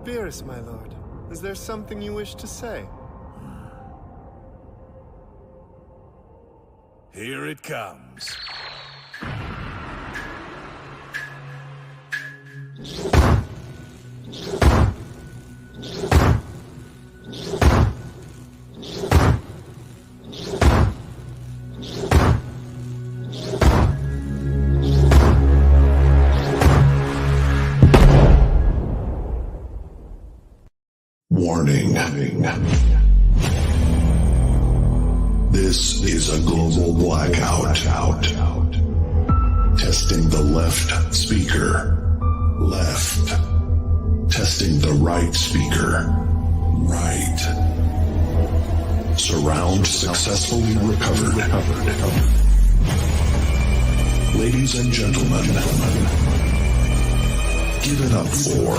Beerus, my lord, is there something you wish to say? Here it comes. Warning. This is a global blackout. Testing the left speaker. Left. Testing the right speaker. Right. Surround successfully recovered. Ladies and gentlemen, give it up for...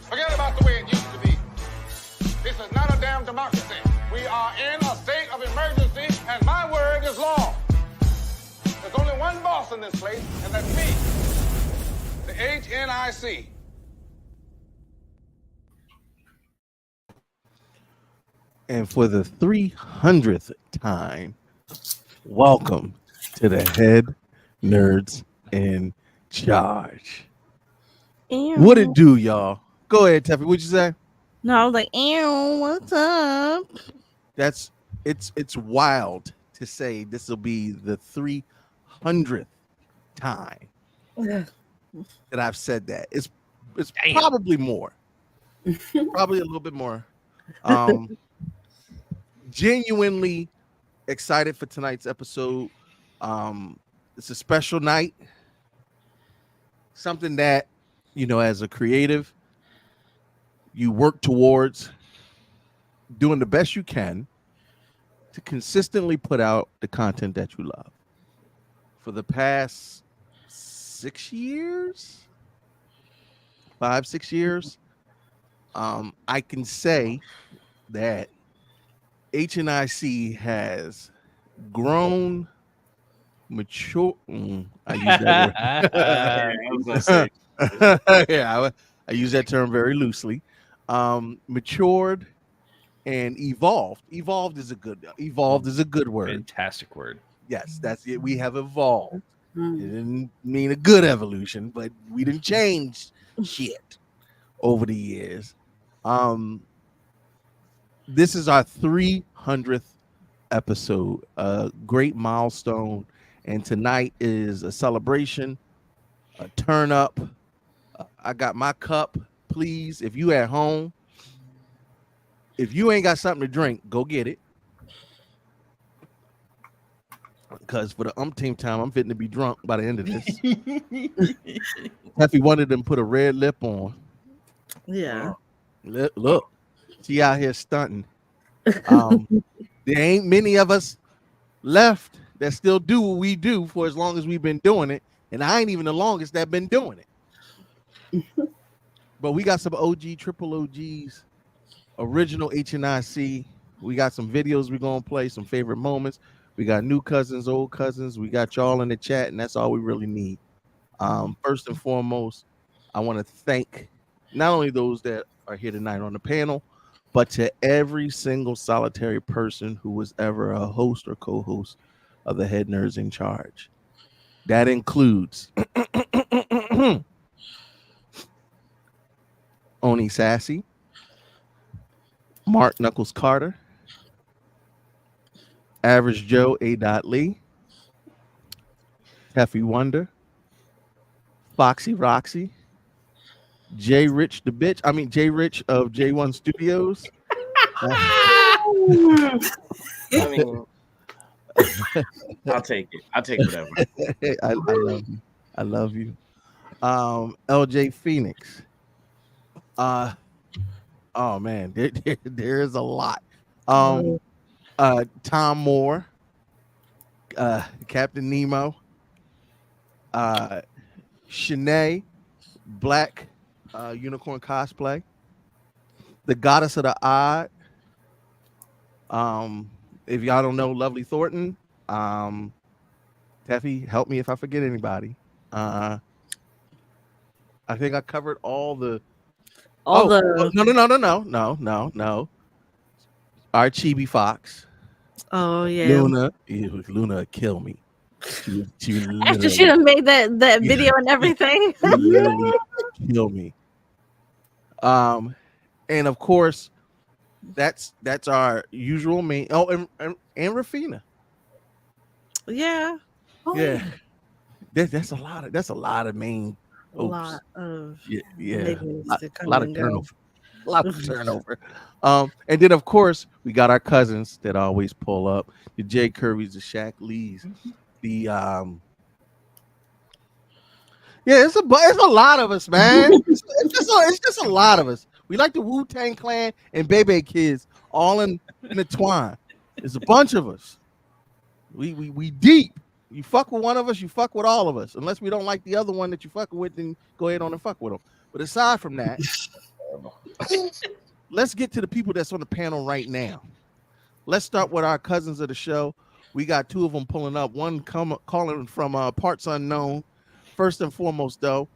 Forget about the way it used to be. This is not a damn democracy. We are in a state of emergency, and my word is law. There's only one boss in this place, and that's me, the HNIC. And for the 300th time, welcome to the Head Nerds in Charge. Ew. What it do, y'all? Go ahead, Teffy. What'd you say? No, I was like, ew, what's up? It's wild to say this will be the 300th time that I've said that. It's probably more. Probably a little bit more. Genuinely excited for tonight's episode. It's a special night. Something that, as a creative, you work towards doing the best you can to consistently put out the content that you love. For the past 6 years, 5-6 years, I can say that HNIC has grown, mature. I use that word. Yeah, I use that term very loosely. Matured and evolved. Evolved is a good word. Fantastic word. Yes, that's it. We have evolved. It didn't mean a good evolution, but we didn't change shit over the years. This is our 300th episode, a great milestone, and tonight is a celebration, a turn up. I got my cup. Please, if you at home, if you ain't got something to drink, go get it. Because for the umpteenth time, I'm fitting to be drunk by the end of this. Effie wanted them put a red lip on. Yeah. Look, she out here stunting. There ain't many of us left that still do what we do for as long as we've been doing it. And I ain't even the longest that been doing it. But we got some OG, triple OGs, original HNIC. We got some videos we're going to play, some favorite moments. We got new cousins, old cousins. We got y'all in the chat, and that's all we really need. First and foremost, I want to thank not only those that are here tonight on the panel, but to every single solitary person who was ever a host or co-host of the Head Nerds in Charge. That includes Oni Sassy, Mark Knuckles Carter, Average Joe A. Lee, Heffy Wonder, Foxy Roxy, Jay Rich the bitch. I mean Jay Rich of J1 Studios. I mean, I'll take it. I'll take whatever. I love you. I love you. LJ Phoenix. Oh man, there is a lot. Tom Moore, Captain Nemo, Shanae, Black Unicorn Cosplay, the Goddess of the Odd. If y'all don't know Lovely Thornton, Teffy, help me if I forget anybody. I think I covered all the. No. Our Chibi Fox. Oh yeah. Luna would kill me. She After she done made that video and everything. literally kill me. And of course, that's our usual main. Oh, and Rafina. Yeah. Yeah. That's a lot of main. A lot of yeah, niggas to come a lot of and go. turnover. A lot of turnover. And then of course we got our cousins that always pull up. The Jay Kirby's, the Shaq Lees, the yeah, it's a lot of us, man. it's just a lot of us. We like the Wu-Tang Clan and Bebe Kids all in the twine. It's a bunch of us. We deep. You fuck with one of us, you fuck with all of us. Unless we don't like the other one that you fucking with, then go ahead on and fuck with them. But aside from that, let's get to the people that's on the panel right now. Let's start with our cousins of the show. We got two of them pulling up. One calling from parts unknown. First and foremost, though,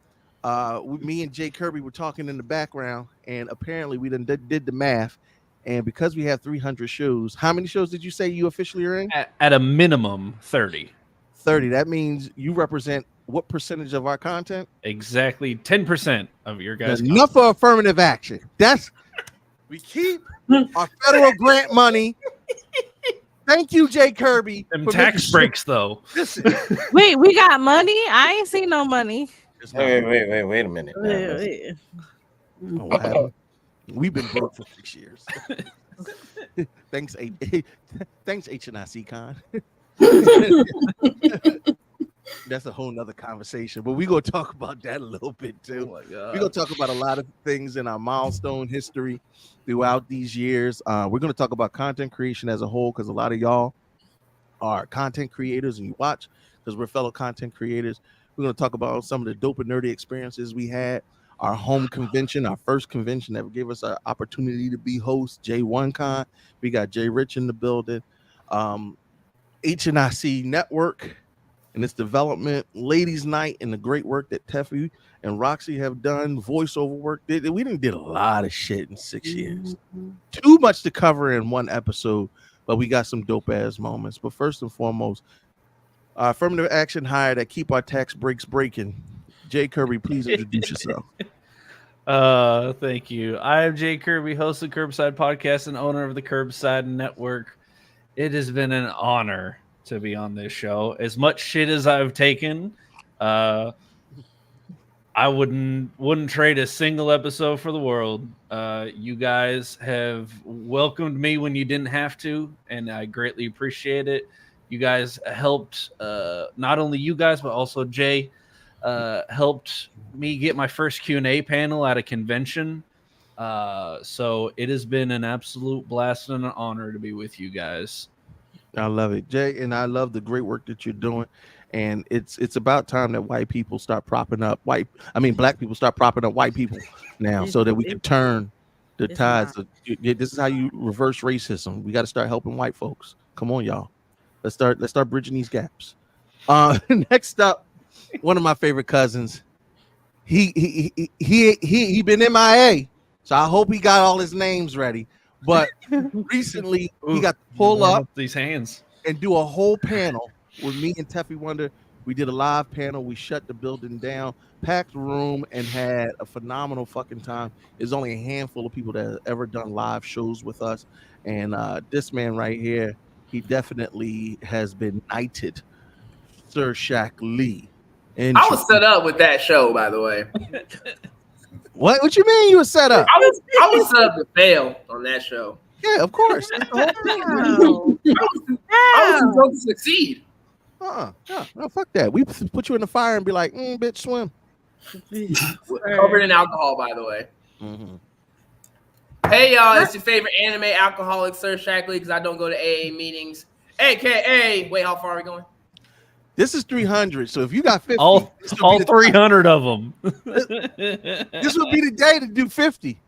me and Jay Kirby were talking in the background, and apparently we done did the math. And because we have 300 shows, how many shows did you say you officially are in? At a minimum, 30. 30. That means you represent what percentage of our content? Exactly 10% of your guys. Enough for affirmative action. We keep our federal grant money. Thank you, Jay Kirby. Them tax breaks, though. Wait, we got money? I ain't seen no money. Wait a minute. Wait. Oh, what happened? We've been broke for 6 years. Thanks, HNIC Con. That's a whole nother conversation, but we're gonna talk about that a little bit too. Oh my God. We're gonna talk about a lot of things in our milestone history throughout these years. We're gonna talk about content creation as a whole, because a lot of y'all are content creators and you watch because we're fellow content creators. We're gonna talk about some of the dope and nerdy experiences we had. Our home convention, our first convention that gave us an opportunity to be host, J1 Con. We got Jay Rich in the building. HNIC Network and its development, Ladies Night, and the great work that Teffy and Roxy have done, voiceover work. We did a lot of shit in 6 years. Too much to cover in one episode, but we got some dope ass moments. But first and foremost, affirmative action hire that keep our tax breaks breaking. Jay Kirby, please introduce yourself. Thank you. I am Jay Kirby, host of Curbside Podcast and owner of the Curbside Network. It has been an honor to be on this show. As much shit as I've taken, I wouldn't trade a single episode for the world. You guys have welcomed me when you didn't have to, and I greatly appreciate it. You guys helped, not only you guys, but also Jay, helped me get my first Q&A panel at a convention. So it has been an absolute blast and an honor to be with you guys. I love it, Jay, and I love the great work that you're doing. And it's about time that white people start propping up black people start propping up white people now, so that we can turn the tides. This is how you reverse racism. We got to start helping white folks. Come on, y'all. Let's start bridging these gaps. Next up, one of my favorite cousins. He been MIA So I hope he got all his names ready. But recently he got to pull up these hands and do a whole panel with me and Teffy Wonder. We did a live panel. We shut the building down, packed room, and had a phenomenal fucking time. There's only a handful of people that have ever done live shows with us. And this man right here, he definitely has been knighted, Sir Shaq Lee. I was set up with that show, by the way. What you mean you were set up? I was set up to fail on that show. Yeah, of course. That's the whole thing. I was supposed to succeed. Yeah, no, fuck that. We put you in the fire and be like, bitch, swim. Covered in alcohol, by the way. Mm-hmm. Hey, y'all, it's your favorite anime alcoholic, Sir Shackley, because I don't go to AA meetings. AKA, wait, how far are we going? This is 300. So if you got 50, all 300 of them. This would be the day to do 50.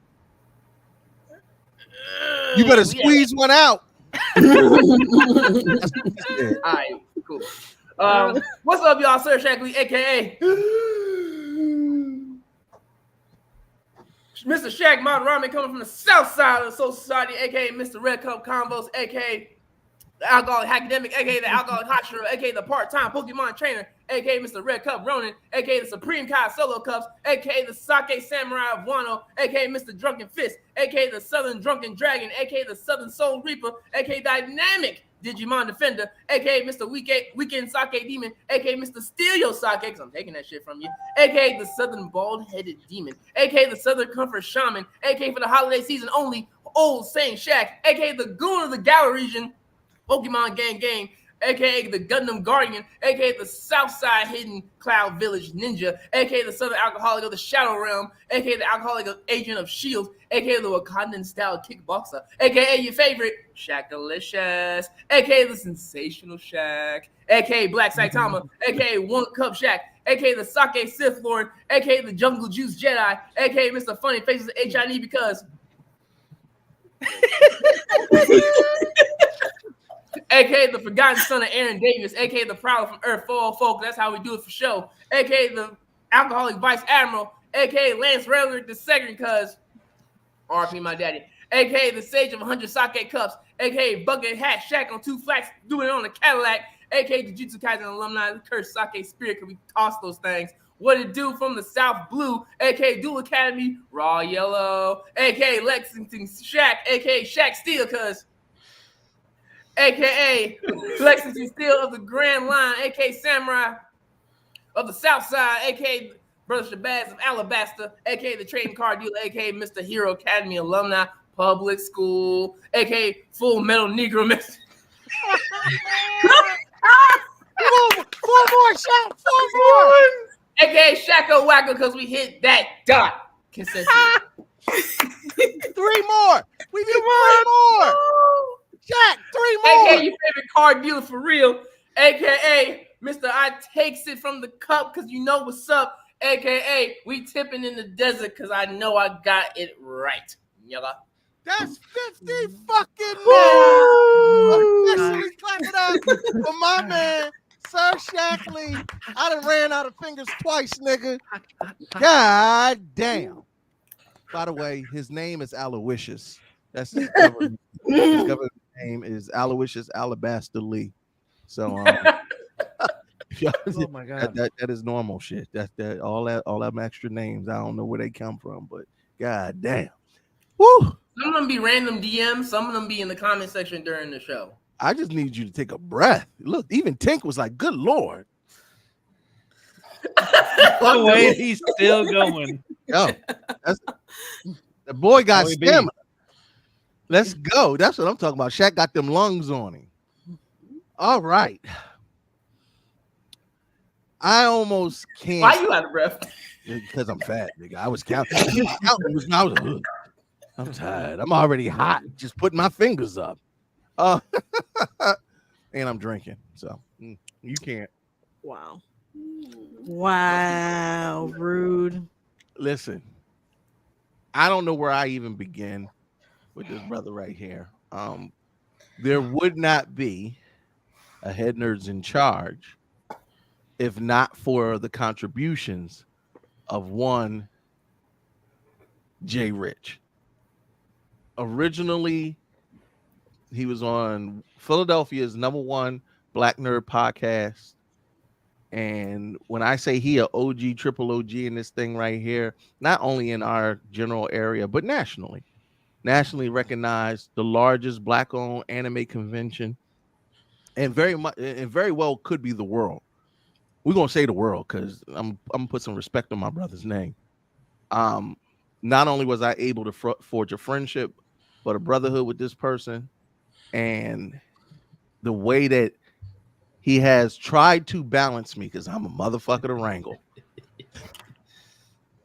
You better squeeze one out. All right, cool. What's up, y'all? Sir Shackley, aka Mr. Shaq Mountain Ramen, coming from the south side of the Soul Society, aka Mr. Red Cup Combos, aka the Alcoholic Academic, aka the Alcoholic Hotshot, aka the part-time Pokemon trainer, aka Mr. Red Cup Ronin, aka the Supreme Kai Solo Cups, aka the Sake Samurai of Wano, aka Mr. Drunken Fist, aka the Southern Drunken Dragon, aka the Southern Soul Reaper, aka Dynamic Digimon Defender, aka Mr. Weekend Sake Demon, aka Mr. Steal Your Sake, because I'm taking that shit from you, aka the Southern Bald-Headed Demon, aka the Southern Comfort Shaman, aka for the holiday season only, Old Saint Shaq, aka the Goon of the Gallery region, Pokemon Gang, aka the Gundam Guardian, aka the Southside Hidden Cloud Village Ninja, aka the Southern Alcoholic of the Shadow Realm, aka the Alcoholic Agent of S.H.I.E.L.D., aka the Wakandan Style Kickboxer, aka your favorite Shaq-alicious, aka the Sensational Shaq, aka Black Saitama, aka One Cup Shaq, aka the Sake Sith Lord, aka the Jungle Juice Jedi, aka Mr. Funny Faces of HNIC because aka the Forgotten Son of Aaron Davis, aka the Prowler from Earth Folk, that's how we do it for show, aka the Alcoholic Vice Admiral, aka Lance Redler II, because RP my daddy, aka the Sage of 100 Sake Cups, aka Bucket Hat Shack on 2 flats, doing it on a Cadillac, aka Jujutsu Kaisen alumni, the Cursed Sake Spirit, because we toss those things. What it do from the South Blue, aka Dual Academy, Raw Yellow, aka Lexington Shaq, aka Shaq Steel, because aka Lexington Steel of the Grand Line, aka Samurai of the South Side, aka Brother Shabazz of Alabaster, aka the Trading Card Dealer, aka Mr. Hero Academy alumni, public school, aka Full Metal Negro Mix. 4 more, Shaq, 4 more. Aka Shacko Wacko, because we hit that dot consistently. 3 more. We need 3 more. Jack, 3 more. AKA your favorite card dealer for real. AKA Mr. I takes it from the cup because you know what's up. AKA we tipping in the desert because I know I got it right. Yalla. That's 50 fucking minutes. Officially clap it up for my man, Sir Shackley. I done ran out of fingers twice, nigga. God damn. By the way, his name is Aloysius. That's his government. His government name is Aloysius Alabaster Lee. So Oh my god, that is normal shit. That all them extra names. I don't know where they come from, but god damn. Woo! Some of them be random DMs, some of them be in the comment section during the show. I just need you to take a breath. Look, even Tink was like, good Lord. the way he's still going. Yo, the boy got stamina. Let's go. That's what I'm talking about. Shaq got them lungs on him. All right. I almost can't. Why you out of breath? Because I'm fat, nigga. I was counting. I'm tired. I'm already hot. Just putting my fingers up. And I'm drinking. So you can't. Wow. Wow. Rude. Listen, I don't know where I even begin with this brother right here. There would not be a Head Nerds in Charge if not for the contributions of one Jay Rich. originally he was on Philadelphia's #1 Black Nerd podcast. And when I say he a OG, triple OG in this thing right here, not only in our general area, but nationally recognized, the largest Black-owned anime convention, and very well could be the world. We're gonna say the world because I'm gonna put some respect on my brother's name. Not only was I able to forge a friendship, but a brotherhood with this person, and the way that he has tried to balance me, because I'm a motherfucker to wrangle,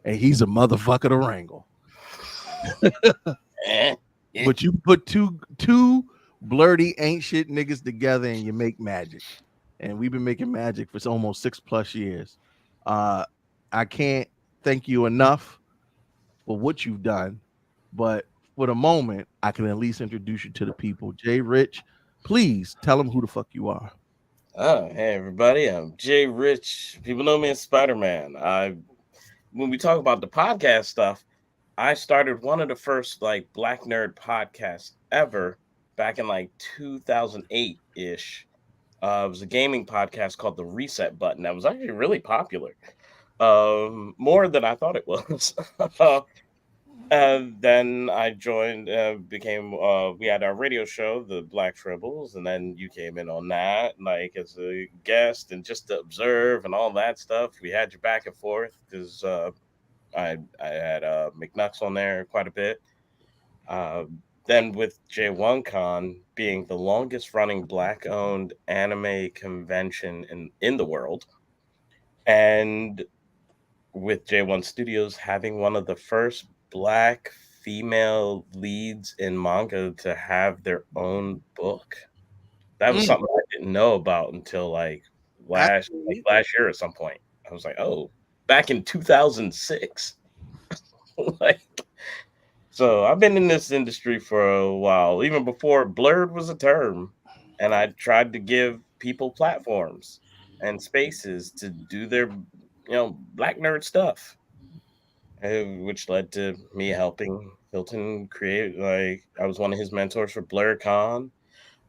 and he's a motherfucker to wrangle. But you put two blurty ain't shit niggas together and you make magic. And we've been making magic for almost 6+ years. I can't thank you enough for what you've done, but for the moment, I can at least introduce you to the people. Jay Rich, please tell them who the fuck you are. Oh, hey everybody, I'm Jay Rich. People know me as Spider-Man. When we talk about the podcast stuff, I started one of the first like Black Nerd podcasts ever back in like 2008-ish. It was a gaming podcast called The Reset Button that was actually really popular. More than I thought it was. Then I joined, we had our radio show, the Black Tribbles, and then you came in on that, like as a guest and just to observe and all that stuff. We had you back and forth because I had McNucks on there quite a bit. Then with J1Con being the longest running Black-owned anime convention in the world, and with J1 Studios having one of the first Black female leads in manga to have their own book. That was something I didn't know about until like last year at some point. I was like, oh, back in 2006. So I've been in this industry for a while, even before blurred was a term, and I tried to give people platforms and spaces to do their Black nerd stuff, which led to me helping Hilton create. Like, I was one of his mentors for BlurCon.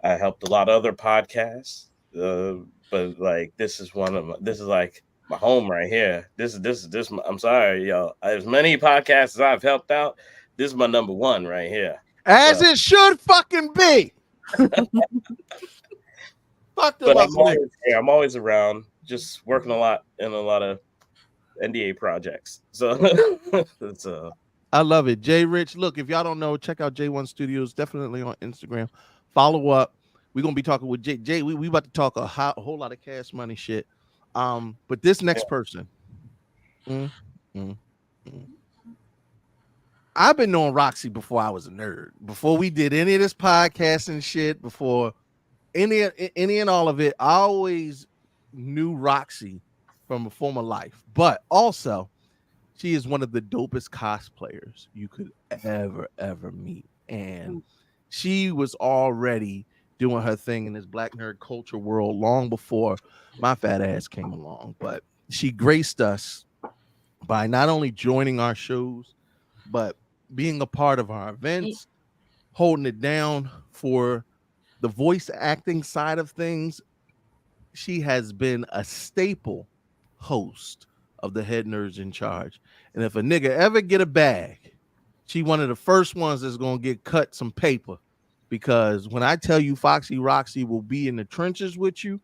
I helped a lot of other podcasts, but like this is like my home right here. This. I'm sorry, y'all. As many podcasts as I've helped out, this is my #1 right here. As it should fucking be. But I'm always around, just working a lot in a lot of NDA projects. So I love it. Jay Rich, look, if y'all don't know, check out J1 Studios, definitely on Instagram. Follow up. We're gonna be talking with Jay. We about to talk a whole lot of cash money shit. But this next person, I've been knowing Roxy before I was a nerd, before we did any of this podcasting shit, before any and all of it. I always knew Roxy from a former life, but also she is one of the dopest cosplayers you could ever meet. And she was already doing her thing in this Black nerd culture world long before my fat ass came along. But she graced us by not only joining our shows, but being a part of our events, holding it down for the voice acting side of things. She has been a staple host of the Head Nerds in Charge. And if a nigga ever get a bag, she one of the first ones that's gonna get cut some paper. Because when I tell you Foxy Roxy will be in the trenches with you,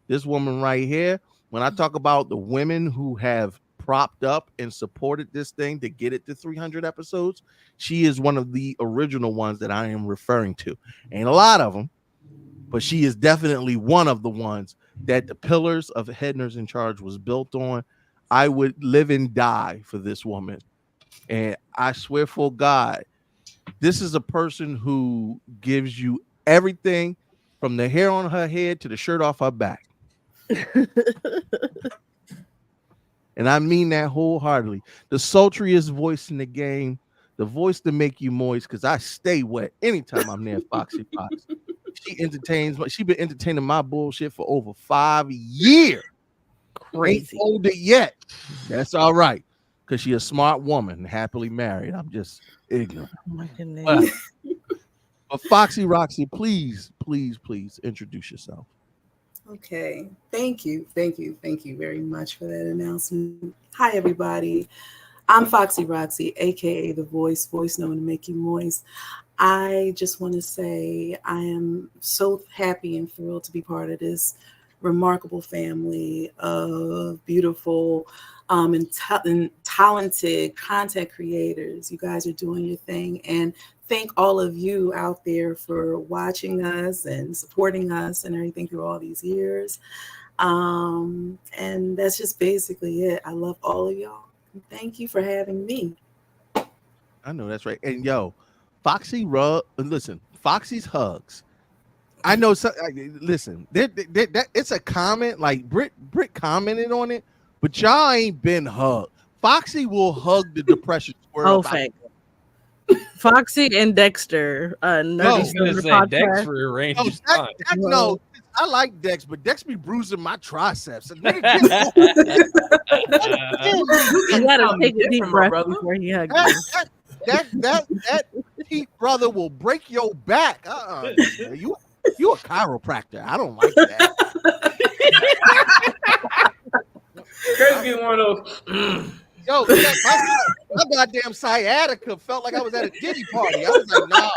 this woman right here, when I talk about the women who have propped up and supported this thing to get it to 300 episodes, she is one of the original ones that I am referring to. Ain't a lot of them, but she is definitely one of the ones that the pillars of Head Nerds in Charge was built on. I would live and die for this woman. And I swear for God, this is a person who gives you everything from the hair on her head to the shirt off her back. And I mean that wholeheartedly. The sultriest voice in the game, the voice to make you moist, because I stay wet anytime I'm near Foxy Fox. She been entertaining my bullshit for over 5 years. Crazy. Ain't old it yet. That's all right. because she's a smart woman, happily married. I'm just ignorant. Oh my goodness. But Foxy Roxy, please introduce yourself. Okay. Thank you very much for that announcement. Hi, everybody. I'm Foxy Roxy, aka the voice known to make you moist. I just want to say I am so happy and thrilled to be part of this remarkable family of beautiful and talented content creators. You guys are doing your thing, and thank all of you out there for watching us and supporting us and everything through all these years. And that's just basically it. I love all of y'all. Thank you for having me. I know that's right. And yo, Foxy's hugs. I know. Listen, it's a comment. Like Brit commented on it, but y'all ain't been hugged. Foxy will hug the depression squirrel. Oh, fake. Foxy and Dexter. No, Dex rearranged. No, I like Dex, but Dex be bruising my triceps. You gotta take a deep breath before he hugs you. That Pete brother will break your back. You a chiropractor. I don't like that. Crazy one of those. Yo, my goddamn sciatica felt like I was at a Diddy party. I was like, nah.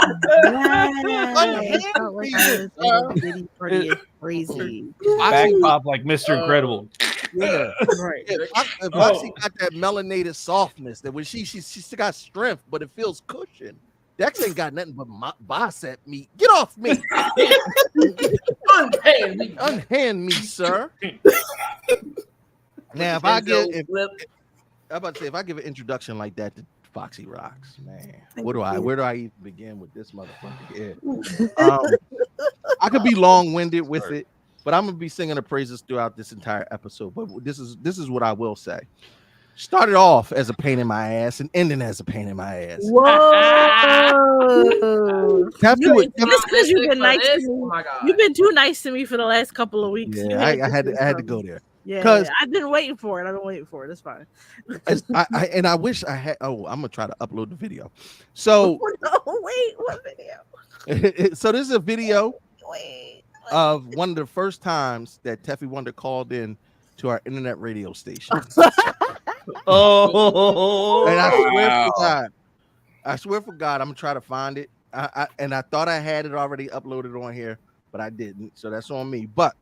Pretty crazy. Back pop like Mr. Incredible. Yeah, right. Foxy got that melanated softness that when she still got strength, but it feels cushioned. Dex ain't got nothing but bicep meat. Get off me. Unhand me, sir. Now, if I give an introduction like that to Foxy Rocks, man, where do I even begin with this motherfucker? Yeah. I could be long-winded with it, but I'm gonna be singing the praises throughout this entire episode. But this is what I will say. Started off as a pain in my ass and ending as a pain in my ass. Whoa! Just because you've been nice to me. Oh my God. You've been too nice to me for the last couple of weeks. Yeah, I had to go there. Yeah, I've been waiting for it. It's fine. I wish I had. Oh, I'm gonna try to upload the video. So wait, what video? So this is a video of one of the first times that Teffy Wonder called in to our internet radio station. Oh, and I swear for God, I'm gonna try to find it. I thought I had it already uploaded on here, but I didn't. So that's on me. But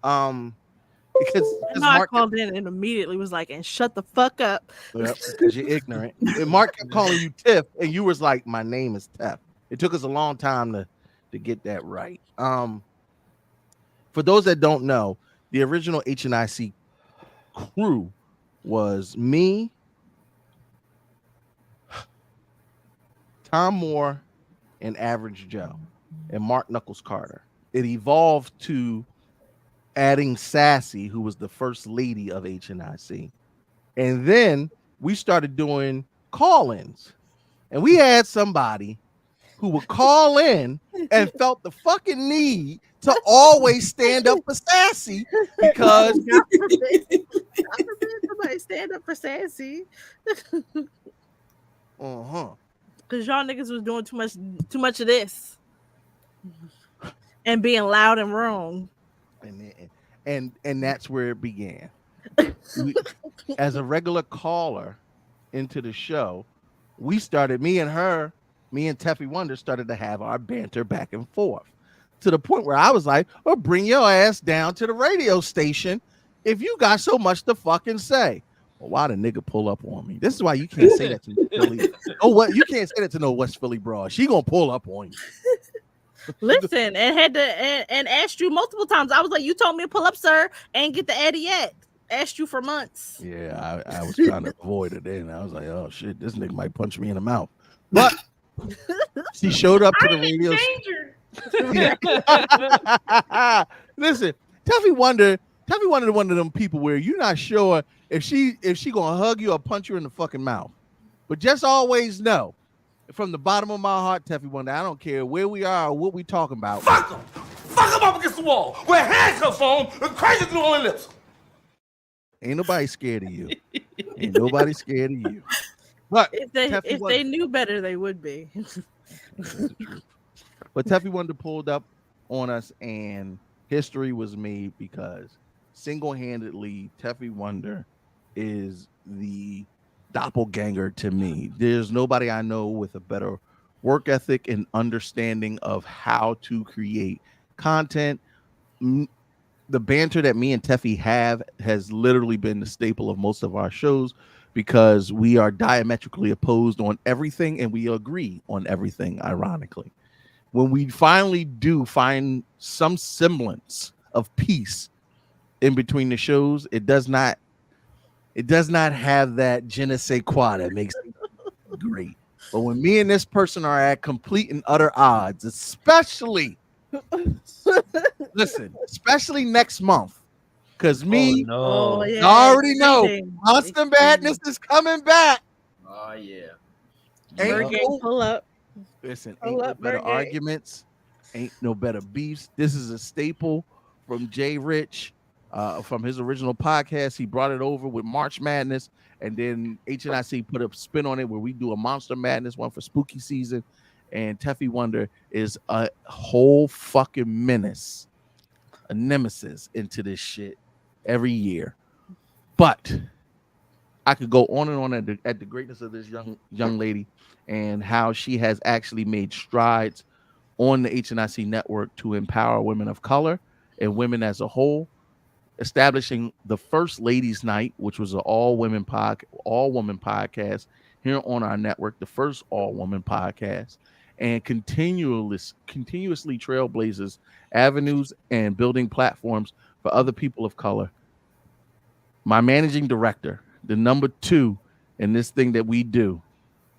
because I called in and immediately was like, and shut the fuck up. Yep, because you're ignorant. And Mark kept calling you Tiff, and you was like, my name is Tiff. It took us a long time to get that right. For those that don't know, the original HNIC crew was me, Tom Moore, and Average Joe, and Mark Knuckles Carter. It evolved to adding Sassy, who was the first lady of HNIC. And then we started doing call-ins. And we had somebody who would call in and felt the fucking need to always stand up for Sassy because somebody stand up for Sassy. Because y'all niggas was doing too much of this and being loud and wrong. And that's where it began. As a regular caller into the show, we started, me and Teffy Wonder started to have our banter back and forth to the point where I was like, oh, bring your ass down to the radio station if you got so much to fucking say. Well, why the nigga pull up on me? This is why you can't say that to Philly. Oh, what? You can't say that to no West Philly broad. She gonna pull up on you. Listen, and had to and asked you multiple times. I was like, you told me to pull up, sir, and get the Addy yet. Asked you for months. Yeah, I was trying to avoid it then. I was like, oh shit, this nigga might punch me in the mouth. But she showed up to the radio. Listen, Teffy Wonder one of them people where you're not sure if she gonna hug you or punch you in the fucking mouth. But just always know, from the bottom of my heart, Teffy Wonder, I don't care where we are or what we talking about. Fuck them! Fuck them up against the wall! With handcuffs on and crazy through on their lips! Ain't nobody scared of you. Ain't nobody scared of you. But If they knew better, they would be. But Teffy Wonder pulled up on us, and history was made because single-handedly, Teffy Wonder is the doppelganger to me. There's nobody I know with a better work ethic and understanding of how to create content. The banter that me and Teffy have has literally been the staple of most of our shows because we are diametrically opposed on everything and we agree on everything, ironically. When we finally do find some semblance of peace in between the shows, it does not have that je ne sais quoi that makes it great. But when me and this person are at complete and utter odds, especially next month, because me, I already know Monster Madness is coming back. Oh yeah. Pull up. Listen, ain't no better arguments, ain't no better beefs. This is a staple from Jay Rich, from his original podcast. He brought it over with March Madness, and then HNIC put a spin on it where we do a Monster Madness one for spooky season. And Teffy Wonder is a whole fucking menace, a nemesis into this shit every year. But I could go on and on at the greatness of this young lady and how she has actually made strides on the HNIC network to empower women of color and women as a whole, establishing the first Ladies Night, which was an all-woman podcast here on our network, the first all-woman podcast, and continuously trailblazes avenues and building platforms for other people of color. My managing director, the number 2 in this thing that we do,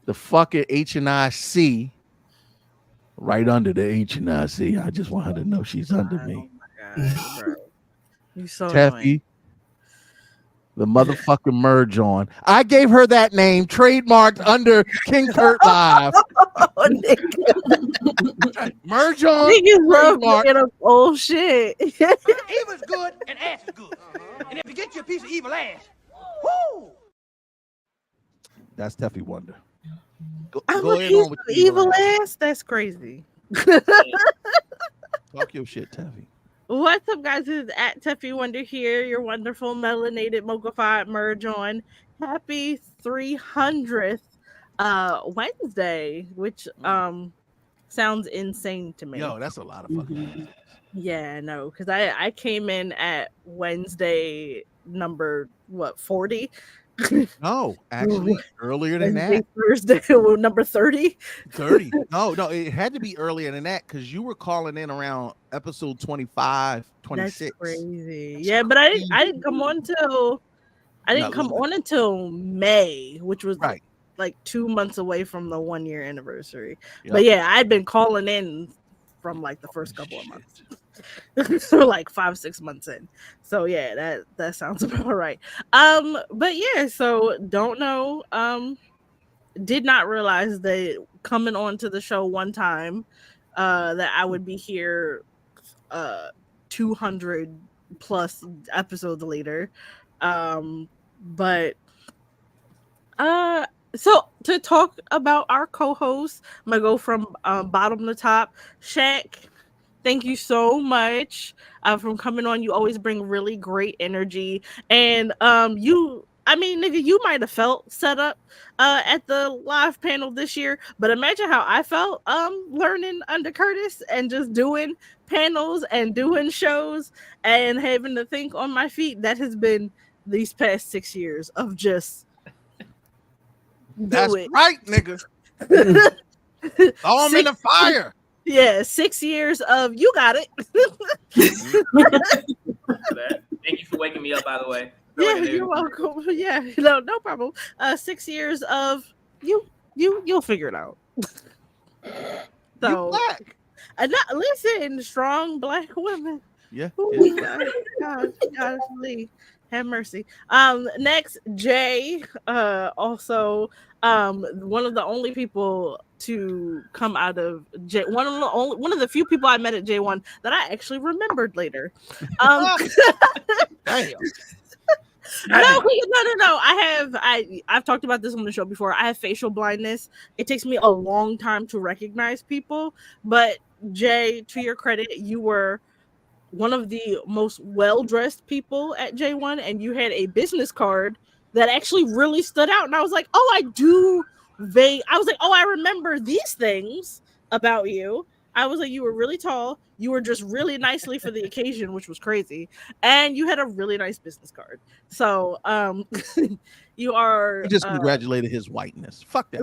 the fucking HNIC, right under the HNIC. I just want her to know she's under me. Oh my God, bro. You so Teffy, annoying. the motherfucking merge on. I gave her that name trademarked under King Kurt Live. Merge on. Niggas love bringing up old shit. Evil's good and ass is good. And if you get you a piece of evil ass, whoo! That's Teffy Wonder. I'm a piece of evil ass. That's crazy. Talk your shit, Teffy. What's up, guys? This is at Teffy Wonder here, your wonderful melanated mochafied merge on. Happy 300th Wednesday, which sounds insane to me. Yo, that's a lot of fucking Yeah, I know, because I came in at Wednesday number 40. No, actually earlier than that. Thursday number 30. 30. No, it had to be earlier than that because you were calling in around episode 25, 26. That's crazy. Yeah, but I didn't come on until until May, which was like 2 months away from the 1 year anniversary. Yep. But yeah, I'd been calling in from like the first couple of months. So like 5-6 months in. So yeah, that sounds about right. But yeah, so don't know. Did not realize that coming on to the show one time that I would be here 200 plus episodes later. But so to talk about our co-hosts, I'm gonna go from bottom to top. Shaq, thank you so much from coming on. You always bring really great energy, and you might have felt set up at the live panel this year, but imagine how I felt learning under Curtis and just doing panels and doing shows and having to think on my feet. That has been these past 6 years of just That's it. Right, nigga. Throw them in the fire. Yeah, 6 years of you got it. Thank you for waking me up, by the way. Yeah, you're welcome. Yeah, no problem. 6 years of you'll figure it out. So, black. Listen, strong black women. Yeah. Ooh, God, please have mercy. Next, Jay, also one of the only people to come out of J, one of the few people I met at J1 that I actually remembered later. Damn. No. I've talked about this on the show before. I have facial blindness. It takes me a long time to recognize people. But Jay, to your credit, you were one of the most well-dressed people at J1, and you had a business card that actually really stood out. And I was like, oh, I remember these things about you. I was like, you were really tall. You were just really nicely for the occasion, which was crazy. And you had a really nice business card. So you are. He just congratulated his whiteness. Fuck that.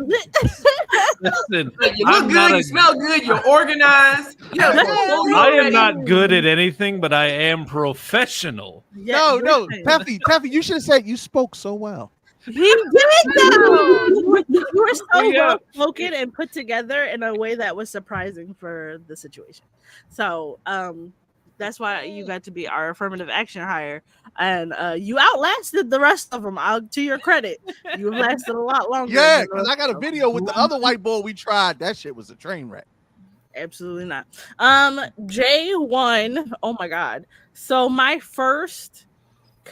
Listen, You look good. You smell good. You're organized. I am not good at anything, but I am professional. No, Taffy, you should have said you spoke so well. He did though. You were so well spoken and put together in a way that was surprising for the situation. So that's why you got to be our affirmative action hire, and you outlasted the rest of them. To your credit, you lasted a lot longer. Yeah, because I got a video with the other white boy we tried. That shit was a train wreck. Absolutely not. J1. Oh my god. So my first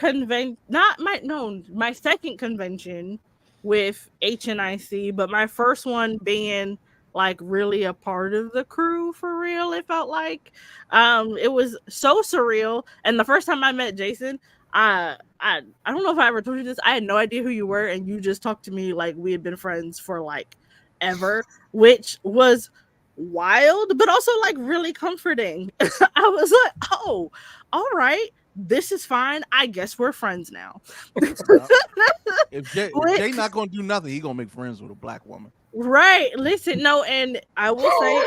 my second convention with HNIC, but my first one being like really a part of the crew for real. It felt like it was so surreal. And the first time I met Jason, I don't know if I ever told you this. I had no idea who you were, and you just talked to me like we had been friends for like ever, which was wild, but also like really comforting. I was like, oh, all right. This is fine. I guess we're friends now. If Jay not gonna do nothing, he gonna make friends with a black woman. Right. Listen, no, and I will say,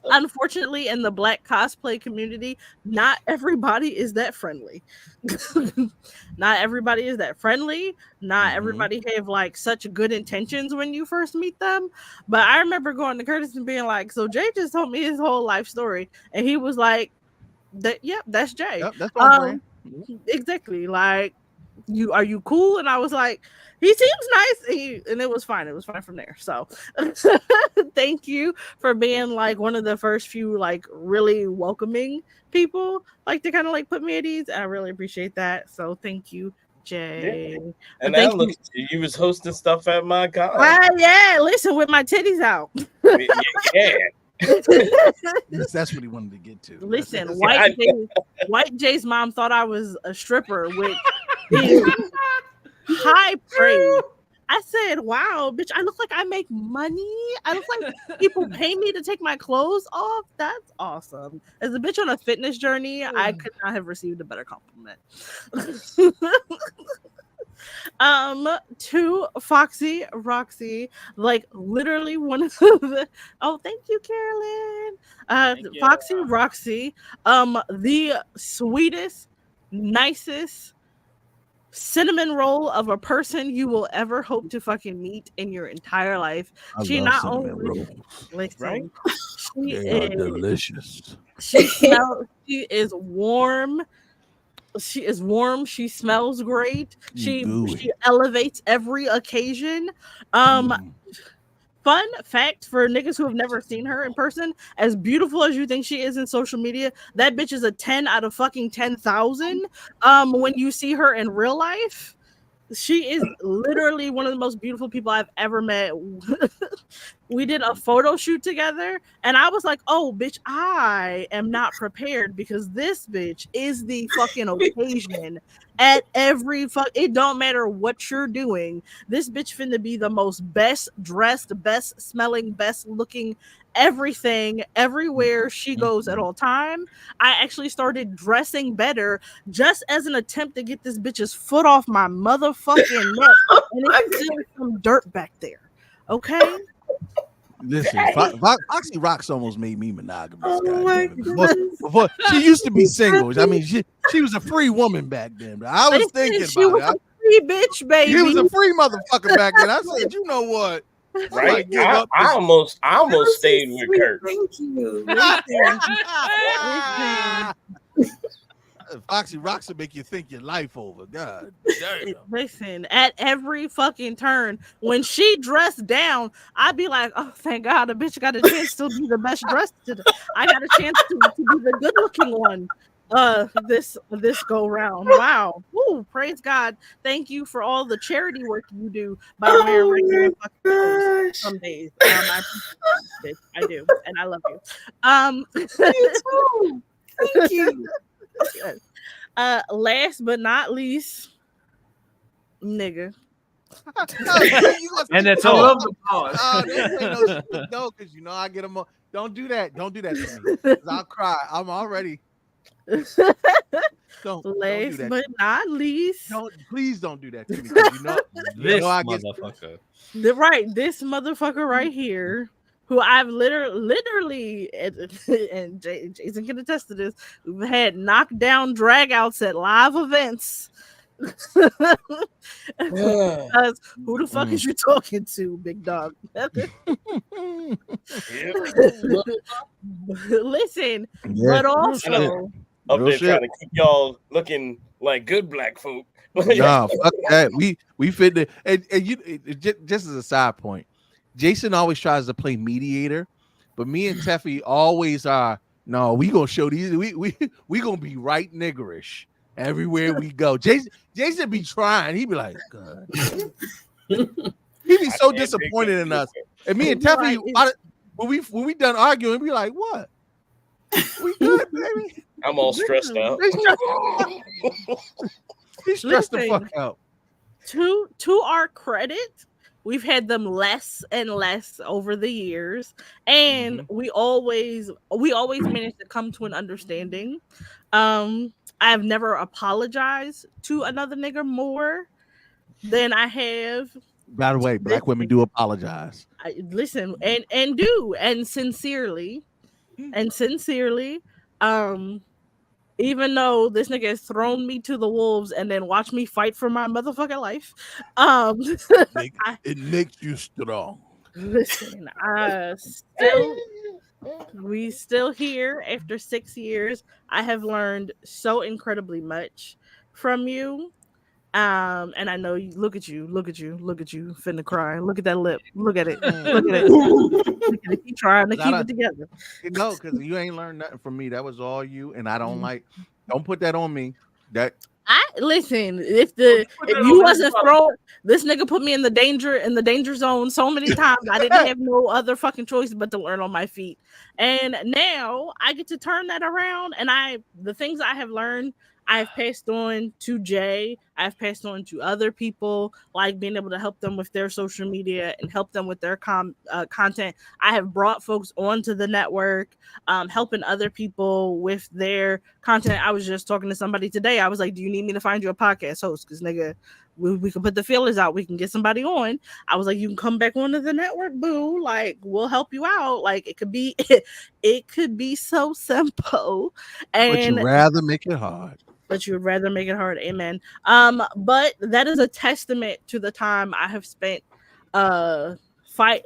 unfortunately, in the black cosplay community, not everybody is that friendly. Not everybody is that friendly. Not everybody have like such good intentions when you first meet them. But I remember going to Curtis and being like, so Jay just told me his whole life story, and he was like, that's Jay. Yep, that's my brand. Exactly. Like, are you cool? And I was like, he seems nice, and it was fine. It was fine from there. So thank you for being like one of the first few like really welcoming people, like to kind of like put me at ease. I really appreciate that. So thank you, Jay. Yeah. And now look, you was hosting stuff at my con. Yeah, listen, with my titties out. Yeah. That's what he wanted to get to. Listen, White Jay's mom thought I was a stripper, which is high praise. I said, wow, bitch, I look like I make money. I look like people pay me to take my clothes off. That's awesome. As a bitch on a fitness journey, I could not have received a better compliment. To Foxy Roxy, like literally one of the thank you, Carolyn. Foxy Roxy, the sweetest, nicest cinnamon roll of a person you will ever hope to fucking meet in your entire life. She not only right? They are delicious. She is warm. She is warm. She smells great. She elevates every occasion. Fun fact for niggas who have never seen her in person, as beautiful as you think she is in social media, that bitch is a 10 out of fucking 10,000. When you see her in real life, she is literally one of the most beautiful people I've ever met. We did a photo shoot together, and I was like, oh, bitch, I am not prepared because this bitch is the fucking occasion at every it don't matter what you're doing. This bitch finna be the most best dressed, best smelling, best looking, everything, everywhere she goes at all time. I actually started dressing better just as an attempt to get this bitch's foot off my motherfucking neck. And it's still some dirt back there. Okay? Listen, Foxy Rocks almost made me monogamous. Oh my God. Before, she used to be single. I mean, she was a free woman back then. But I was thinking she was a free bitch, baby. She was a free motherfucker back then. I said, you know what? Right? I almost stayed with Kurt. Thank you. Foxy Rocks will make you think your life over. God damn. Listen, at every fucking turn, when she dressed down, I'd be like, oh, thank God, the bitch got a chance to be the best dressed today. I got a chance to be the good looking one. this go round. Wow. Woo, praise God. Thank you for all the charity work you do by wearing regular fucking clothes some days. I appreciate it. I do, and I love you. You too. Thank you. Last but not least, nigga. And that's I all. love the pause. Don't say no shit, no, because you know I get them. Don't do that. Don't do that to me. 'Cause I'll cry. I'm already. Don't do Last that. but not least, Please don't do that to me. 'Cause This I get motherfucker. this motherfucker right here, who I've literally, and Jason can attest to this, we've had knockdown dragouts at live events. Because who the fuck is you talking to, big dog? Listen, but also Up Real there shit. trying to keep y'all looking like good black folk. Nah, fuck that. We fit the and just as a side point, Jason always tries to play mediator, but me and Teffy always are. No, we gonna show these. We gonna be right niggerish everywhere we go. Jason be trying. He be like, God. He be so disappointed in us. And me and Teffy, when we done arguing, we like, what? We good, baby. I'm all stressed out. He's stressed the Listen, fuck out. To our credit, we've had them less and less over the years, and we always manage to come to an understanding. I've never apologized to another nigga more than I have. By the way, black women do apologize. Listen, and do, and sincerely, even though this nigga has thrown me to the wolves and then watched me fight for my motherfucking life, it makes you strong. Listen, we still here after 6 years. I have learned so incredibly much from you. And I know you look at you, finna cry. Look at that lip. Look at it. Look at it. Look at it. Keep trying to keep it together. No, because you ain't learned nothing from me. That was all you, and I don't don't put that on me. Listen, if you wasn't thrown, this nigga put me in the danger zone so many times. I didn't have no other fucking choice but to learn on my feet. And now I get to turn that around, and the things I have learned, I've passed on to Jay. I've passed on to other people, like being able to help them with their social media and help them with their content. I have brought folks onto the network, helping other people with their content. I was just talking to somebody today. I was like, do you need me to find you a podcast host? Because nigga, we can put the feelers out. We can get somebody on. I was like, you can come back onto the network, boo. Like, we'll help you out. Like, it could be so simple. But you rather make it hard. But you would rather make it hard. Amen. But that is a testament to the time I have spent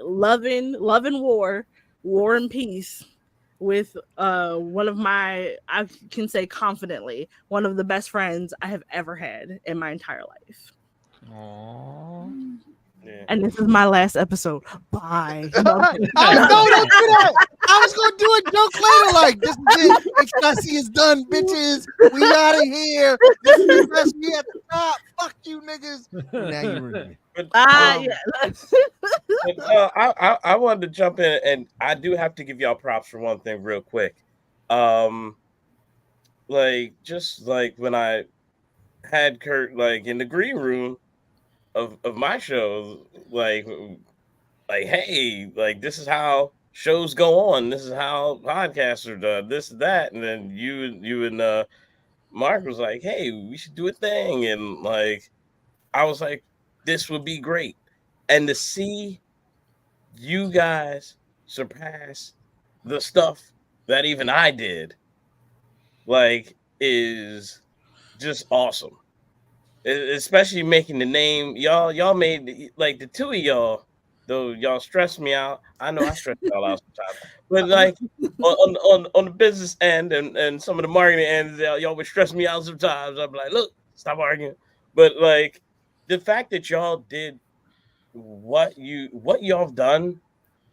loving war and peace with one of my, I can say confidently, one of the best friends I have ever had in my entire life. Aww. Yeah. And this is my last episode. Bye. Don't do that. I was gonna do a joke later, like this is it. Ecstasy is done, bitches. We out of here. This is the best we at the top. Fuck you, niggas. Now you ruined it. I wanted to jump in, and I do have to give y'all props for one thing, real quick. Just like when I had Kurt like in the green room of my show, like hey, like this is how shows go on, this is how podcasts are done, this that, and then you and Mark was like, hey, we should do a thing, and like I was like, this would be great. And to see you guys surpass the stuff that even I did, like, is just awesome. Especially making the name. Y'all made, like, the two of y'all, though y'all stressed me out. I know I stressed y'all out sometimes. But like on the business end and some of the marketing ends, y'all would stress me out sometimes. I'm like, look, stop arguing. But like the fact that y'all did what y'all have done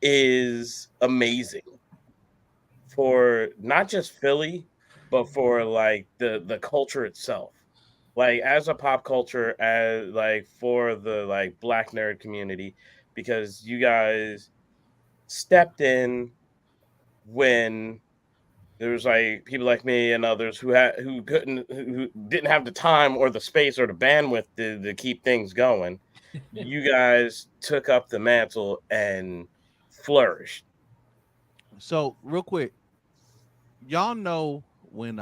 is amazing for not just Philly, but for like the culture itself. Like as a pop culture, as like for the like black nerd community, because you guys stepped in when there was like people like me and others who didn't have the time or the space or the bandwidth to keep things going. You guys took up the mantle and flourished. So real quick, y'all know when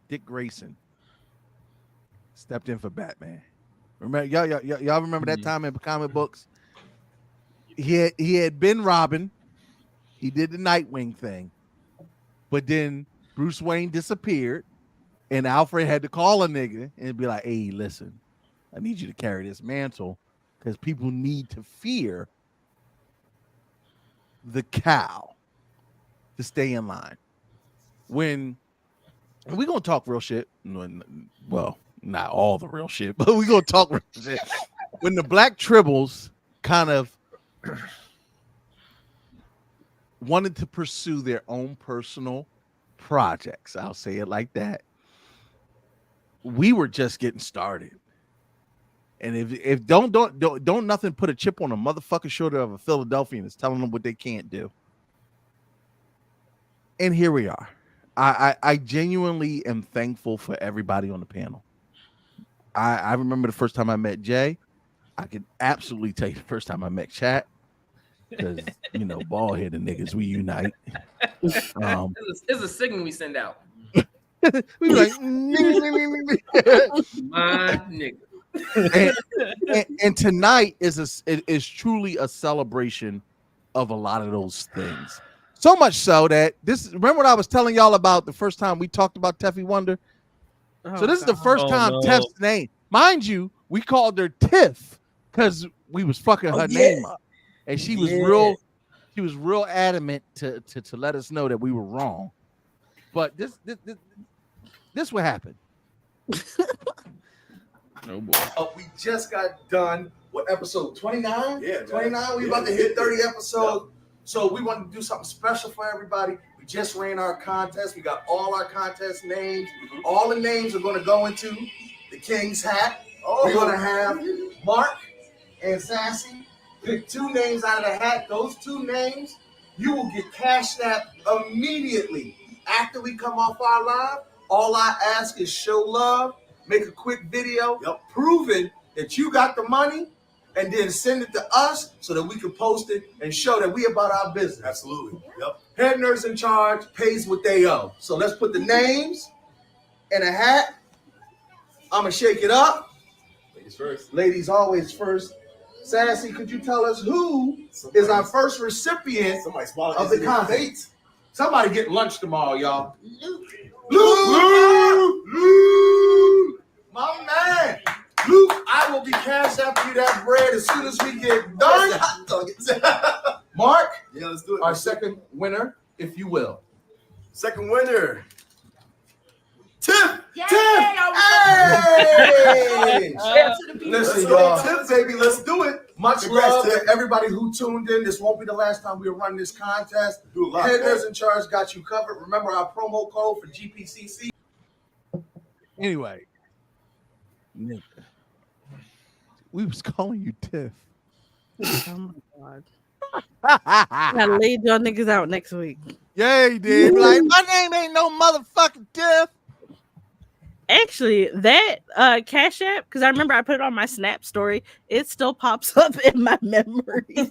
Dick Grayson stepped in for Batman. Remember y'all remember that time in comic books? He had been Robin. He did the Nightwing thing, but then Bruce Wayne disappeared, and Alfred had to call a nigga and be like, "Hey, listen, I need you to carry this mantle because people need to fear the cow to stay in line." When we're gonna talk real shit, well, not all the real shit, but we're gonna talk real shit. When the Black Tribbles kind of wanted to pursue their own personal projects, I'll say it like that, we were just getting started. And if don't nothing put a chip on a motherfucking shoulder of a Philadelphian is telling them what they can't do. And here we are. I genuinely am thankful for everybody on the panel. I remember the first time I met Jay. I can absolutely tell you the first time I met Chat, because bald headed niggas, we unite. It's a signal we send out. We be like, my nigga. and tonight is truly a celebration of a lot of those things. So much so that remember what I was telling y'all about the first time we talked about Teffy Wonder? So this is the first time Teff's name. Mind you, we called her Tiff because we was fucking her name up. And she was real adamant to let us know that we were wrong. But this what happened. Oh boy. We just got done with episode 29. Yeah, 29. We about to hit 30 episodes. So we wanted to do something special for everybody. We just ran our contest. We got all our contest names. All the names are going to go into the King's hat. We're going to have Mark and Sassy pick 2 names out of the hat. Those 2 names, you will get cash snapped immediately after we come off our live. All I ask is show love, make a quick video proving that you got the money, and then send it to us so that we can post it and show that we about our business. Absolutely. Yep. Head nurse in charge pays what they owe. So let's put the names in a hat. I'm going to shake it up. Ladies first. Ladies always first. Sassy, could you tell us who is our first recipient of the contest? Somebody get lunch tomorrow, y'all. Luke! My man! Luke, I will be cash after you that bread as soon as we get done. Mark, Yeah, let's do it. our second winner, if you will. Second winner. Tiff! Tiff! Hey! Listen, y'all. Tiff, baby, let's do it. Much Congrats, love Tiff. to everybody who tuned in. This won't be the last time we'll run this contest. Do a lot, Headers man. in charge got you covered. Remember our promo code for GPCC. Anyway, nigga, we was calling you Tiff. Oh my god. I laid y'all niggas out next week. Yeah, he did. Like, my name ain't no motherfucking Tiff. Actually, that Cash App, because I remember I put it on my Snap story, it still pops up in my memory.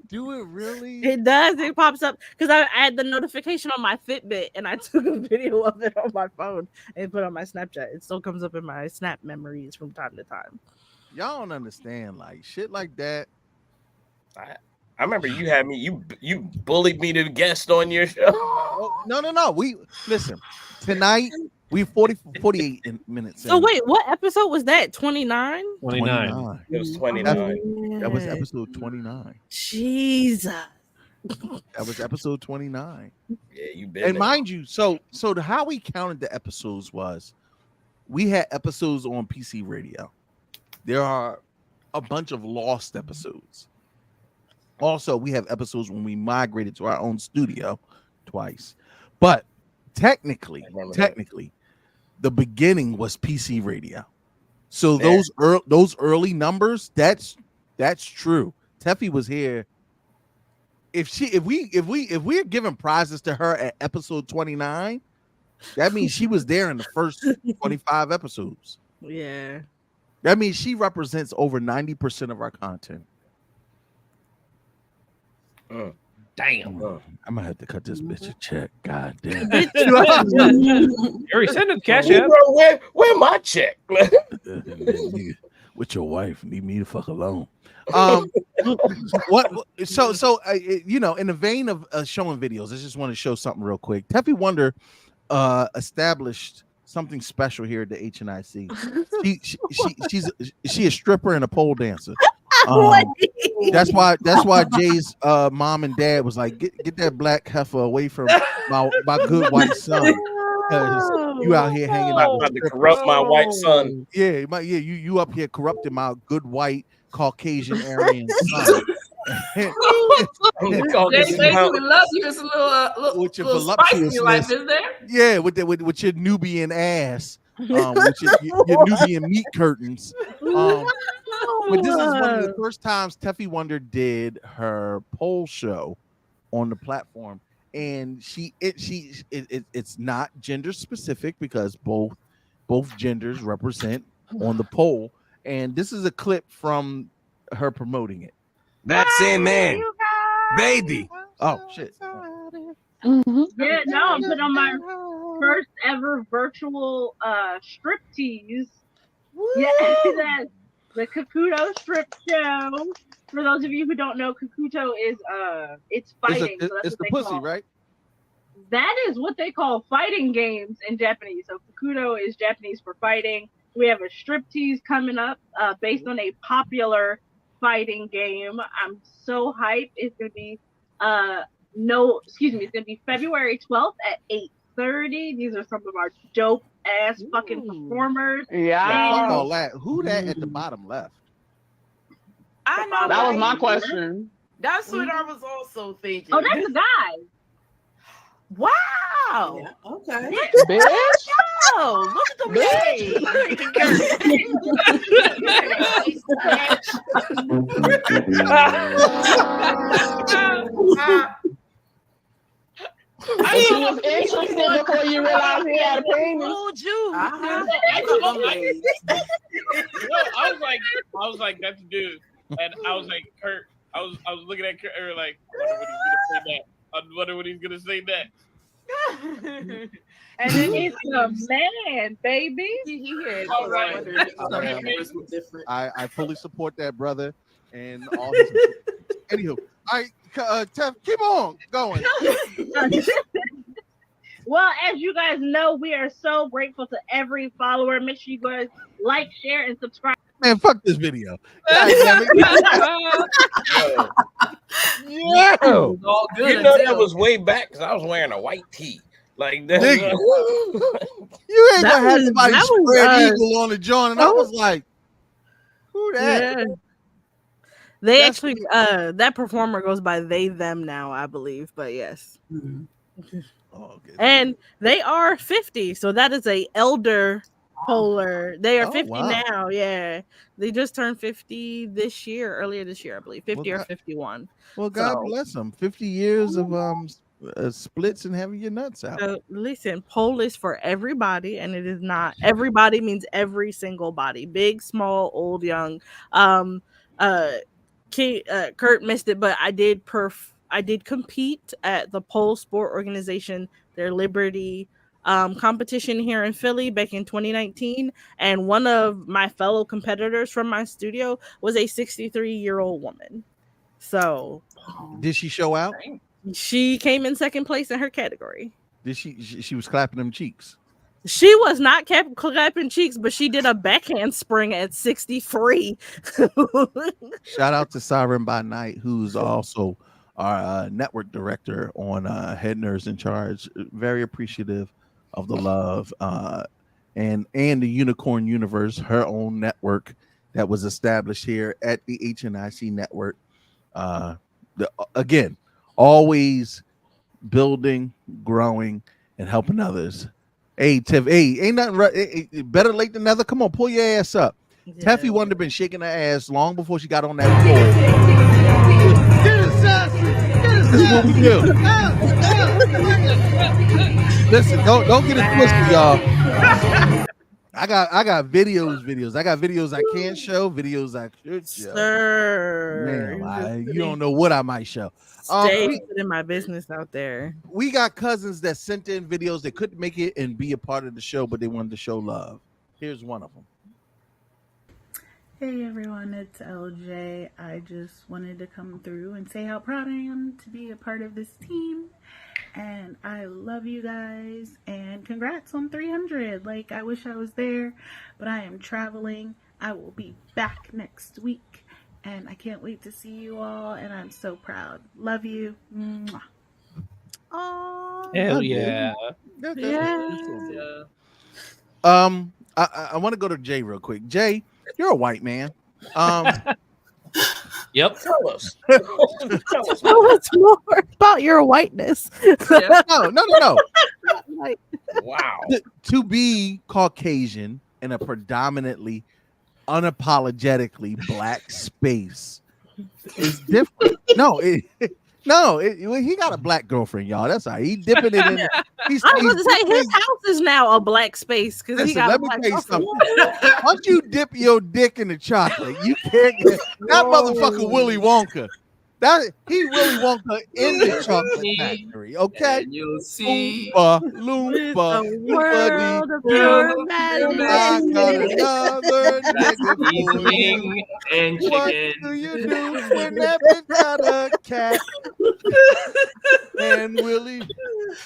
Do it really? It does. It pops up because I had the notification on my Fitbit and I took a video of it on my phone and put it on my Snapchat. It still comes up in my Snap memories from time to time. Y'all don't understand, like shit like that. I remember you had me. You bullied me to guest on your show. Oh, no. We listen tonight. We 48 minutes. So wait, what episode was that? 29? 29. It was 29. That was episode 29. Jesus. That was episode 29. Yeah, you been. And mind you, so how we counted the episodes was we had episodes on PC Radio. There are a bunch of lost episodes. Also, we have episodes when we migrated to our own studio twice. But technically, the beginning was PC radio. So those early numbers, that's true. Teffy was here. If we're giving prizes to her at episode 29, that means she was there in the first 25 episodes. Yeah. That means she represents over 90% of our content. Damn. I'm gonna have to cut this bitch a check. God damn. Harry, send the cash app. Where my check? With your wife, leave me the fuck alone. What? So you know, in the vein of showing videos, I just want to show something real quick. Teffy Wonder established something special here at the HNIC. She's a stripper and a pole dancer. That's why Jay's mom and dad was like, get that black heifer away from my good white son, because you out here hanging out about to corrupt my white son. Yeah, you up here corrupting my good white Caucasian Aryan son. They love you. It's a little spicy life, is there? Yeah, with your Nubian ass, with your Nubian meat curtains. But this is one of the first times Teffy Wonder did her poll show on the platform, and it's not gender specific because both genders represent on the poll. And this is a clip from her promoting it. That's it, man. Baby. Oh shit. Yeah, no, I'm putting on my first ever virtual striptease. Yeah, that's the Kakuto strip show. For those of you who don't know, Kakuto is it's fighting. It's the pussy, right? That is what they call fighting games in Japanese. So Kakuto is Japanese for fighting. We have a striptease coming up based on a popular fighting game. I'm so hyped. It's gonna be it's gonna be February 12th at 8:30. These are some of our dope ass fucking performers. Yeah. All that. Who that at the bottom left? I know. That was my question. That's what I was also thinking. Oh, that's the guy. Wow. Yeah, okay. Bitch. Oh, look at the She was interested before you realized he had a penis. I was like, that's a dude, and I was like, Kurt. I was looking at Kurt, and like, I wonder what he's gonna say next. And then he's the man, baby. All right. I fully support that, brother, and all his. Anywho, Tev, keep on going. Well, as you guys know, we are so grateful to every follower. Make sure you guys like, share, and subscribe. Man, fuck this video. Yo. You know that was way back because I was wearing a white tee. Like that. You ain't gonna have somebody spread eagle on the joint, and I was like, who that? Yeah. They actually that performer goes by they them now, I believe, but yes. Mm-hmm. Oh, okay. And they are 50, so that is a elder polar. They are 50 now. Yeah, they just turned 50 earlier this year, I believe, 50 or 51. Well, God bless them. 50 years of splits and having your nuts out. Listen, pole is for everybody, and it is not. Everybody means every single body, big, small, old, young. Kurt missed it, but I did compete at the pole sport organization, their Liberty competition here in Philly back in 2019, and one of my fellow competitors from my studio was a 63-year-old woman. So did she show out? She came in second place in her category. Did she was clapping them cheeks? She was not clapping cheeks, but she did a backhand spring at 63. Shout out to Siren by Night, who's also our network director on Head Nerds in Charge. Very appreciative of the love and the Unicorn Universe, her own network that was established here at the HNIC network. Again, always building, growing, and helping others. Hey, Tiff, hey, ain't nothing better late than never. Come on, pull your ass up. Yeah. Teffy wouldn't have been shaking her ass long before she got on that pole. This is what we do. Listen, don't get it twisted, y'all. I got videos. I got videos I can't show, videos I should show. Sir, Man, you don't know what I might show. Stay putting my business out there. We got cousins that sent in videos that couldn't make it and be a part of the show, but they wanted to show love. Here's one of them. Hey everyone, it's LJ. I just wanted to come through and say how proud I am to be a part of this team. And I love you guys. And congrats on 300. Like, I wish I was there, but I am traveling. I will be back next week. And I can't wait to see you all. And I'm so proud. Love you. Mwah. Oh, hell yeah. Yeah. I want to go to Jay real quick. Jay, you're a white man. Yep. Tell us. Tell us more about your whiteness. No. Like, Wow. To be Caucasian in a predominantly, unapologetically black space is different. He got a black girlfriend, y'all. That's all right. He dipping it in. I was going to say his house is now a black space because he got a black girlfriend. Once you dip your dick in the chocolate, you can't get that motherfucker Willy Wonka. He Willy Wonka in the chocolate factory, okay? And you'll see Loompa, the world of pure I got another nigga for you. Wing and What chicken. do you do when that bitch got a cat?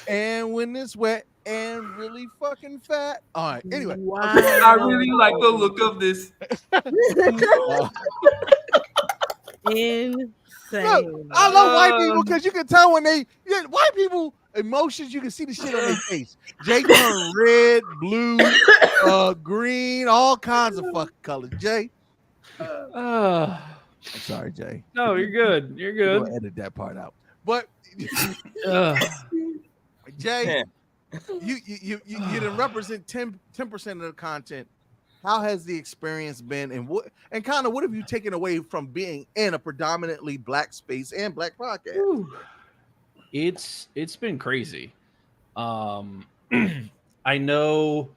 And when it's wet and really fucking fat. All right. Anyway, I really like the look of this. Insane. Look, I love white people because you can tell when white people emotions, you can see the shit on their face. Jay turned red, blue, green, all kinds of fucking colors. Jay. I'm sorry, Jay. No, you're good. You're good. We'll edit that part out. But Jay, you didn't represent 10% of the content. How has the experience been, and what have you taken away from being in a predominantly black space and black podcast? Ooh. It's been crazy. I know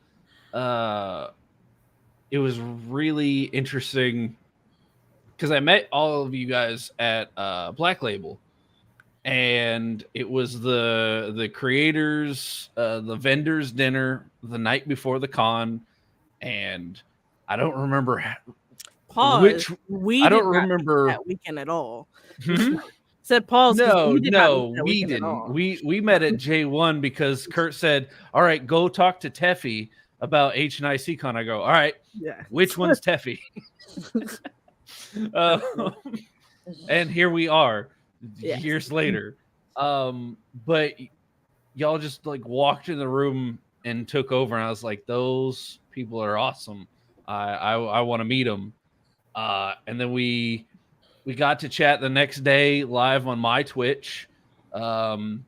it was really interesting because I met all of you guys at Black Label, and it was the creators, the vendors dinner the night before the con. And I don't remember Pause. I don't remember that weekend at all. Hmm? Said pause. No, we didn't. We met at J1 because Kurt said, "All right, go talk to Teffy about HNIC Con." I go, "All right, yeah. Which one's Teffy?" And here we are, years later. But y'all just like walked in the room and took over, and I was like, "Those people are awesome. I want to meet them." And then we got to chat the next day live on my Twitch. And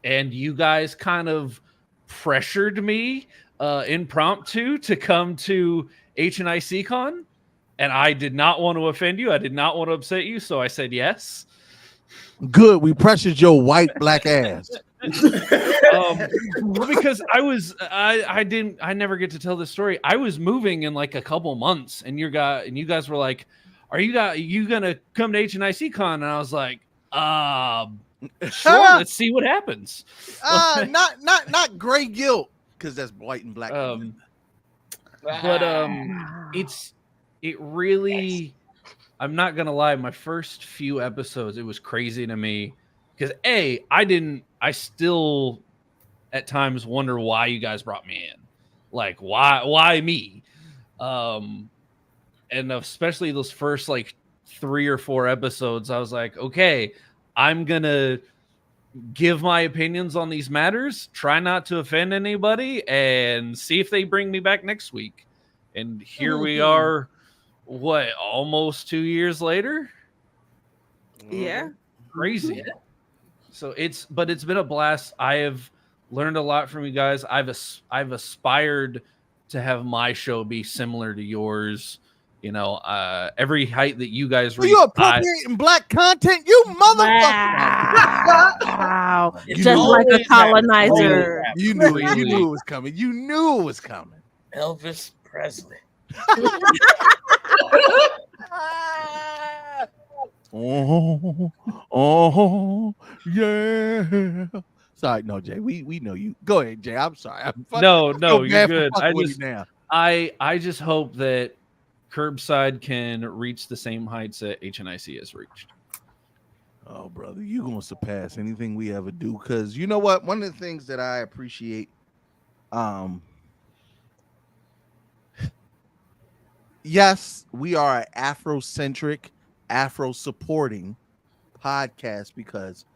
you guys kind of pressured me impromptu to come to HNIC Con. And I did not want to offend you. I did not want to upset you. So I said yes. Good. We pressured your white black ass. Because I never get to tell this story. I was moving in like a couple months, and you guys were like, "Are you gonna come to HNIC Con?" And I was like, "Sure, let's see what happens." Not gray guilt, because that's white and black. But it really, I'm not gonna lie, my first few episodes, it was crazy to me because I still at times wonder why you guys brought me in. Like, why me? And especially those first like 3 or 4 episodes, I was like, okay, I'm gonna give my opinions on these matters, try not to offend anybody, and see if they bring me back next week. And here we are, almost 2 years later? Yeah. Crazy. Yeah. So it's been a blast. I have Learned a lot from you guys. I've aspired to have my show be similar to yours. You know, every height that you guys reach. You appropriating black content, you motherfucker! Wow. It's Just like a always colonizer. happened. You knew it was coming. You knew it was coming. Elvis Presley. Oh, yeah. Sorry, no, Jay. We know you. Go ahead, Jay. I'm sorry. No, feel you're bad for good. fucking with you now. I just hope that Curbside can reach the same heights that HNIC has reached. Oh, brother, you gonna surpass anything we ever do. Because you know what? One of the things that I appreciate, yes, we are an Afrocentric, Afro-supporting podcast because,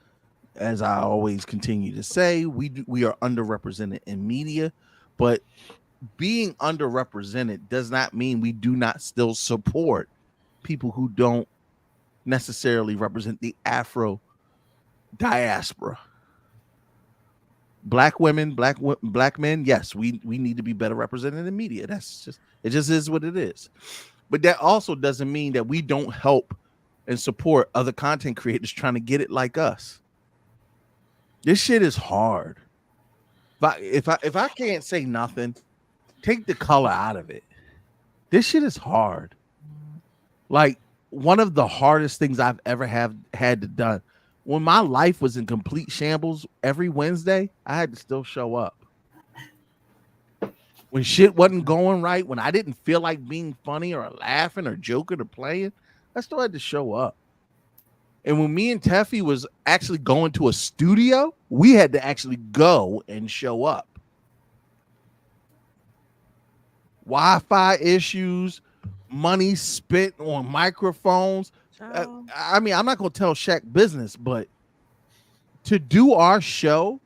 as I always continue to say, we are underrepresented in media, but being underrepresented does not mean we do not still support people who don't necessarily represent the Afro diaspora. Black women, black men, yes, we need to be better represented in media. It just is what it is. But that also doesn't mean that we don't help and support other content creators trying to get it like us. This shit is hard. But if I can't say nothing, take the color out of it. This shit is hard. Like, one of the hardest things I've ever had to done. When my life was in complete shambles every Wednesday, I had to still show up. When shit wasn't going right, when I didn't feel like being funny or laughing or joking or playing, I still had to show up. And when me and Teffy was actually going to a studio, we had to actually go and show up. Wi-Fi issues, money spent on microphones. I mean, I'm not going to tell Shaq business, but to do our show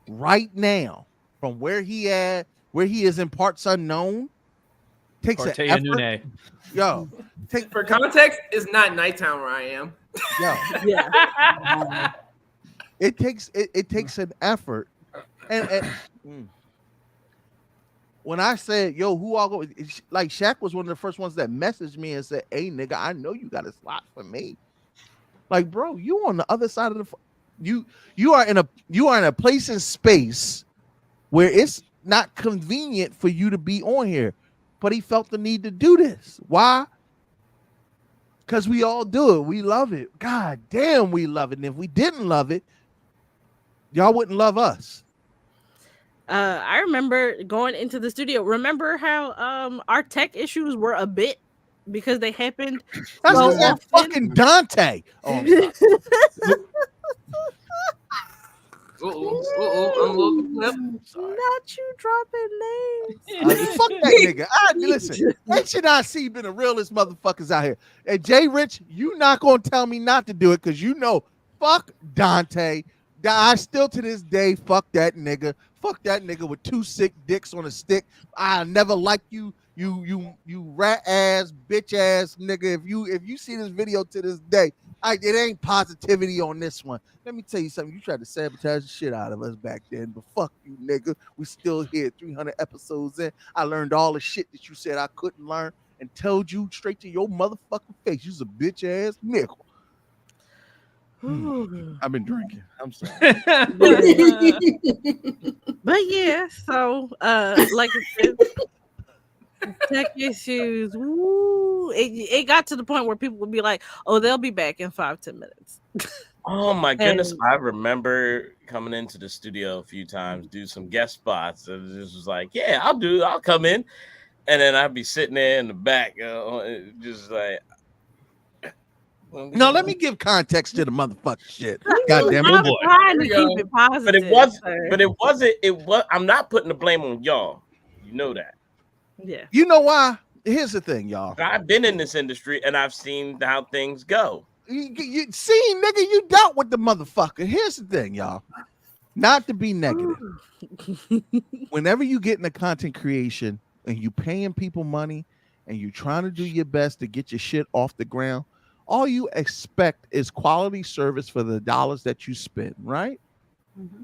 right now from where he is in parts unknown takes an effort. Yo, for context, it's not nighttime where I am. Yo, yeah. It takes an effort, and when I said, "Yo, who all go?" Like Shaq was one of the first ones that messaged me and said, "Hey, nigga, I know you got a slot for me." Like, bro, you on the other side of the you are in a place in space where it's not convenient for you to be on here, but he felt the need to do this. Why? Because we all do it. We love it. God damn, we love it. And if we didn't love it, y'all wouldn't love us. I remember going into the studio. Remember how our tech issues were a bit because they happened. That's that fucking Dante. Oh, I'm sorry. Not you dropping names. Fuck that nigga. Listen, HNIC been the realest motherfuckers out here. And Jay Rich, you not gonna tell me not to do it because you know, fuck Dante. I still to this day fuck that nigga. Fuck that nigga with two sick dicks on a stick. I never like you rat ass bitch ass nigga. If you see this video to this day, it ain't positivity on this one. Let me tell you something. You tried to sabotage the shit out of us back then, but fuck you, nigga. We still here 300 episodes in. I learned all the shit that you said I couldn't learn and told you straight to your motherfucking face. You's a bitch ass nigga. I've been drinking. I'm sorry. But yeah, so like I said, tech issues. Woo, it got to the point where people would be like, "Oh, they'll be back in 5-10 minutes." Oh my goodness! I remember coming into the studio a few times, do some guest spots, and it was like, "Yeah, I'll come in," and then I'd be sitting there in the back, just like. No, let me give context to the motherfucking shit. God damn it. I'm trying to keep it positive. But it wasn't. I'm not putting the blame on y'all. You know that. Yeah. You know why? Here's the thing, y'all. I've been in this industry and I've seen how things go. You see, nigga, you dealt with the motherfucker. Here's the thing, y'all. Not to be negative. Whenever you get into content creation and you paying people money and you trying to do your best to get your shit off the ground, all you expect is quality service for the dollars that you spend, right? Mm-hmm.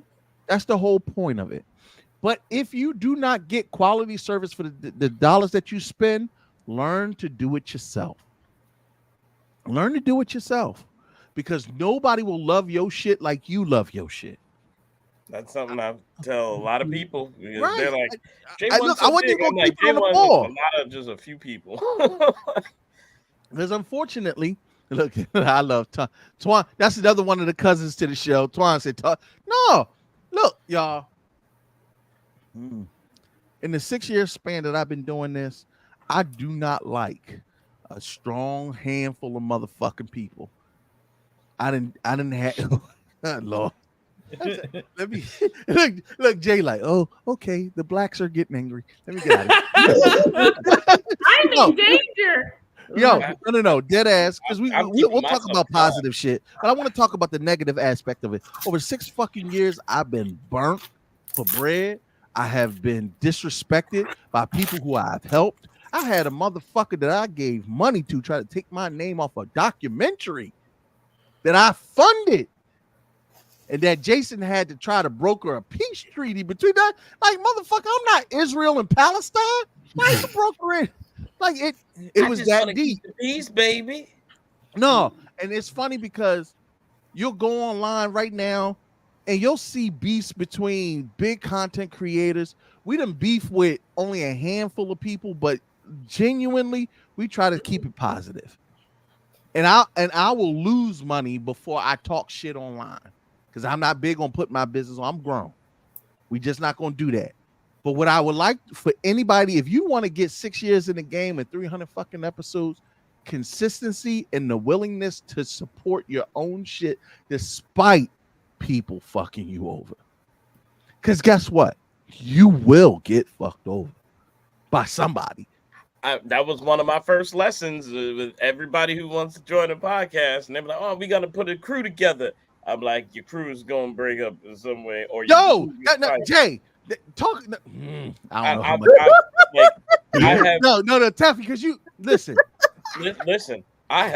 That's the whole point of it. But if you do not get quality service for the dollars that you spend, learn to do it yourself. Learn to do it yourself, because nobody will love your shit like you love your shit. That's something I tell a lot of people, because Right. they're like, Jay I One's I so want you big. to I'm like, keep it Jay on the One is ball. a lot of just a few people. Because unfortunately, look, I love Twan. That's another one of the cousins to the show. Twan said, no, look, y'all. In the 6-year span that I've been doing this, I do not like a strong handful of motherfucking people. I didn't have Lord. Let me look, Jay, like, oh, okay, the blacks are getting angry. Let me get out of here. I'm in danger. Yo, no, dead ass. Because I'm we'll keeping talk myself about positive shit, but I want to talk about the negative aspect of it. Over 6 fucking years, I've been burnt for bread. I have been disrespected by people who I've helped. I had a motherfucker that I gave money to try to take my name off a documentary that I funded, and that Jason had to try to broker a peace treaty between that. Like, motherfucker, I'm not Israel and Palestine. Why you brokering? Like, it was that deep. The peace, baby. No, and it's funny because you'll go online right now and you'll see beefs between big content creators. We done beef with only a handful of people, but genuinely, we try to keep it positive. And I will lose money before I talk shit online, because I'm not big on putting my business on. I'm grown. We just not gonna do that. But what I would like for anybody, if you want to get 6 years in the game and 300 fucking episodes, consistency and the willingness to support your own shit despite people fucking you over. Because guess what? You will get fucked over by somebody. That was one of my first lessons with everybody who wants to join the podcast. And they're like, oh, we got to put a crew together. I'm like, your crew is going to break up in some way. Or Jay, talk. I don't know how much. I have no, Taffy, because you listen. Listen, I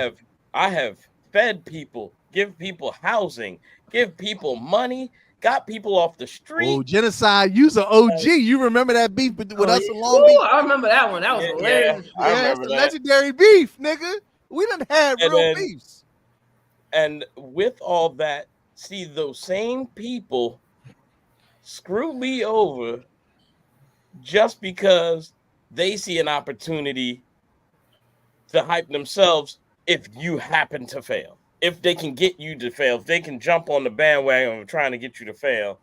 have fed people, give people housing, give people money, got people off the street. Oh, genocide! You's an OG. You remember that beef with us in Long Ooh, Beach? I remember that one. That was hilarious. Yeah, it's a legendary beef, nigga. We done had real beefs. And with all that, see, those same people screw me over just because they see an opportunity to hype themselves if you happen to fail. If they can get you to fail, if they can jump on the bandwagon of trying to get you to fail.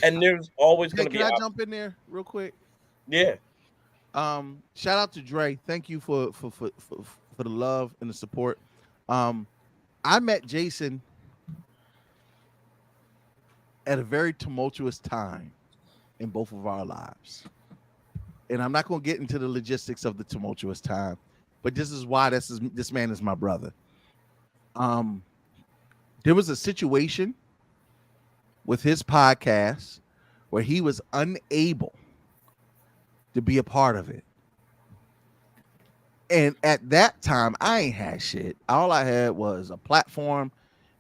And there's always going to be... Can I jump in there real quick? Yeah. Shout out to Dre. Thank you for the love and the support. I met Jason at a very tumultuous time in both of our lives. And I'm not going to get into the logistics of the tumultuous time, but this is why this man is my brother. There was a situation with his podcast where he was unable to be a part of it. And at that time, I ain't had shit. All I had was a platform,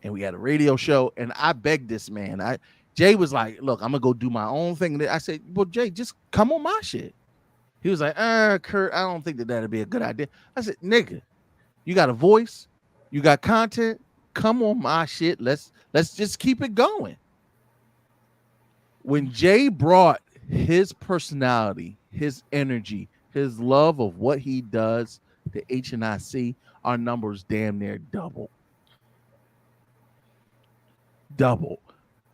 and we had a radio show, and I begged this man. Jay was like, look, I'm going to go do my own thing. I said, well, Jay, just come on my shit. He was like, Kurt, I don't think that'd be a good idea. I said, nigga, you got a voice, you got content, come on my shit. Let's just keep it going. When Jay brought his personality, his energy, his love of what he does to HNIC, our numbers damn near double.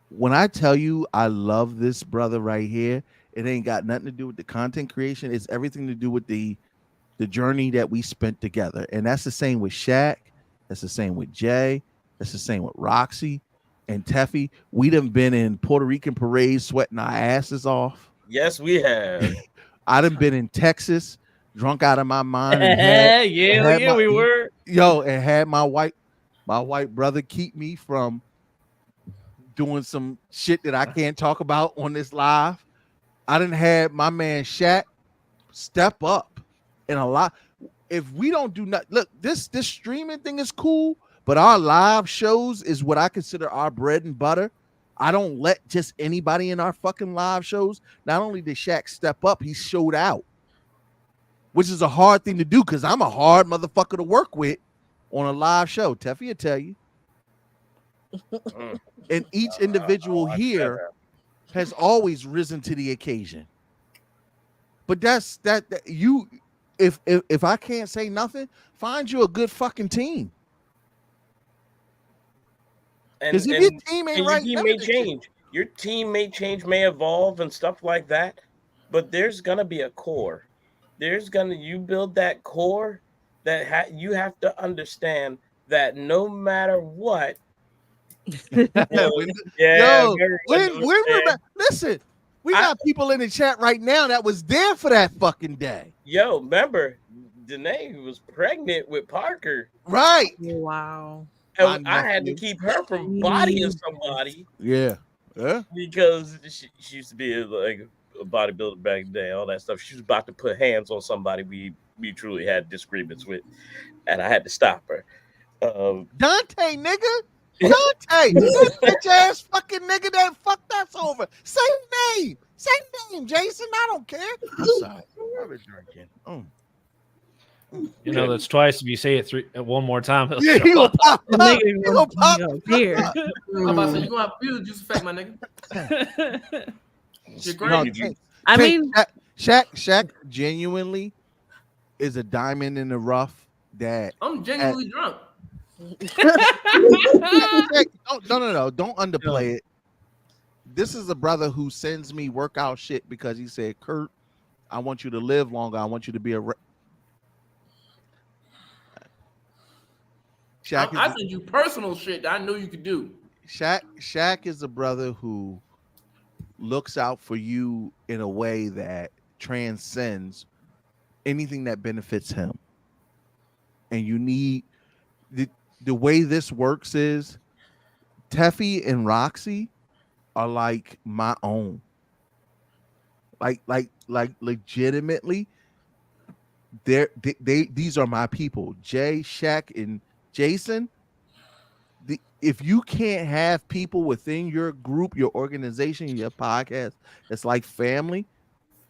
When I tell you I love this brother right here, it ain't got nothing to do with the content creation. It's everything to do with the journey that we spent together. And that's the same with Shaq. That's the same with Jay. That's the same with Roxy and Teffy. We done been in Puerto Rican parades sweating our asses off. Yes, we have. I done been in Texas, drunk out of my mind. We were. Yo, and had my white brother keep me from doing some shit that I can't talk about on this live. I done had my man Shaq step up in a lot. If we don't do nothing, look, this streaming thing is cool, but our live shows is what I consider our bread and butter. I don't let just anybody in our fucking live shows. Not only did Shaq step up, he showed out, which is a hard thing to do because I'm a hard motherfucker to work with on a live show. Teffy will tell you. And each individual here has always risen to the occasion. But that's that you, if I can't say nothing, find you a good fucking team. And if your team ain't right, your team may change. Your team may change, may evolve and stuff like that. But there's gonna be a core. You build that core that you have to understand that no matter what. Listen, we got people in the chat right now that was there for that fucking day. Yo, remember, Danae was pregnant with Parker. Right. Wow. And I had to keep her from bodying somebody. Yeah. Because she used to be like a bodybuilder back in the day, all that stuff. She was about to put hands on somebody we truly had disagreements with, and I had to stop her. Dante, nigga. Dante, this bitch ass fucking nigga that fucked us over. Same name, Jason. I don't care. I'm sorry. I was drinking. You know that's twice. If you say it one more time, yeah, he gonna pop up. He gonna pop here. I'm about to say, you gonna have feel the juice effect, my nigga. You're great. No, I mean, Shaq genuinely is a diamond in the rough. That I'm genuinely drunk. No. Don't underplay it. This is a brother who sends me workout shit because he said, Kurt, I want you to live longer. I want you to be a Shaq. I sent you personal shit that I knew you could do. Shaq is a brother who looks out for you in a way that transcends anything that benefits him. And you need the way this works is Teffy and Roxy are like my own. Like legitimately, these are my people. Jay, Shaq, and Jason. If you can't have people within your group, your organization, your podcast, it's like family,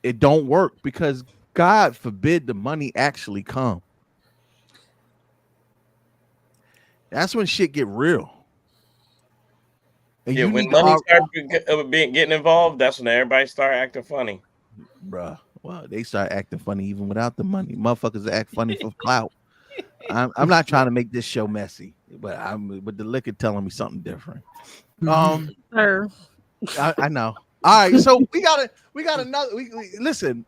it don't work because God forbid the money actually come. That's when shit get real. And yeah, when money starts getting involved, that's when everybody start acting funny. Bruh. Well, they start acting funny even without the money. Motherfuckers act funny for clout. I'm not trying to make this show messy, but the liquor telling me something different. Sir. I know. All right, so we got another. Listen,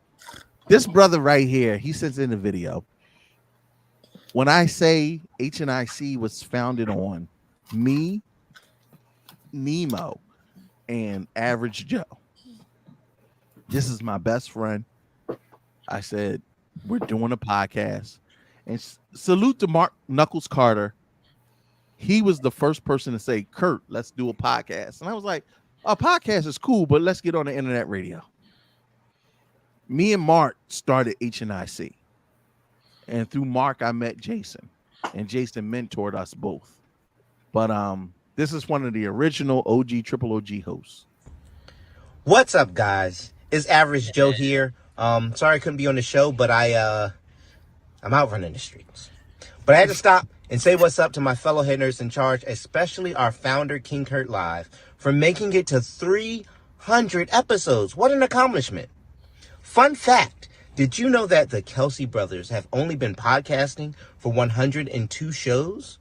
this brother right here, he sends in a video. When I say HNIC was founded on me, Nemo, and Average Joe, this is my best friend. I said, we're doing a podcast. And salute to Mark Knuckles Carter. He was the first person to say, Kurt, let's do a podcast. And I was like, a podcast is cool, but let's get on the internet radio. Me and Mark started HNIC. And through Mark, I met Jason. And Jason mentored us both. But this is one of the original Triple OG hosts. What's up, guys? It's Average Joe here. Sorry I couldn't be on the show, but I'm out running the streets. But I had to stop and say what's up to my fellow head nerds in charge, especially our founder, King Kurt Live, for making it to 300 episodes. What an accomplishment. Fun fact, did you know that the Kelsey brothers have only been podcasting for 102 shows?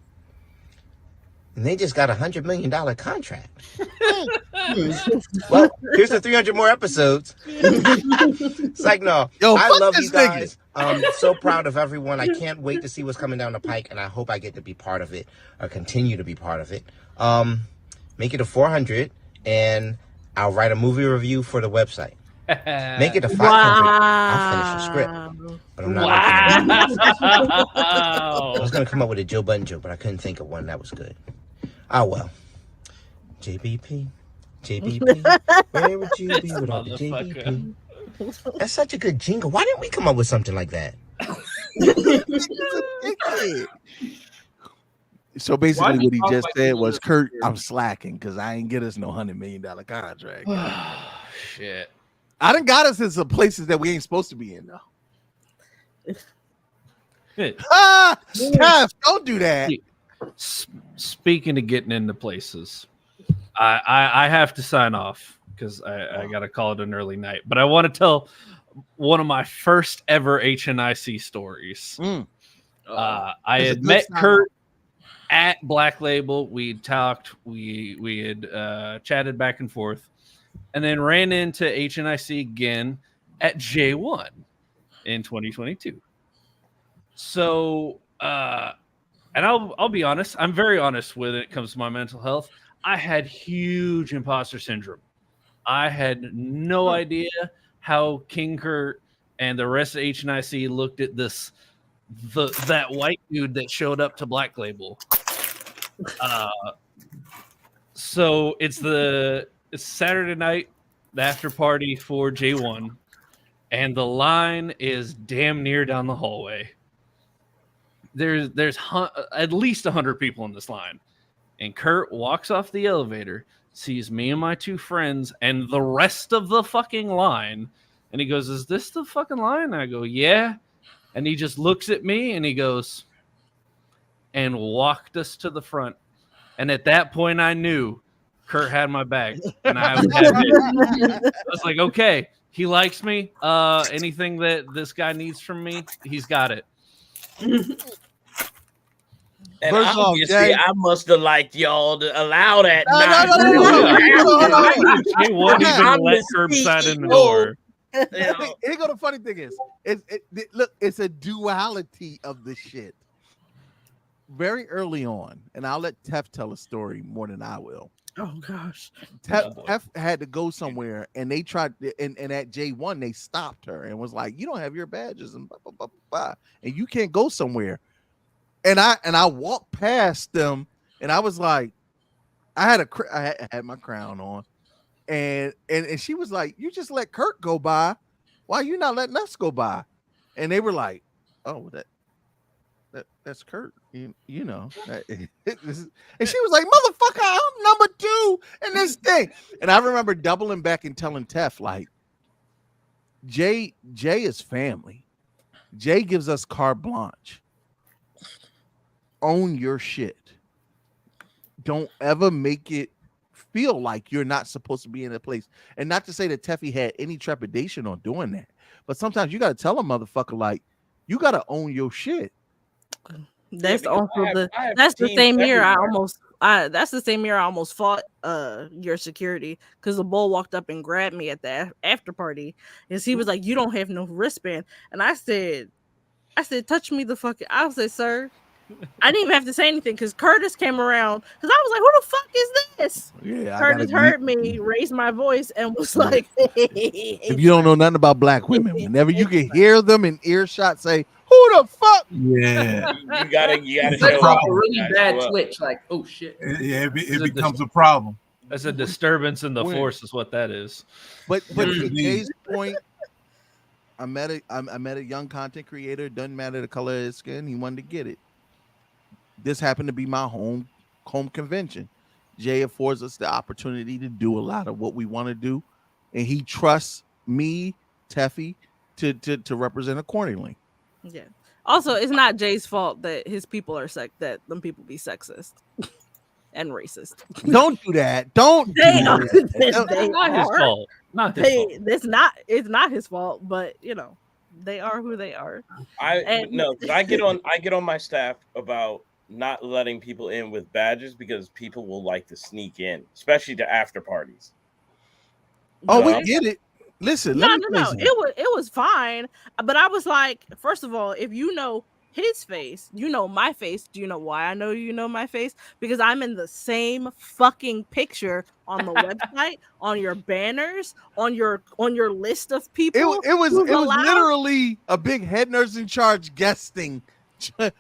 And they just got a $100 million contract. Well, here's the 300 more episodes. It's like, no, yo, I love you guys. I'm so proud of everyone. I can't wait to see what's coming down the pike, and I hope I get to be part of it or continue to be part of it. Make it to 400, and I'll write a movie review for the website. Make it to 500. I'll finish the script. But I'm not. I was going to come up with a Joe Budden joke, but I couldn't think of one that was good. Oh, well. JBP, where would you be without the JBP? That's such a good jingle. Why didn't we come up with something like that? So basically, Why do what he you talk just like said this was, is "Kurt, weird? I'm slacking because I ain't get us no $100 million contract. Shit. I done got us in some places that we ain't supposed to be in though." Ah, Steph, don't do that. Speaking of getting into places, I have to sign off because I got to call it an early night. But I want to tell one of my first ever HNIC stories. I had met Kurt at Black Label. We talked. We had chatted back and forth, and then ran into HNIC again at J1 in 2022. So, and I'll be honest. I'm very honest when it comes to my mental health. I had huge imposter syndrome. I had no idea how King Kurt and the rest of HNIC looked at that white dude that showed up to Black Label. So it's Saturday night, the after party for J1, and the line is damn near down the hallway. There's at least 100 people in this line, and Kurt walks off the elevator, sees me and my two friends and the rest of the fucking line, and he goes, "Is this the fucking line?" And I go, "Yeah." And he just looks at me and he goes, and walked us to the front. And at that point, I knew Kurt had my back, and I was like, "Okay, he likes me. Anything that this guy needs from me, he's got it." And First off, obviously, Jay- I must have liked y'all to allow that. He won't even let curbside in the door. Here go the funny thing is, look, it's a duality of the shit. Very early on, and I'll let Tef tell a story more than I will. Oh gosh, Tef had to go somewhere, and they tried, and at J1 they stopped her and was like, "You don't have your badges, and blah, blah, blah, blah, and you can't go somewhere." And I walked past them, and I was like, I had my crown on, and she was like, "You just let Kurt go by. Why you not letting us go by?" And they were like, "Oh, that's Kurt, you know." And she was like, "Motherfucker, I'm number 2 in this thing." And I remember doubling back and telling Tef, like, Jay is family. Jay gives us carte blanche. Own your shit. Don't ever make it feel like you're not supposed to be in a place. And not to say that Teffy had any trepidation on doing that, but sometimes you got to tell a motherfucker, like, you got to own your shit. That's also that's the same year that's the same year I almost fought your security, because the bull walked up and grabbed me at the after party, and he was like, "You don't have no wristband," and I said, "Touch me the fuck." I said, "Sir." I didn't even have to say anything because Curtis came around, because I was like, "Who the fuck is this?" Yeah, Curtis heard me, raised my voice, and was like, "If you don't know nothing about black women, whenever you can hear them in earshot say, 'Who the fuck?'" Yeah, you gotta It's show like up. a really bad twitch. Like, oh shit. Yeah, it becomes a problem. That's a disturbance in the force, is what that is. But to Jay's point, I met a young content creator. Doesn't matter the color of his skin. He wanted to get it. This happened to be my home convention. Jay affords us the opportunity to do a lot of what we want to do, and he trusts me, Teffy, to represent accordingly. Yeah. Also, it's not Jay's fault that his people are that them people be sexist and racist. Don't do that. Don't. They do are. that. They not his are. fault. Not his fault. It's not his fault, but you know, they are who they are. I get on my staff about not letting people in with badges because people will like to sneak in, especially to after parties. Oh, we get it. Listen, No. It was fine, but I was like, first of all, if you know his face, you know my face. Do you know why I know you know my face? Because I'm in the same fucking picture on the website, on your banners, on your list of people. It was literally a big head nurse in charge guesting.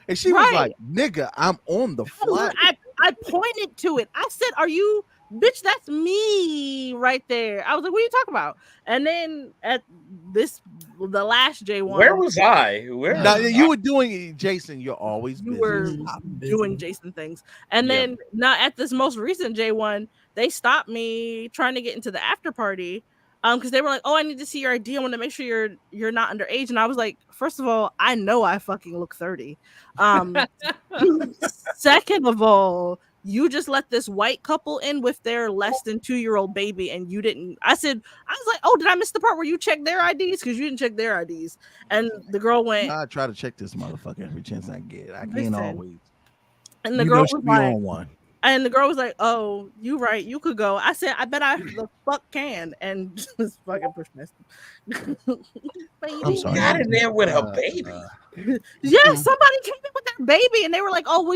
And she was like, "Nigga, I'm on the fly." I pointed to it. I said, "Are you, bitch? That's me right there." I was like, "What are you talking about?" And then at this the last J1. Where was I? Where? Now, you were doing Jason. You're always You busy. were doing Jason things. And then now at this most recent J1, they stopped me trying to get into the after party. Because they were like, "Oh, I need to see your ID. I want to make sure you're not underage." And I was like, first of all, I know I fucking look 30. Second of all, you just let this white couple in with their less than 2-year-old baby, and you didn't. I was like, "Oh, did I miss the part where you checked their IDs? Because you didn't check their IDs." And the girl went, I try to check this motherfucker every chance I get. I Listen. can't always. and the You girl know was she be like, on one. and the girl was like, "Oh, you right, you could go." I said, "I bet I the fuck can," and just fucking push past him. I'm sorry. Got in there with her baby. Yeah, somebody came in with their baby, and they were like, "Oh,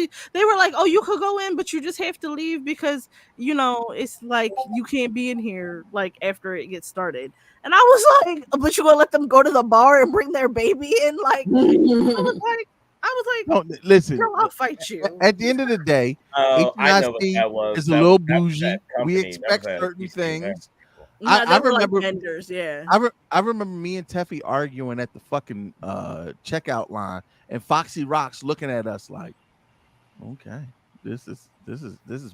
you could go in, but you just have to leave because it's like you can't be in here like after it gets started." And I was like, "But you gonna let them go to the bar and bring their baby in?" Like, I was like, No, listen. "Girl, I'll fight you." At the end of the day, Oh, I know what HNIC that was. is a That- little that was bougie. that company. We That was expect that certain PC there. things. No, I they were remember like vendors, yeah. I remember me and Teffy arguing at the fucking checkout line, and Foxy Rocks looking at us like, "Okay, this is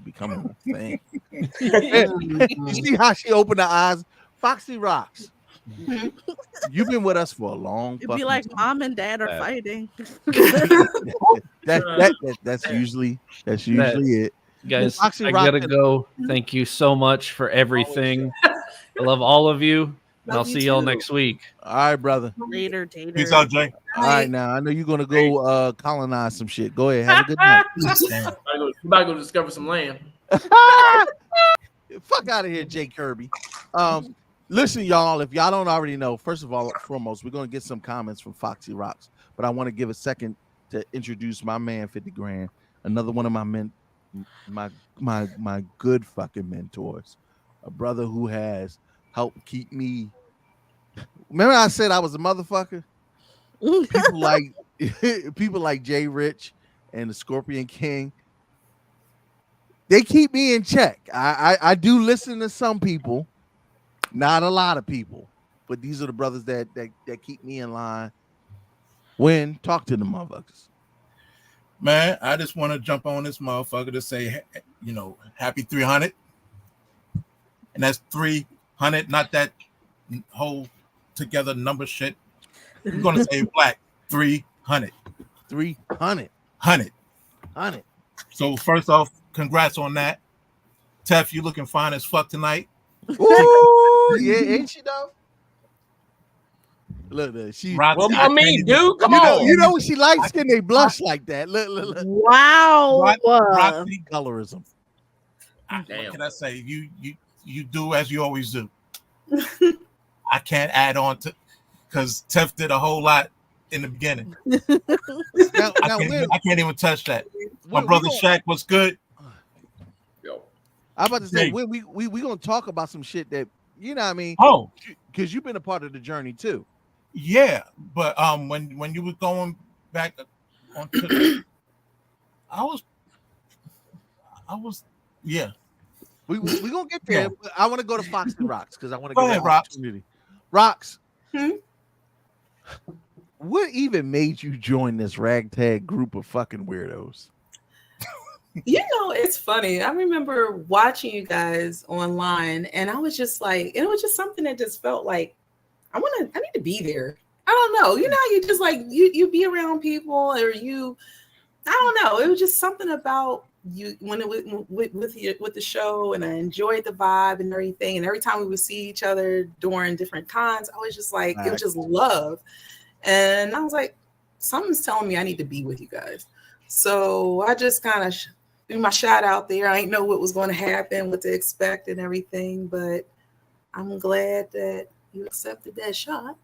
becoming a thing." You see how she opened her eyes? Foxy Rocks, you've been with us for a long. It'd be like mom and dad are fighting. That's usually it. Guys, Foxy I Rock gotta and- go. Thank you so much for everything. I love all of you, and I'll Love you see y'all too. next week. All right, brother. Later, Tater. Peace out, Jay. All right, now I know you're gonna go colonize some shit. Go ahead, have a good night. You about to go discover some land. Fuck out of here, Jay Kirby. Listen, y'all, if y'all don't already know, first of all, foremost, we're gonna get some comments from Foxy Rocks, but I want to give a second to introduce my man 50 Grand, another one of my good fucking mentors, a brother who has helped keep me. Remember I said I was a motherfucker? People like Jay Rich and the Scorpion King, they keep me in check. I do listen to some people, not a lot of people, but these are the brothers that keep me in line. When talk to the motherfuckers. Man, I just want to jump on this motherfucker to say, happy 300. And that's 300, not that whole together number shit. I'm going to say black 300. 300. 100. So first off, congrats on that. Tef, you looking fine as fuck tonight. Ooh, yeah, ain't she though? Look, she. What I mean, dude? Come on. You know when she likes skin, they blush like that. Look. Wow. Roxy Colorism. What can I say? You do as you always do. I can't add on to because Tef did a whole lot in the beginning. I can't even touch that. My brother Shaq was good. I'm about to say we gonna talk about some shit that you know what I mean. Oh, because you've been a part of the journey too. Yeah, but when you were going back onto, I was yeah. We gonna get there. Yeah. I want to go to Foxy Rocks because I want to Go give ahead, an Rocks. opportunity. Rocks, what even made you join this ragtag group of fucking weirdos? It's funny. I remember watching you guys online, and I was just like, it was just something that just felt like I need to be there. I don't know. You know, you just like you be around people, or I don't know. It was just something about you when it was with the show, and I enjoyed the vibe and everything. And every time we would see each other during different cons, I was just like, it was just love. And I was like, something's telling me I need to be with you guys. So I just kind of threw my shot out there. I didn't know what was going to happen, what to expect and everything, but I'm glad that you accepted that shot.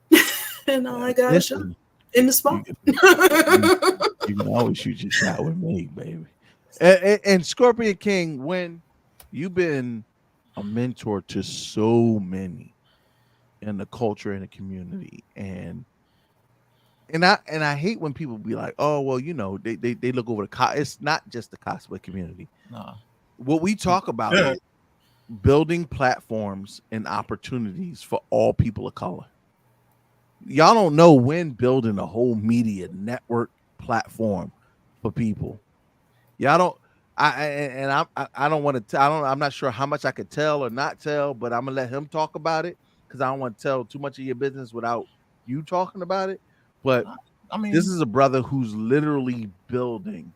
And I got a shot in the spot. You can always shoot your shot with me, baby. And Scorpion King, when you've been a mentor to so many in the culture and the community, and I hate when people be like, oh well, they look over it's not just the cosplay community. No. What we talk about is building platforms and opportunities for all people of color. y'all don't know when building a whole media network platform for people. Y'all don't. I don't want to tell. I'm not sure how much I could tell or not tell, but I'm gonna let him talk about it because I don't want to tell too much of your business without you talking about it. But I mean, this is a brother who's literally building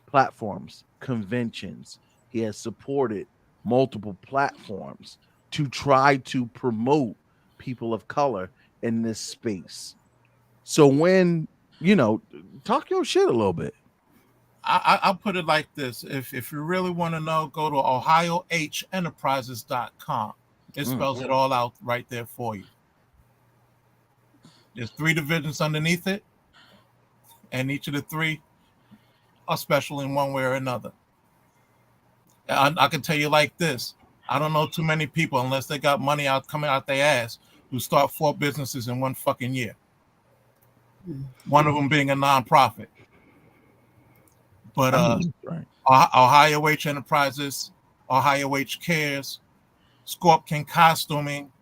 platforms, conventions. He has supported multiple platforms to try to promote people of color in this space. So when talk your shit a little bit. I'll put it like this. If you really want to know, go to ohiohenterprises.com. It spells it all out right there for you. There's 3 divisions underneath it, and each of the 3 are special in one way or another. I can tell you like this. I don't know too many people, unless they got money coming out their ass, who start 4 businesses in one fucking year. One of them being a nonprofit. But Ohio H Enterprises, Ohio H Cares, Scorpion Costuming,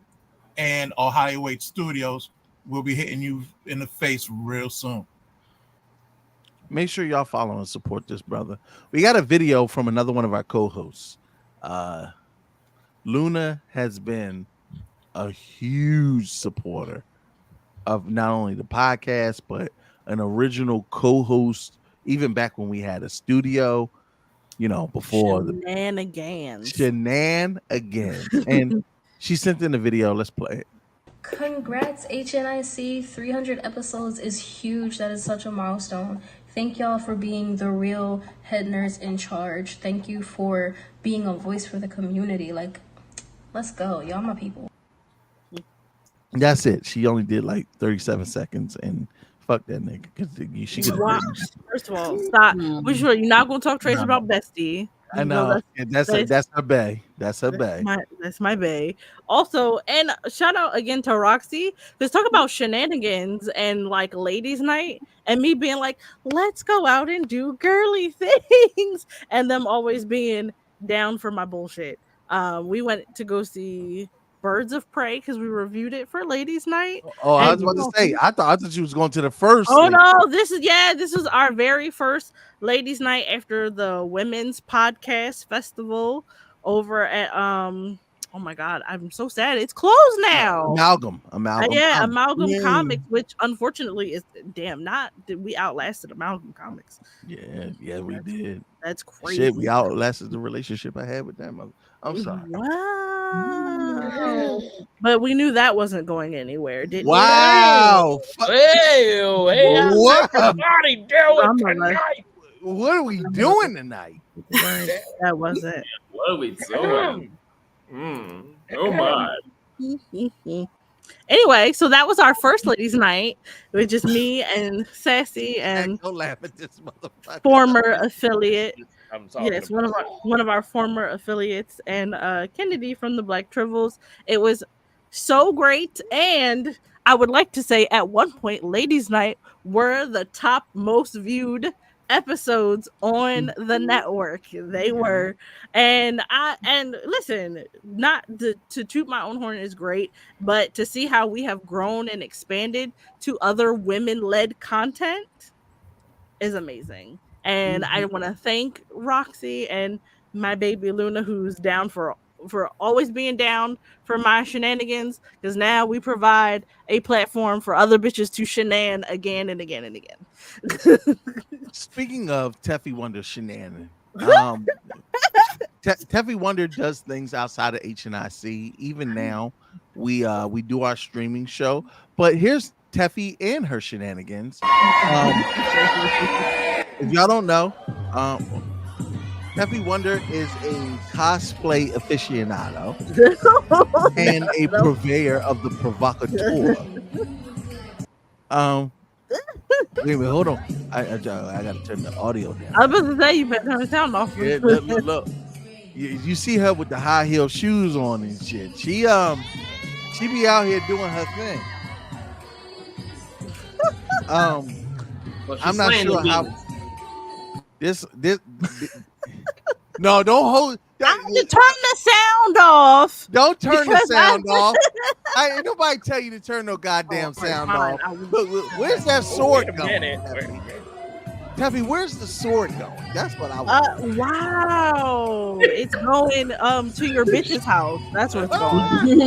and Ohio H Studios will be hitting you in the face real soon. Make sure y'all follow and support this brother. We got a video from another one of our co-hosts. Luna has been a huge supporter of not only the podcast, but an original co-host, even back when we had a studio, before Shenanigans. And she sent in a video. Let's play it. Congrats, HNIC. 300 episodes is huge. That is such a milestone. Thank y'all for being the real head nerds in charge. Thank you for being a voice for the community. Like, let's go. Y'all my people. That's it. She only did like 37 seconds and fuck that nigga. She could. First of all, stop. We sure you're not gonna talk trash about Bestie. I know. That's her bae. That's her bae. That's my bae. Also, and shout out again to Roxy, because talk about shenanigans and like ladies' night, and me being like, let's go out and do girly things, and them always being down for my bullshit. We went to go see Birds of Prey because we reviewed it for ladies' night. Oh, I was about to say, I thought you was going to the first. Oh no, this is our very first ladies' night after the Women's Podcast Festival over at oh my god, I'm so sad. It's closed now. Amalgam. Amalgam Comics, which unfortunately is we outlasted Amalgam Comics. Yeah, we did. That's crazy. Shit, we outlasted the relationship I had with them. I'm sorry. Wow. But we knew that wasn't going anywhere, didn't we? Wow. Hey, what everybody doing tonight? What are we doing tonight? That wasn't. What are we doing? Oh my. Anyway, so that was our first ladies' night, with just me and Sassy and don't laugh at this motherfucker. Former affiliate. Yes, one of our former affiliates, and Kennedy from the Black Tribbles. It was so great, and I would like to say at one point, ladies' night were the top most viewed episodes on the network. They were, and listen, not to toot my own horn is great, but to see how we have grown and expanded to other women-led content is amazing. And I want to thank Roxy and my baby Luna, who's down for always being down for my shenanigans, because now we provide a platform for other bitches to shenan again and again and again. Speaking of Teffy Wonder shenaning, Teffy Wonder does things outside of HNIC. Even now, we do our streaming show. But here's Teffy and her shenanigans. If y'all don't know, Teffy Wonder is a cosplay aficionado and a purveyor of the provocateur. Wait a minute, hold on. I gotta turn the audio down. I was about to say you better turn the sound off. Yeah, look. You see her with the high heel shoes on and shit. She be out here doing her thing. I'm not sure how. This no, don't I had to turn the sound off. Don't turn the because sound off. Ain't nobody tell you to turn no goddamn sound fine. off. Look, where's that sword Wait a going? minute. Wait a minute. Teffy, where's the sword going? That's what I want. Wow. It's going to your bitch's house. That's where it's going.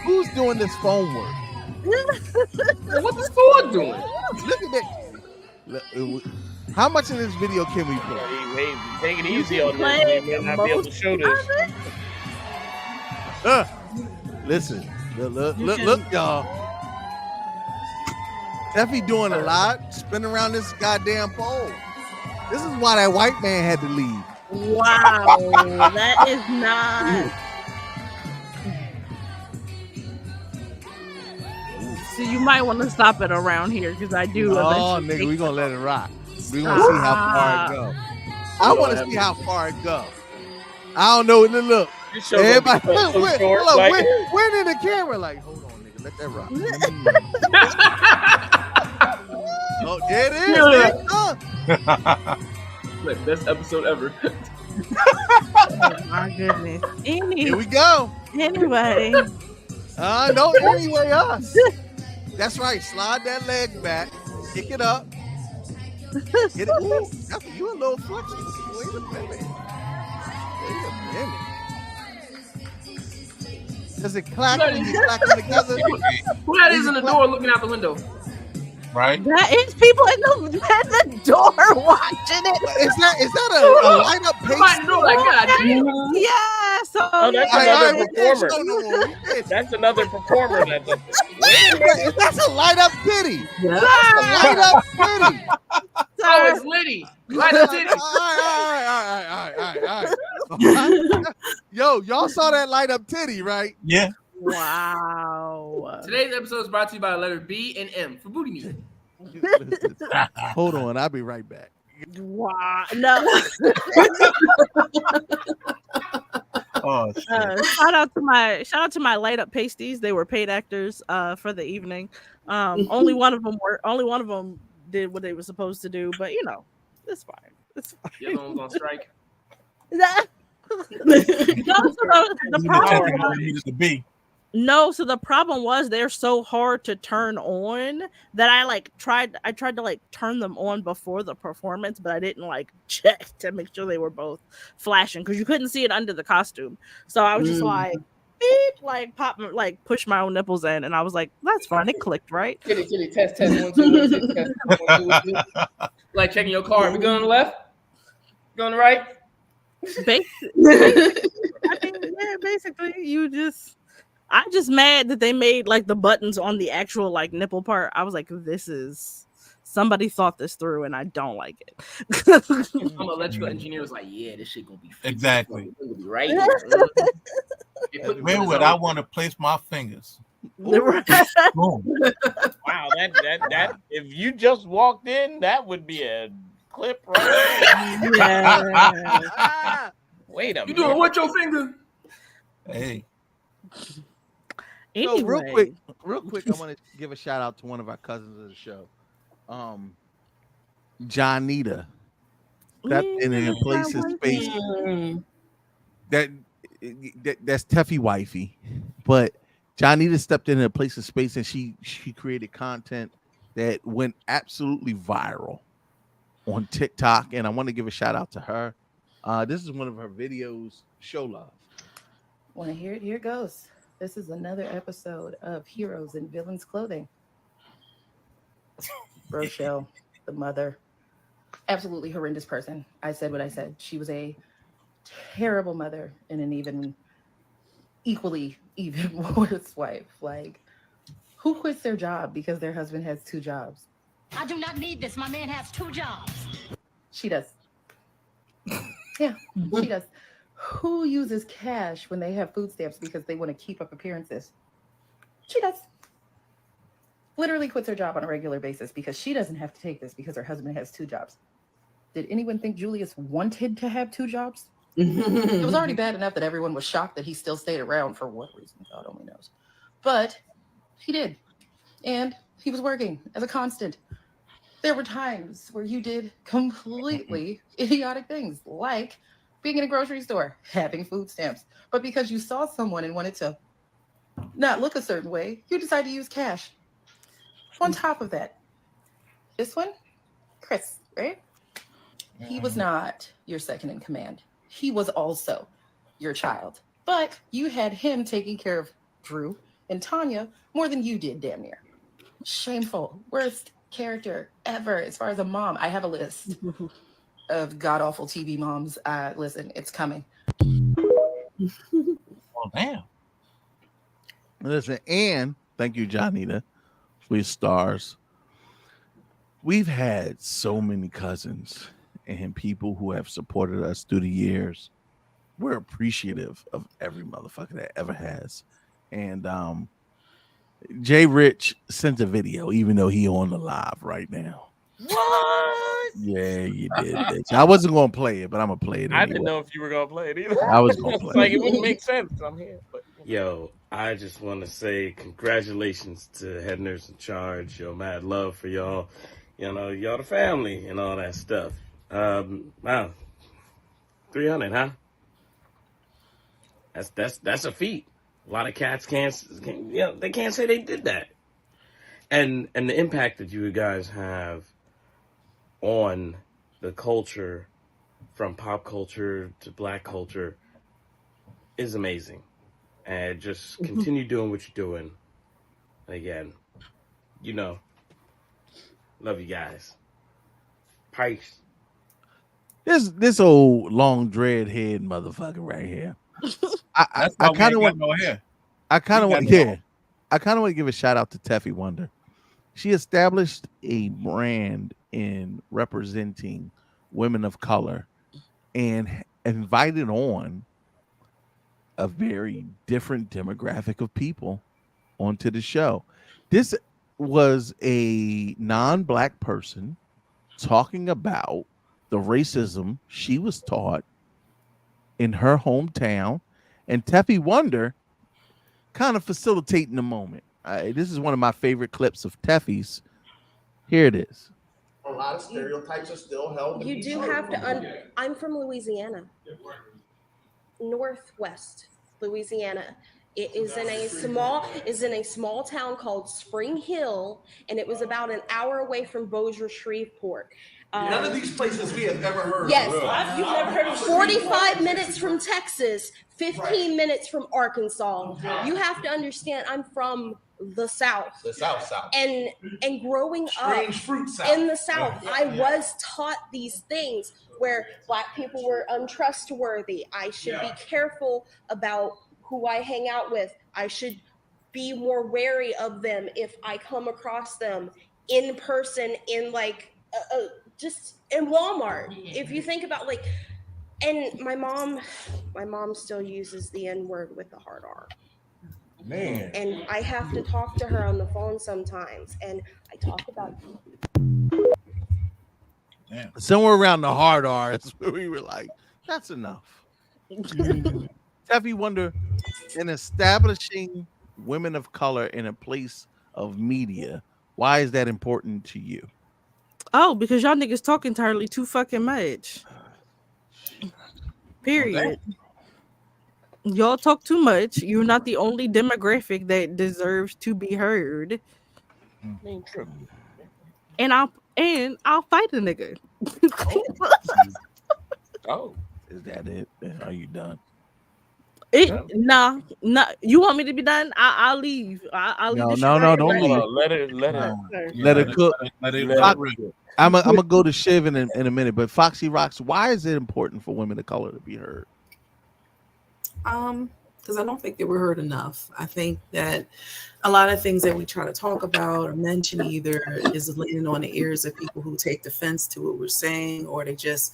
Who's doing this phone work? What's the sword doing? Look at that. How much of this video can we play? Hey, take it easy on this. We may not be able to show this. Listen, look, y'all. Teffy doing a lot, spinning around this goddamn pole. This is why that white man had to leave. Wow, that is not. So you might want to stop it around here because I do. Oh, nigga, we gonna let it rock. We gonna see how far it go. I want to see how far it go. I don't know. Look, everybody, went in the camera. Like, hold on, nigga, let that rock. Oh, there it is. Best episode ever. Oh my goodness. Here we go. Anyway. No, anyway, us. That's right. Slide that leg back. Kick it up. Get it. Ooh, you a little flexible. Wait a minute. Does it clack when you clack them together? Who that is in the door looking out the window? Right? That is people in the door watching it. Is that a light up page? Yeah. So that's another performer. That's another performer. That's a light up titty. Yeah. That's a light up titty. Oh, it's Liddy. Light up titty. All right. Yo, y'all saw that light up titty, right? Yeah. Wow. Today's episode is brought to you by the letter B and M for booty meat. Hold on, I'll be right back. Wow. No. Oh, shout out to my light up pasties. They were paid actors for the evening. Only one of them did what they were supposed to do, but you know, it's fine. It's fine. The other one's on strike. So the problem was they're so hard to turn on that I tried to like turn them on before the performance, but I didn't like check to make sure they were both flashing because you couldn't see it under the costume. So I was just like beep, like push my own nipples in, and I was like, that's fine. It clicked right. Kitty, test 1 2 test 1 2 2. Like checking your car. We go on the left, go on the right. Basically, I'm just mad that they made like the buttons on the actual like nipple part. I was like, somebody thought this through, and I don't like it. Some electrical engineer was like, yeah, this shit gonna be exactly gonna be right here. Where would I want to place my fingers? Wow, that if you just walked in, that would be a clip right there. Yeah. Wait a minute. You doing what your finger? Hey. Anyway. So real quick, I want to give a shout out to one of our cousins of the show, Johnita. Stepped in a place of space that's Teffy wifey, but Johnita stepped in a place of space and she created content that went absolutely viral on TikTok, and I want to give a shout out to her. This is one of her videos. Show love. Well, here it goes. This is another episode of Heroes in Villains Clothing. Rochelle, the mother, absolutely horrendous person. I said what I said. She was a terrible mother and an equally worse wife. Like, who quits their job because their husband has 2 jobs? I do not need this. My man has 2 jobs. She does. Yeah, she does. Who uses cash when they have food stamps because they want to keep up appearances? She does. Literally quits her job on a regular basis because she doesn't have to take this because her husband has 2 jobs. Did anyone think Julius wanted to have 2 jobs? It was already bad enough that everyone was shocked that he still stayed around for what reason, God only knows. But he did. And he was working as a constant. There were times where you did completely idiotic things, like being in a grocery store, having food stamps. But because you saw someone and wanted to not look a certain way, you decided to use cash. On top of that, this one, Chris, right? He was not your second in command. He was also your child. But you had him taking care of Drew and Tanya more than you did, damn near. Shameful. Worst character ever as far as a mom. I have a list of god-awful TV moms. Listen, it's coming. Oh, damn. Listen, and thank you, Johnita, for your stars. We've had so many cousins and people who have supported us through the years. We're appreciative of every motherfucker that ever has. And Jay Rich sent a video, even though he on the live right now. What? Yeah, you did, bitch. I wasn't gonna play it, but I'm gonna play it anyway. I didn't know if you were gonna play it either. I was gonna It's play like it. it wouldn't make sense. I'm here, but Yo, I just want to say congratulations to Head Nurse in Charge. Yo, mad love for y'all. You know, y'all the family and all that stuff. Wow, 300, huh? That's a feat. A lot of cats can't they can't say they did that. And the impact that you guys have on the culture, from pop culture to black culture, is amazing. And just continue doing what you're doing. Again, you know, love you guys. Pikes. This old long dread head motherfucker right here. I kind of want no hair. I kind of We want got no yeah. I kind of want to give a shout out to Teffy Wonder. She established a brand in representing women of color and invited on a very different demographic of people onto the show. This was a non-black person talking about the racism she was taught in her hometown, and Teffy Wonder kind of facilitating the moment. This is one of my favorite clips of Teffy's. Here it is. A lot of stereotypes are still held. You do have to. I'm from Louisiana, Northwest Louisiana. It is in a small town called Spring Hill, and it was about an hour away from Bossier Shreveport. None of these places we have ever heard Yes, of. you've never heard of 45 minutes from Texas, 15 minutes from Arkansas. You have to understand, I'm from the South. The South. And growing Strange up fruit South. in the South, I was taught these things where black people were untrustworthy. I should be careful about who I hang out with. I should be more wary of them if I come across them in person in just in Walmart. If you think about and my mom still uses the N-word with the hard R. Man. And I have to talk to her on the phone sometimes, and I talk about Somewhere around the hard R is where we were like, that's enough. Teffy Wonder, in establishing women of color in a place of media, why is that important to you? Oh, because y'all niggas talk entirely too fucking much. Period. Y'all talk too much. You're not the only demographic that deserves to be heard. And I'll fight a nigga. Oh, is that it? Are you done? Nah. You want me to be done? I'll leave. I'll leave. No, don't leave. Let it. Let it cook. Let it I'm gonna go to Shiv in a minute, but Foxy Rocks, why is it important for women of color to be heard? Because I don't think that we're heard enough. I think that a lot of things that we try to talk about or mention either is landing on the ears of people who take offense to what we're saying, or they just,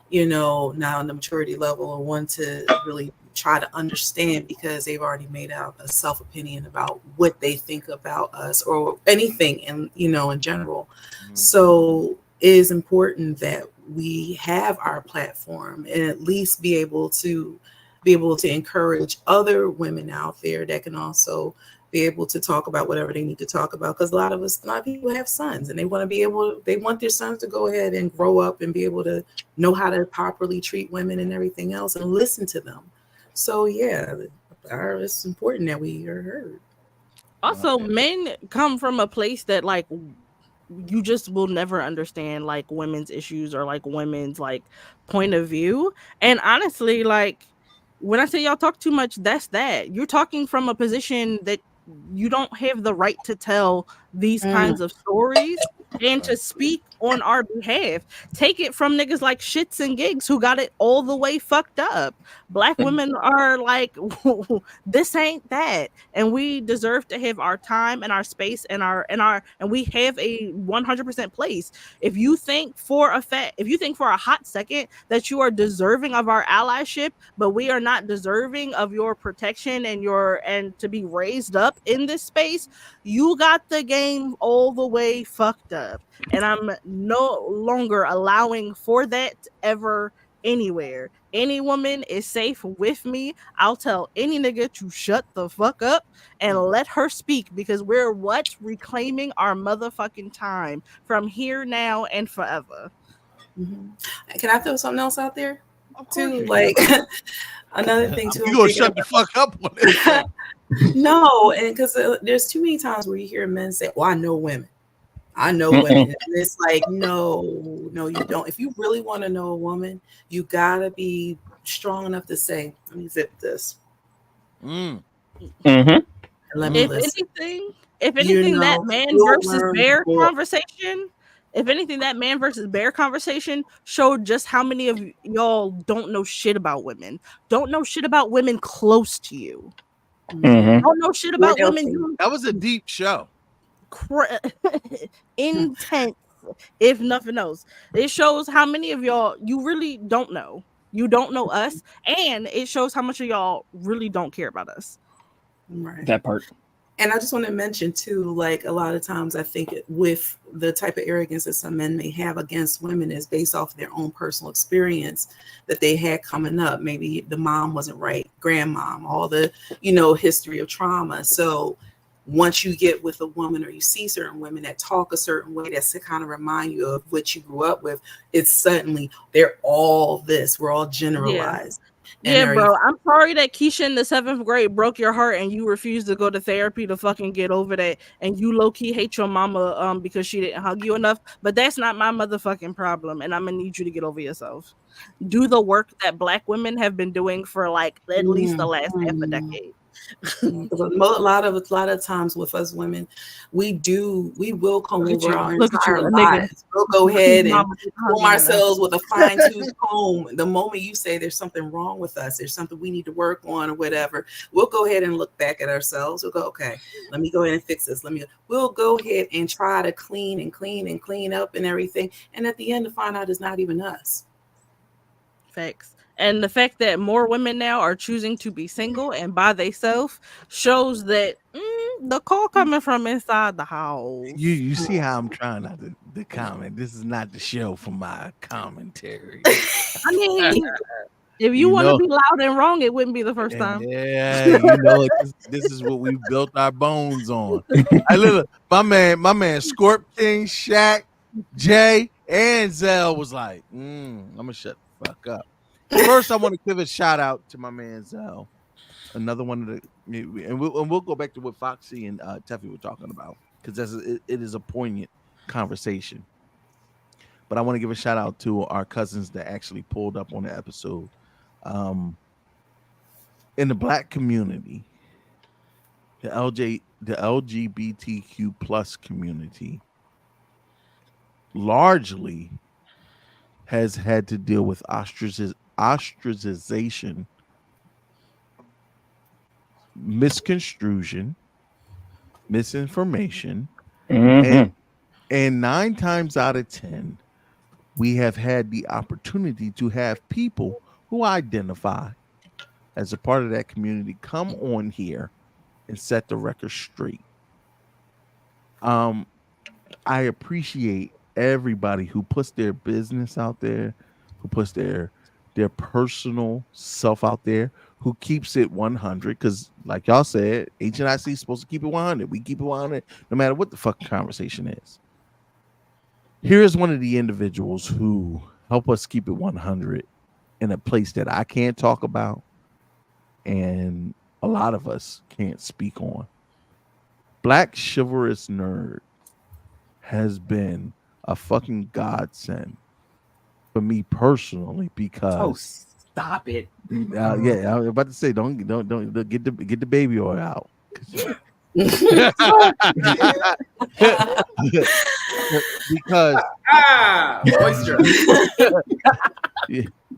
now on the maturity level, or want to really try to understand because they've already made out a self-opinion about what they think about us or anything in general. So it is important that we have our platform and at least be able to encourage other women out there that can also be able to talk about whatever they need to talk about. Because a lot of people have sons, and they want their sons to go ahead and grow up and be able to know how to properly treat women and everything else, and listen to them. So yeah, it's important that we are heard. Also, men come from a place that like you just will never understand like women's issues or like women's like point of view. And honestly, like when I say y'all talk too much, that's that. You're talking from a position that you don't have the right to tell these kinds of stories and to speak on our behalf. Take it from niggas like Shits and Gigs who got it all the way fucked up. Black women are like, this ain't that, and we deserve to have our time and our space and and we have a 100% place. If you think for a hot second that you are deserving of our allyship, but we are not deserving of your protection and to be raised up in this space, you got the game all the way fucked up. And I'm no longer allowing for that ever anywhere. Any woman is safe with me. I'll tell any nigga to shut the fuck up and let her speak, because we're reclaiming our motherfucking time from here now and forever. Can I throw something else out there too? Like another thing too. You gonna shut the fuck up on this? No, and because there's too many times where you hear men say, "Well, I know women. I know women." And it's like, no, you don't. If you really want to know a woman, you gotta be strong enough to say, "Let me zip this." And let me listen. If anything, that man versus bear conversation. If anything, that man versus bear conversation showed just how many of y'all don't know shit about women. Don't know shit about women close to you. Don't know shit about women. That was a deep show. Intense, if nothing else. It shows how many of y'all you really don't know. You don't know us, and it shows how much of y'all really don't care about us. Right. That part. And I just want to mention too, like a lot of times I think with the type of arrogance that some men may have against women is based off their own personal experience that they had coming up. Maybe the mom wasn't right, grandmom, all the, history of trauma. So once you get with a woman or you see certain women that talk a certain way, that's to kind of remind you of what you grew up with, it's suddenly they're all this. We're all generalized. Yeah, bro. I'm sorry that Keisha in the 7th grade broke your heart and you refused to go to therapy to fucking get over that. And you low-key hate your mama because she didn't hug you enough. But that's not my motherfucking problem. And I'm gonna need you to get over yourself. Do the work that Black women have been doing for like at least the last half a decade. A lot of times with us women, we will comb over our entire lives. We'll go ahead and comb ourselves with a fine-tooth comb. The moment you say there's something wrong with us, there's something we need to work on or whatever, we'll go ahead and look back at ourselves. We'll go, okay, let me go ahead and fix this. We'll go ahead and try to clean up and everything. And at the end to find out it's not even us. Facts. And the fact that more women now are choosing to be single and by themselves shows that the call coming from inside the house. You see how I'm trying not to comment. This is not the show for my commentary. I mean, if you want to be loud and wrong, it wouldn't be the first time. Yeah, this is what we built our bones on. My man Scorp King, Shaq, Jay, and Zell was like, I'm gonna shut the fuck up. First, I want to give a shout out to my man Zell, another one of the, and we'll go back to what Foxy and Teffy were talking about, because it is a poignant conversation. But I want to give a shout out to our cousins that actually pulled up on the episode. In the Black community, the LGBTQ plus community largely has had to deal with ostracization, misconstruction, misinformation, and 9 times out of 10, we have had the opportunity to have people who identify as a part of that community come on here and set the record straight. I appreciate everybody who puts their business out there, who puts their personal self out there, who keeps it 100, because like y'all said, HNIC is supposed to keep it 100. We keep it 100 no matter what the fucking conversation is. Here's one of the individuals who help us keep it 100 in a place that I can't talk about and a lot of us can't speak on. Black Chivalrous Nerd has been a fucking godsend for me personally because Oh, stop it. yeah, I was about to say don't get the baby oil out. Because moisture.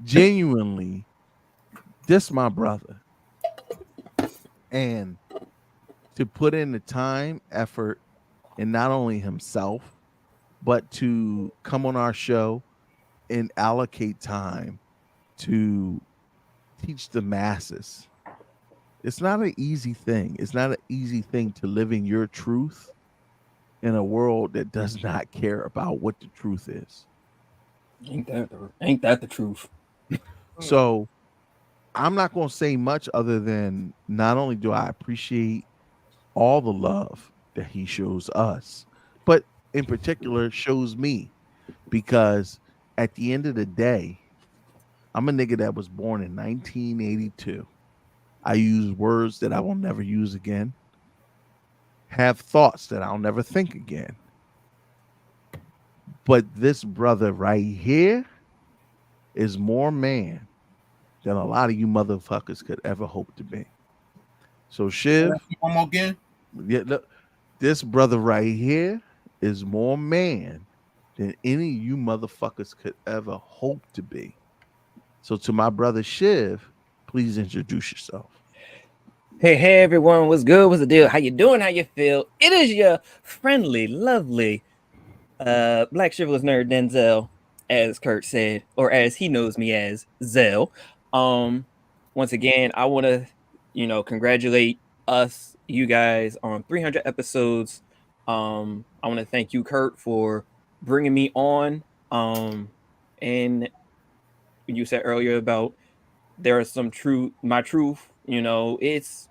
Genuinely, this my brother, and to put in the time, effort, and not only himself, but to come on our show and allocate time to teach the masses. It's not an easy thing. It's not an easy thing to live in your truth in a world that does not care about what the truth is. Ain't that the truth? So I'm not going to say much other than not only do I appreciate all the love that he shows us, but in particular shows me, because at the end of the day, I'm a nigga that was born in 1982. I use words that I will never use again, have thoughts that I'll never think again. But this brother right here is more man than a lot of you motherfuckers could ever hope to be. So Shiv, one more again. Yeah, look, this brother right here is more man than any of you motherfuckers could ever hope to be. So to my brother Shiv, please introduce yourself. Hey everyone, what's good? What's the deal? How you doing? How you feel? It is your friendly, lovely Black Chivalrous Nerd Denzel, as Kurt said, or as he knows me as Zell. Once again, I want to, congratulate you guys on 300 episodes. I want to thank you, Kurt, for bringing me on. And you said earlier about there is some my truth, it's,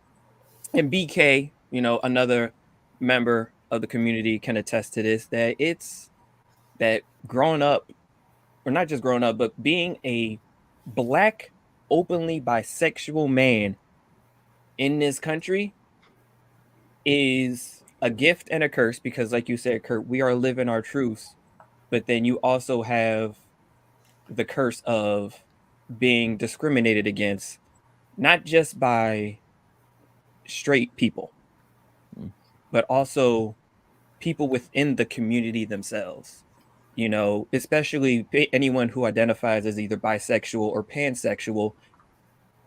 and BK, another member of the community can attest to this, that it's that growing up, or not just growing up, but being a Black, openly bisexual man in this country is a gift and a curse, because like you said, Kurt, we are living our truths, but then you also have the curse of being discriminated against, not just by straight people, but also people within the community themselves, especially anyone who identifies as either bisexual or pansexual,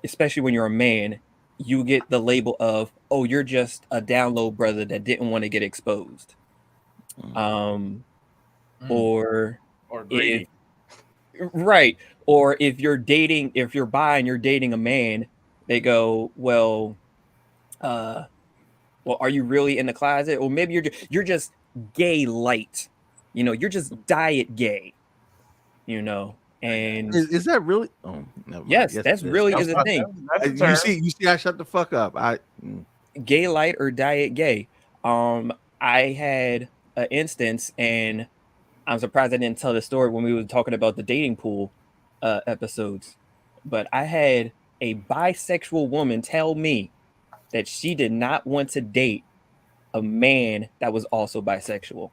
especially when you're a man, you get the label of, oh, you're just a down low brother that didn't want to get exposed. Or greedy. Right. Or if you're bi and you're dating a man, they go, well, are you really in the closet? Or maybe you're just gay light, you're just diet gay, and is that really? Oh, never mind. Yes, that's really is a thing. You see, I shut the fuck up. Gay light or diet gay. I had an instance, and I'm surprised I didn't tell the story when we were talking about the dating pool episodes, but I had a bisexual woman tell me that she did not want to date a man that was also bisexual.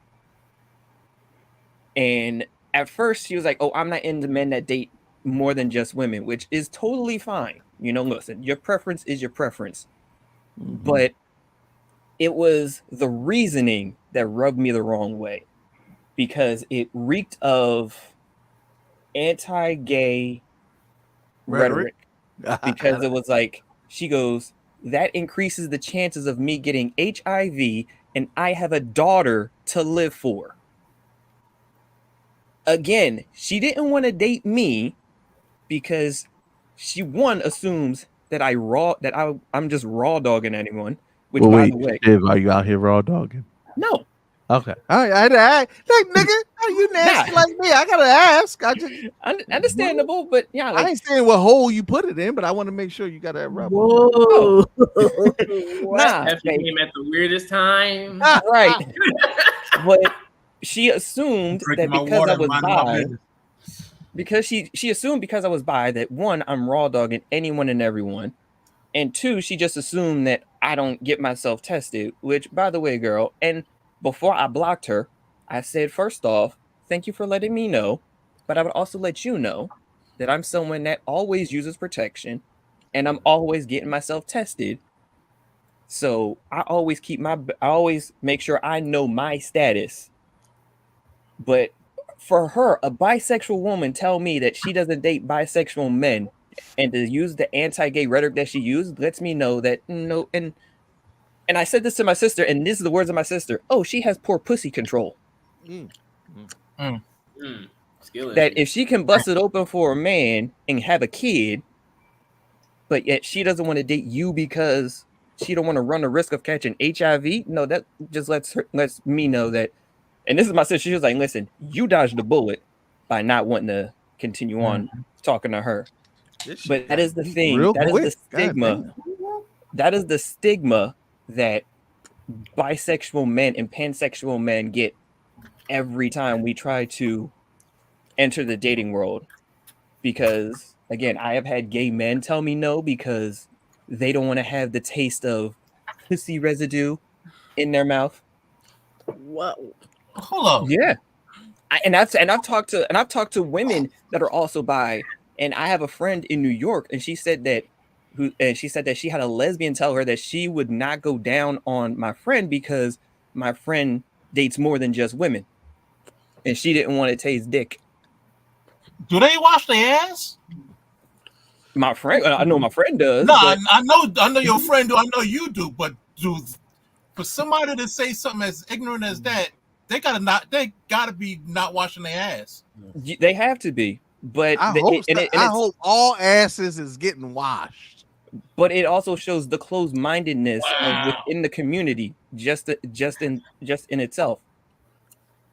And at first she was like, oh, I'm not into men that date more than just women, which is totally fine. Listen, your preference is your preference. Mm-hmm. But it was the reasoning that rubbed me the wrong way, because it reeked of anti-gay rhetoric. Because it was like, she goes, that increases the chances of me getting HIV, and I have a daughter to live for. Again, she didn't want to date me because she assumes that I'm just raw dogging anyone. Which, by the way, Shiv, are you out here raw dogging? No, Okay. All right. I had to ask. Like, nigga, are you nasty like me? I gotta ask. I just understandable, but yeah, like, I ain't saying what hole you put it in, but I want to make sure you got that rubber. Whoa. Nah, Stephanie came at the weirdest time. right. But she assumed that Drinking my because water I and was minding my bi, business. because she assumed because I was bi that one, I'm raw dogging anyone and everyone, and two, she just assumed that I don't get myself tested. Which, by the way, girl, and before I blocked her, I said first off, thank you for letting me know, but I would also let you know that I'm someone that always uses protection, and I'm always getting myself tested. So I always make sure I know my status. But for her, a bisexual woman tell me that she doesn't date bisexual men and to use the anti-gay rhetoric that she used lets me know that no, and I said this to my sister, and this is the words of my sister. Oh, she has poor pussy control. Skill That issue. if she can bust it open for a man and have a kid, but yet she doesn't want to date you because she don't want to run the risk of catching HIV. No, that just lets me know that. And this is my sister. She was like, "Listen, you dodged the bullet by not wanting to continue on talking to her." But that is the thing. real That is the quick. God stigma. damn. That is the stigma that bisexual men and pansexual men get every time we try to enter the dating world. Because again, I have had gay men tell me no because they don't want to have the taste of pussy residue in their mouth. Whoa. Hold on. Yeah. I've talked to women that are also bi, and I have a friend in New York, and she said that she had a lesbian tell her that she would not go down on my friend because my friend dates more than just women, and she didn't want to taste dick. Do they wash their ass? My friend, I know my friend does. No, but I know your friend do. I know you do. But for somebody to say something as ignorant as that, they gotta be not washing their ass. They have to be. But I hope all asses is getting washed. But it also shows the closed-mindedness of within the community, just in itself.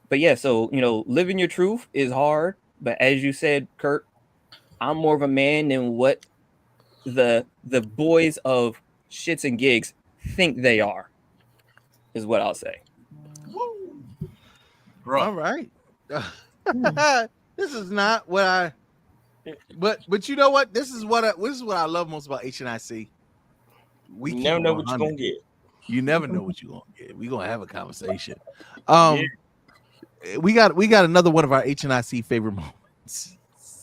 But yeah, so living your truth is hard. But as you said, Kurt, I'm more of a man than what the boys of shits and gigs think they are. Is what I'll say. All right. This is not what I. But you know what? This is what I love most about HNIC. You never know what you're gonna get. You never know what you're gonna get. We're gonna have a conversation. We got another one of our HNIC favorite moments.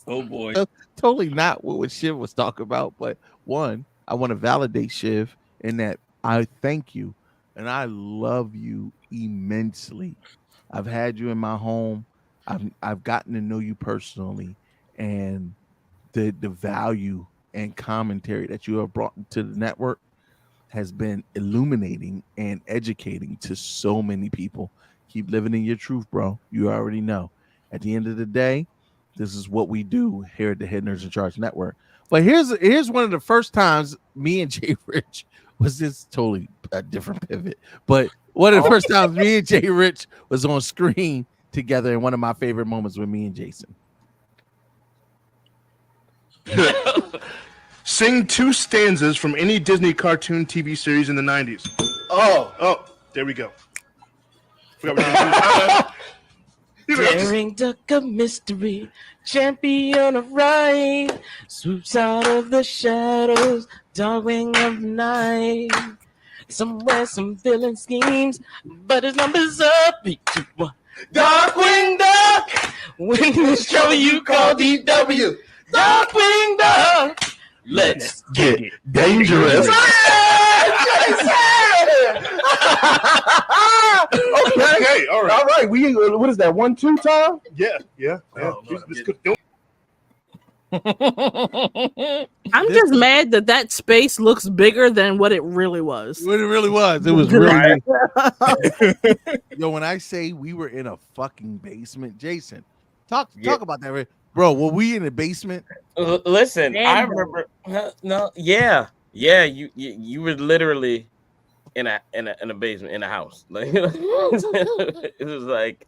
Oh boy. Totally not what Shiv was talking about, but one, I want to validate Shiv in that I thank you and I love you immensely. I've had you in my home. I've gotten to know you personally, and the value and commentary that you have brought to the network has been illuminating and educating to so many people. Keep living in your truth, bro. You already know. At the end of the day, this is what we do here at the Head Nerds in Charge Network. But here's one of the first times me and Jay Rich was just totally a different pivot. But one of the first times me and Jay Rich was on screen together, and one of my favorite moments with me and Jason. Sing 2 stanzas from any Disney cartoon TV series in the 90s. Oh, there we go. Daring duck of mystery, champion of right, swoops out of the shadows, dark wing of night. Somewhere some villain schemes, but his number's up. Darkwing Duck, win the show you call DW. Darkwing Duck, let's get dangerous. Okay, all right. We what is that? 1-2 time? Yeah. I'm just mad that space looks bigger than what it really was. What it really was. It was really Yo, when I say we were in a fucking basement, Jason, talk about that, bro. Were we in the basement? Listen, I remember. You were literally in a basement in a house. Like it was like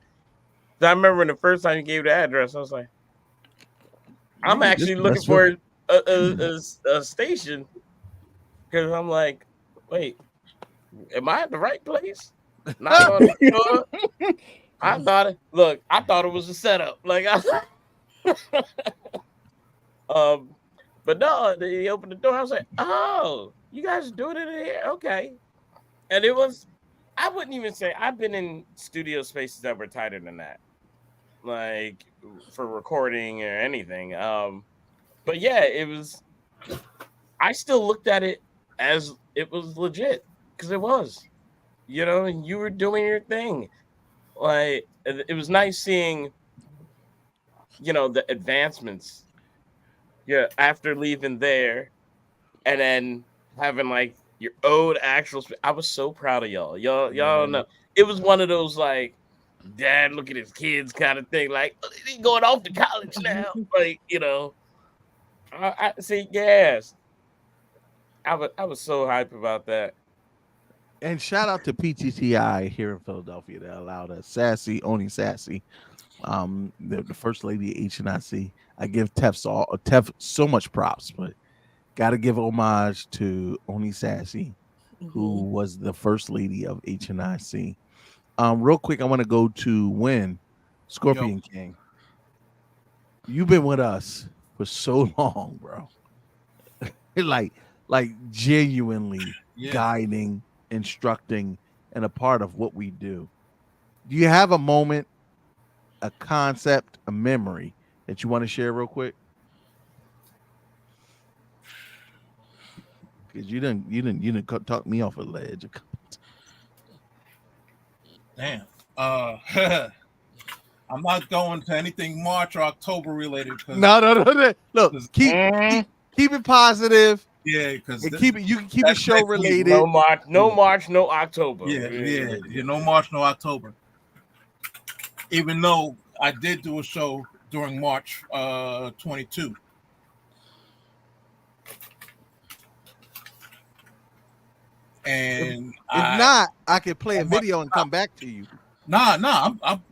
I remember the first time you gave the address, I was like, I'm actually looking for a station because I'm like, wait, am I at the right place? Knock on the door. I thought it was a setup. Like but no, they opened the door. I was like, oh, you guys are doing it in here? Okay. And it was, I wouldn't even say I've been in studio spaces that were tighter than that, like for recording or anything. But yeah, it was, I still looked at it as it was legit because it was, and you were doing your thing. Like, it was nice seeing, the advancements. Yeah, after leaving there and then having like your own actual. I was so proud of y'all. Y'all know it was one of those like, Dad, look at his kids kind of thing. Like, he going off to college now. Like, I see. Yes, I was so hyped about that. And shout out to PTTI here in Philadelphia that allowed us Oni Sassy, the first lady at HNIC. I give Tef so much props, but got to give homage to Oni Sassy, who was the first lady of HNIC. Real quick, I want to go to Win, Scorpion King. You've been with us for so long, bro. like genuinely guiding, instructing, and a part of what we do. Do you have a moment, a concept, a memory that you want to share real quick? Because you didn't talk me off a ledge. Damn. I'm not going to anything March or October related. No. Look, keep it positive. Yeah, because you can keep it show related. No March, no October. Yeah, no March, no October. Even though I did do a show during March 22. And if not, I could play a video and come back to you. Nah,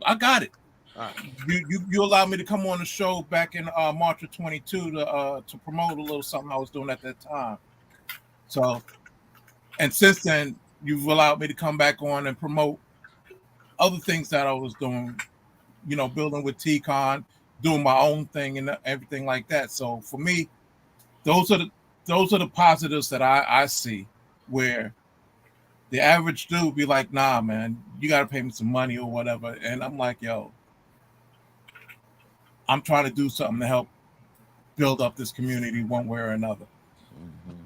I got it. Right. You allowed me to come on the show back in March of 22 to promote a little something I was doing at that time. So, and since then, you've allowed me to come back on and promote other things that I was doing, building with T-Con, doing my own thing and everything like that. So for me, those are the positives that I see, where the average dude be like, nah, man, you got to pay me some money or whatever. And I'm like, yo, I'm trying to do something to help build up this community one way or another. Mm-hmm.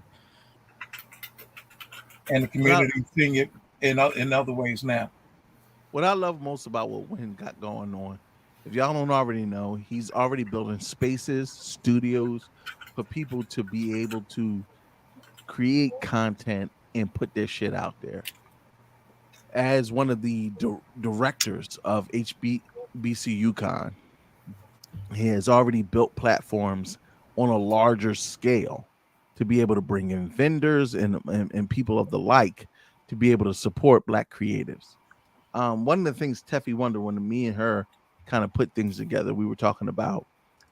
And the community seeing it in other ways now. What I love most about what Win got going on, if y'all don't already know, he's already building spaces, studios for people to be able to create content and put their shit out there. As one of the directors of HBC UConn, he has already built platforms on a larger scale to be able to bring in vendors and people of the like to be able to support Black creatives. One of the things Teffy wondered when me and her kind of put things together, we were talking about,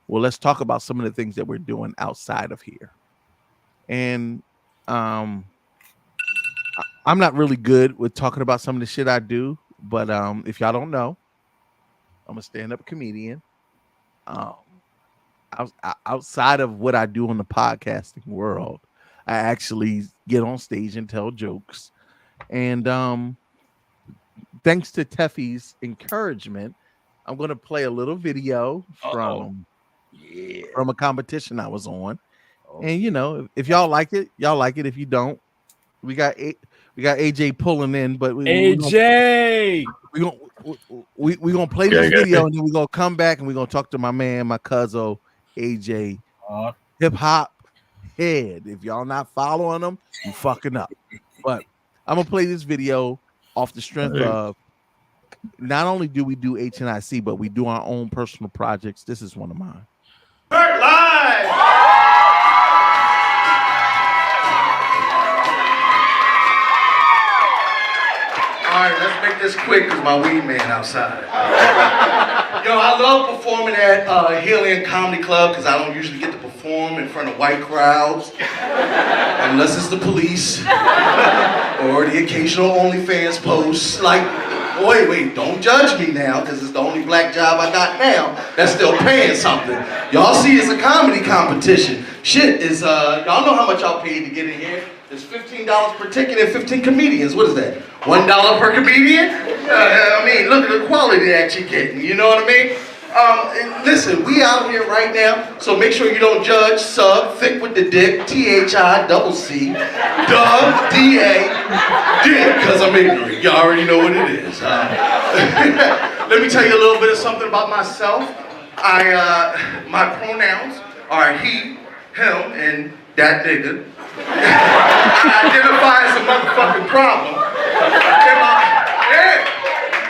well, let's talk about some of the things that we're doing outside of here. And I'm not really good with talking about some of the shit I do, but if y'all don't know, I'm a stand-up comedian. Outside of what I do in the podcasting world, I actually get on stage and tell jokes. And thanks to Teffy's encouragement, I'm going to play a little video from a competition I was on. And if y'all like it, y'all like it. If you don't, we got AJ pulling in, but AJ, we're gonna play this video and then we're gonna come back and we're gonna talk to my cousin AJ, hip hop head. If y'all not following him, you fucking up. But I'm gonna play this video off the strength of not only do we do HNIC, but we do our own personal projects. This is one of mine. right, let's make this quick because my weed man outside. Yo, I love performing at Helium Comedy Club because I don't usually get to perform in front of white crowds unless it's the police or the occasional OnlyFans posts. Like, wait, don't judge me now because it's the only black job I got now that's still paying something. Y'all see it's a comedy competition. Shit is, y'all know how much y'all paid to get in here? It's $15 per ticket and 15 comedians. What is that? $1 per comedian? I mean, look at the quality that you're getting. You know what I mean? And listen, we out here right now, so make sure you don't judge. Sub, thick with the dick, THICC, Dub, DA, dick, because I'm ignorant. Y'all already know what it is. Let me tell you a little bit of something about myself. My pronouns are he, him, and that nigga. I identify as a motherfucking problem.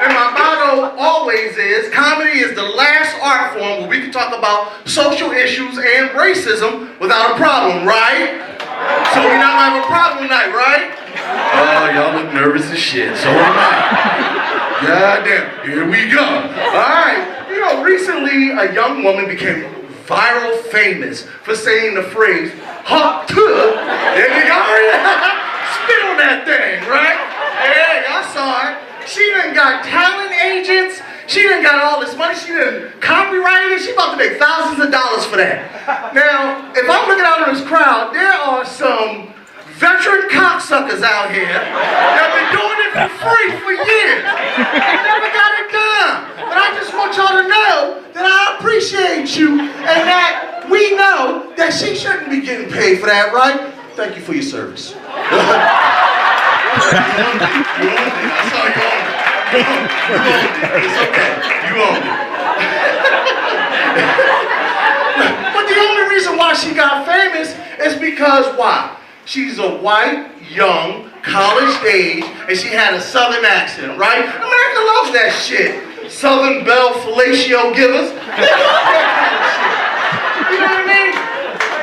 And my motto always is, comedy is the last art form where we can talk about social issues and racism without a problem, right? So we're not gonna have a problem tonight, right? Oh, y'all look nervous as shit, so am I. Goddamn, here we go. All right, you know, recently a young woman became viral famous for saying the phrase, hot tub, and you already spit on that thing, right? Yeah, y'all saw it. She done got talent agents, she done got all this money, she done copyrighted it, she about to make thousands of dollars for that. Now, if I'm looking out in this crowd, there are some veteran cocksuckers out here that have been doing it for free for years. They never got it done. But I just want y'all to know that I appreciate you and that we know that she shouldn't be getting paid for that, right? Thank you for your service. You owned it. I saw you owned it. You owned it. It's okay. You owned it. But the only reason why she got famous is because why? She's a white, young, college age, and she had a southern accent, right? America loves that shit. Southern belle fellatio givers. They love that kind of shit. You know what I mean?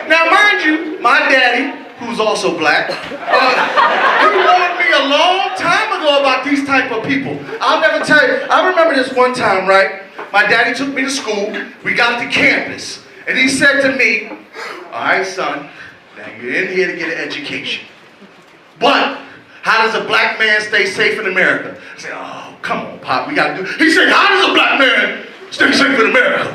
Now, mind you, my daddy, who's also black, he warned me a long time ago about these type of people. I'll never tell you. I remember this one time, right? My daddy took me to school. We got to campus. And he said to me, all right, son, now you're in here to get an education. But how does a black man stay safe in America? I said, oh, come on, Pop, we got to do. He said, how does a black man stay safe in America?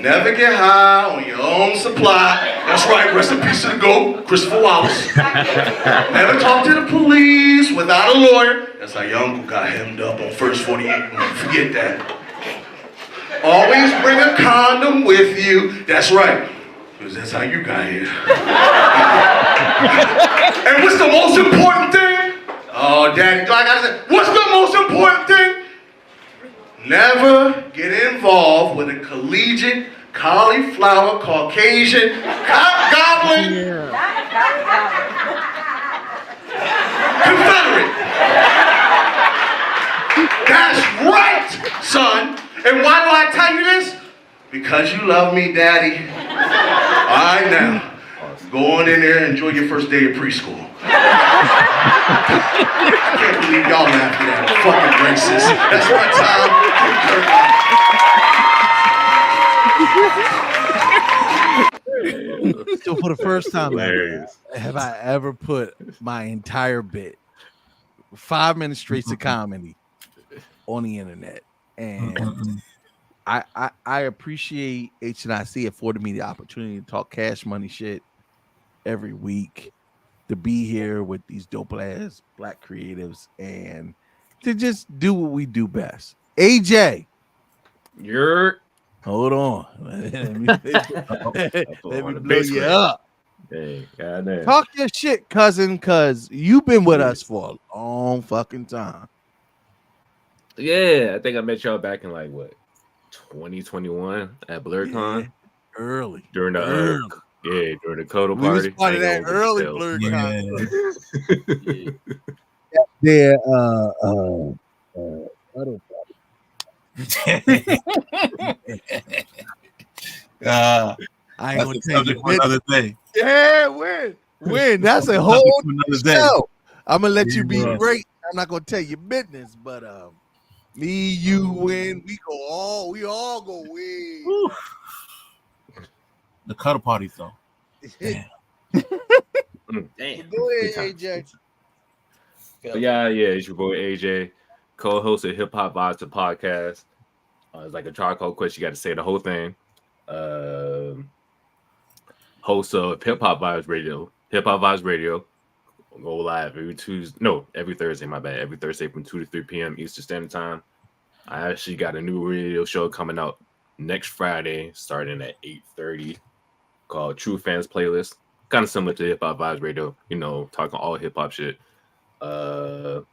Never get high on your own supply. That's right, rest in peace to the GOAT, Christopher Wallace. Never talk to the police without a lawyer. That's how your uncle got hemmed up on First 48. Forget that. Always bring a condom with you. That's right, because that's how you got here. And what's the most important thing? Oh, Daddy, like I said, what's the most important thing? Never get involved with a collegiate, cauliflower, Caucasian, goblin, Confederate. That's right, son. And why do I tell you this? Because you love me, Daddy. All right, now, go on in there and enjoy your first day of preschool. I can't believe y'all laughing at it. Fucking racist. That's my time. So for the first time have I ever put my entire bit, 5 minutes straight to comedy, on the internet. And I appreciate HNIC affording me the opportunity to talk cash money shit every week, to be here with these dope ass black creatives and to just do what we do best. AJ, hold on. Let me blow you up. Hey, goddamn. Talk your shit, cousin, because you've been with us for a long fucking time. Yeah, I think I met y'all back in like what, 2021 at BlurCon. Yeah, early during the during the Coda we party. was part of that early BlurCon. I ain't gonna take it. Another day. Yeah, win. That's a whole show. I'm gonna let you be great. I'm not gonna tell you business, but me, you win. We all go win. The cuddle parties though. Damn. Go ahead, AJ. But yeah, it's your boy AJ, co-host of Hip Hop Vibes, the podcast. It's like a charcoal quest. You got to say the whole thing. Host of Hip Hop Vibes Radio. Hip Hop Vibes Radio. Go live every Thursday. My bad. Every Thursday from 2 to 3 p.m. Eastern Standard Time. I actually got a new radio show coming out next Friday, starting at 8:30, called True Fans Playlist. Kind of similar to Hip Hop Vibes Radio. Talking all hip hop shit. Follow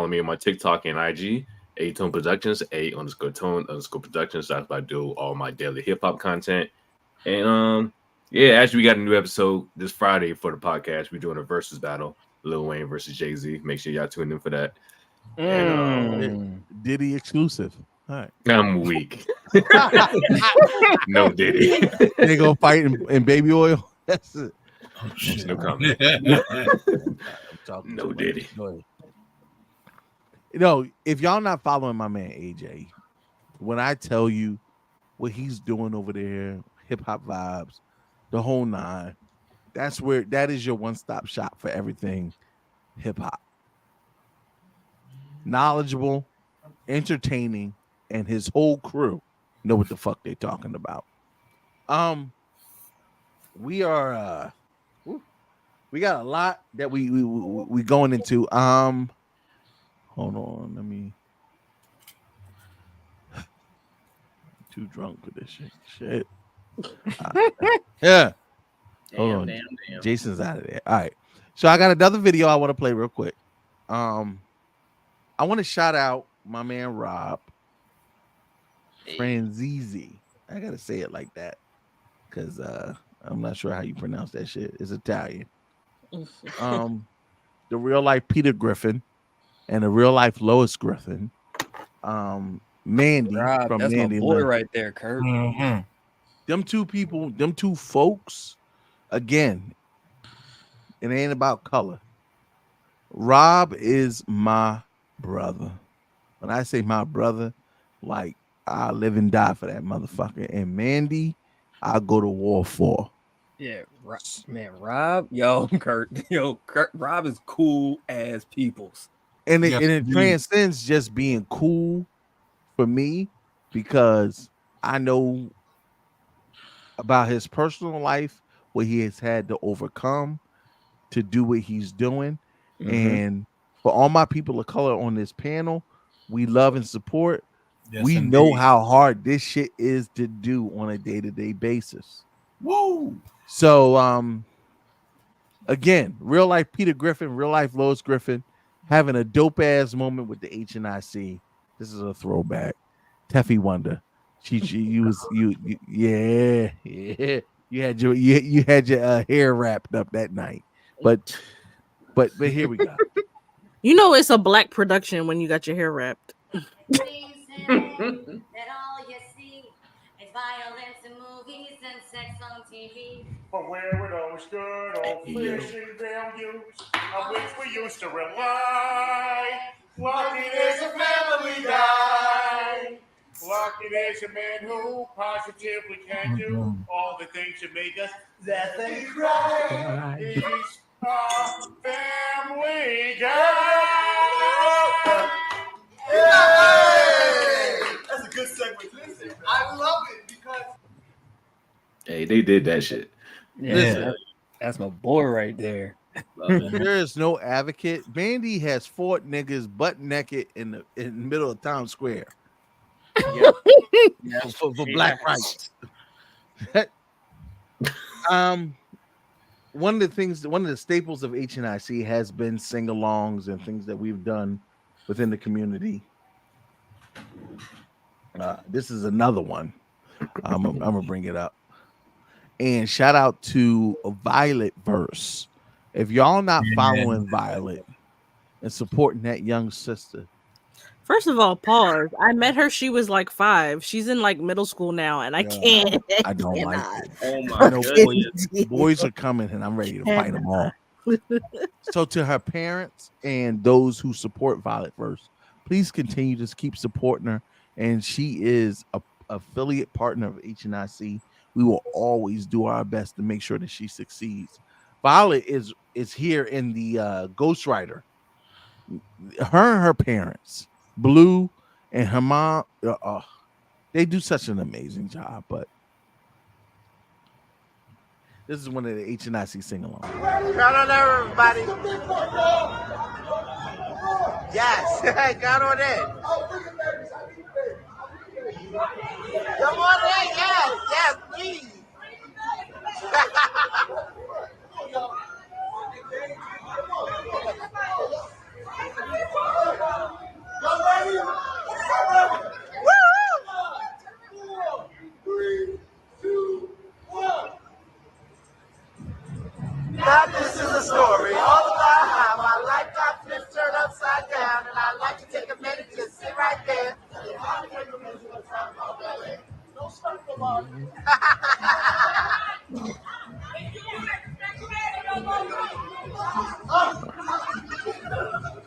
me on my TikTok and IG, A-Tone Productions, A_Tone_Productions. That's why I do all my daily hip hop content. And actually we got a new episode this Friday for the podcast. We're doing a versus battle, Lil Wayne versus Jay-Z. Make sure y'all tune in for that. And Diddy exclusive. All right. I'm weak. No Diddy. They go fight in baby oil. That's it. Oh, shit. No comment. No Diddy. If y'all not following my man AJ, when I tell you what he's doing over there, Hip Hop Vibes, the whole nine, that is your one-stop shop for everything hip hop. Knowledgeable, entertaining, and his whole crew know what the fuck they talking about. We are we got a lot that we going into. Hold on, let me. I'm too drunk for this shit. Yeah. Hold on. Damn. Jason's out of there. All right. So I got another video I want to play real quick. I want to shout out my man Rob Franzese. I gotta say it like that because I'm not sure how you pronounce that shit. It's Italian. The real life Peter Griffin and the real life Lois Griffin. Mandy Rob, from that's Mandy my boy Love. right there, Kurt. Mm-hmm. Them two people, them two folks, again, it ain't about color. Rob is my brother. When I say my brother, like I live and die for that motherfucker. And Mandy, I go to war for. Yeah, man, Rob, Kurt, Rob is cool as peoples. And it transcends just being cool for me because I know about his personal life, what he has had to overcome to do what he's doing. Mhm. And for all my people of color on this panel, we love and support. Yes, we indeed. know how hard this shit is to do on a day-to-day basis. Woo! So again, real life Peter Griffin, real life Lois Griffin, having a dope ass moment with the HNIC. This is a throwback. Teffy Wonder. You had your hair wrapped up that night. But here we go. You know it's a black production when you got your hair wrapped. That all you see is violence in movies and sex on TV. But where would always good old fashioned values on which we used to rely? Lucky there's a family guy. Lucky there's a man who positively can do all the things that make us laugh and cry. He's a family guy. Hey! That's a good segue to this. I love it because Hey, they did that shit. Yeah, that's my boy right there. There is no advocate. Mandy has fought niggas butt naked in the middle of Times Square. Yeah. for black rights. One of the staples of HNIC has been sing-alongs and things that we've done within the community. This is another one. I'm gonna bring it up. And shout out to Violet Verse. If y'all not following Violet and supporting that young sister. First of all, pause. I met her. She was like 5. She's in like middle school now, and I can't. I don't like it. Oh I my know goodness. boys are coming, and I'm ready to fight them all. So to her parents and those who support Violet First, please continue to keep supporting her. And she is a affiliate partner of HNIC. We will always do our best to make sure that she succeeds. Violet is here in the Ghostwriter. Her and her parents, Blue and her mom, they do such an amazing job. But this is one of the HNIC sing along. Count on there, everybody. Yes, count on it. Come on in, yes, please. Now this is a story all about how my life got flipped, turned upside down, and I'd like to take a minute to sit right there.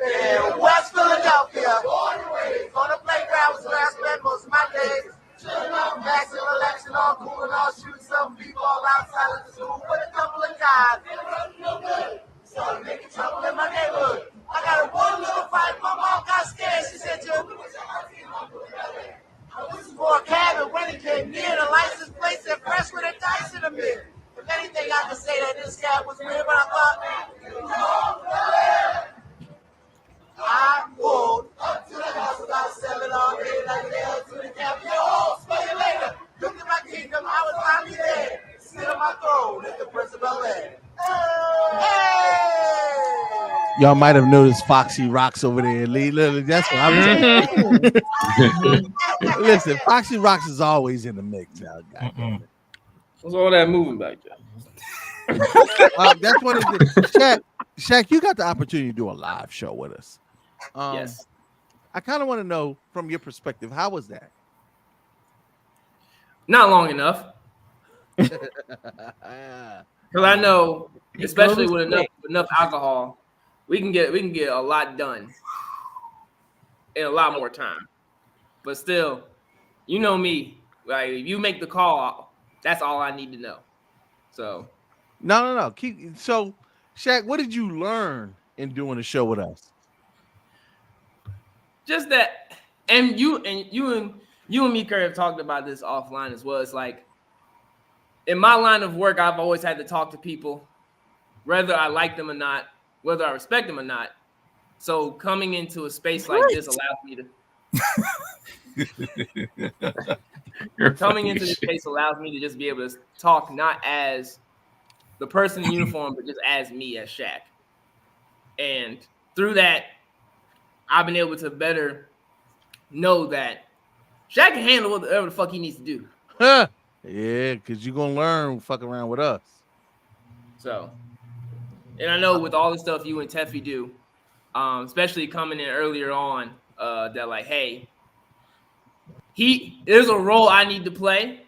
In West Philadelphia, on the playground was where I spent most of my days. Back to election, all cool and all shooting some people all outside of the school with a couple of guys. Started making trouble in my neighborhood. I got in one little fight, my mom got scared. She said, "Jim, this is for a cabin." When it came near, the license plate said fresh with a dice in the mirror. If anything, I could say that this cab was weird, but I thought, I pulled up to the house about 7 all day, like an L to the cab. Yo, smell you later. Look at my kingdom, I was finally there. Sit on my throne at the Prince of Bel-Air. Y'all might have noticed Foxy Rocks over there. Lee. Look, that's what I'm saying. Listen, Foxy Rocks is always in the mix now. What's all that moving back there? That's one of the Shaq, you got the opportunity to do a live show with us. Yes. I kind of want to know from your perspective, how was that? Not long enough. Because I know, especially with enough alcohol, we can get a lot done in a lot more time. But still, you know me. Like, if you make the call, that's all I need to know. So No. So, Shaq, what did you learn in doing a show with us? just that, and you and me, Kurt, have talked about this offline as well. It's like, in my line of work, I've always had to talk to people, whether I like them or not, whether I respect them or not. So coming into a space like this allows me to coming into this space allows me to just be able to talk not as the person in uniform, but just as me, as Shaq. And through that, I've been able to better know that Shaq can handle whatever the fuck he needs to do. Huh. Yeah, because you're going to learn fuck around with us. So, and I know with all the stuff you and Teffy do, especially coming in earlier on, that like, hey, there's a role I need to play,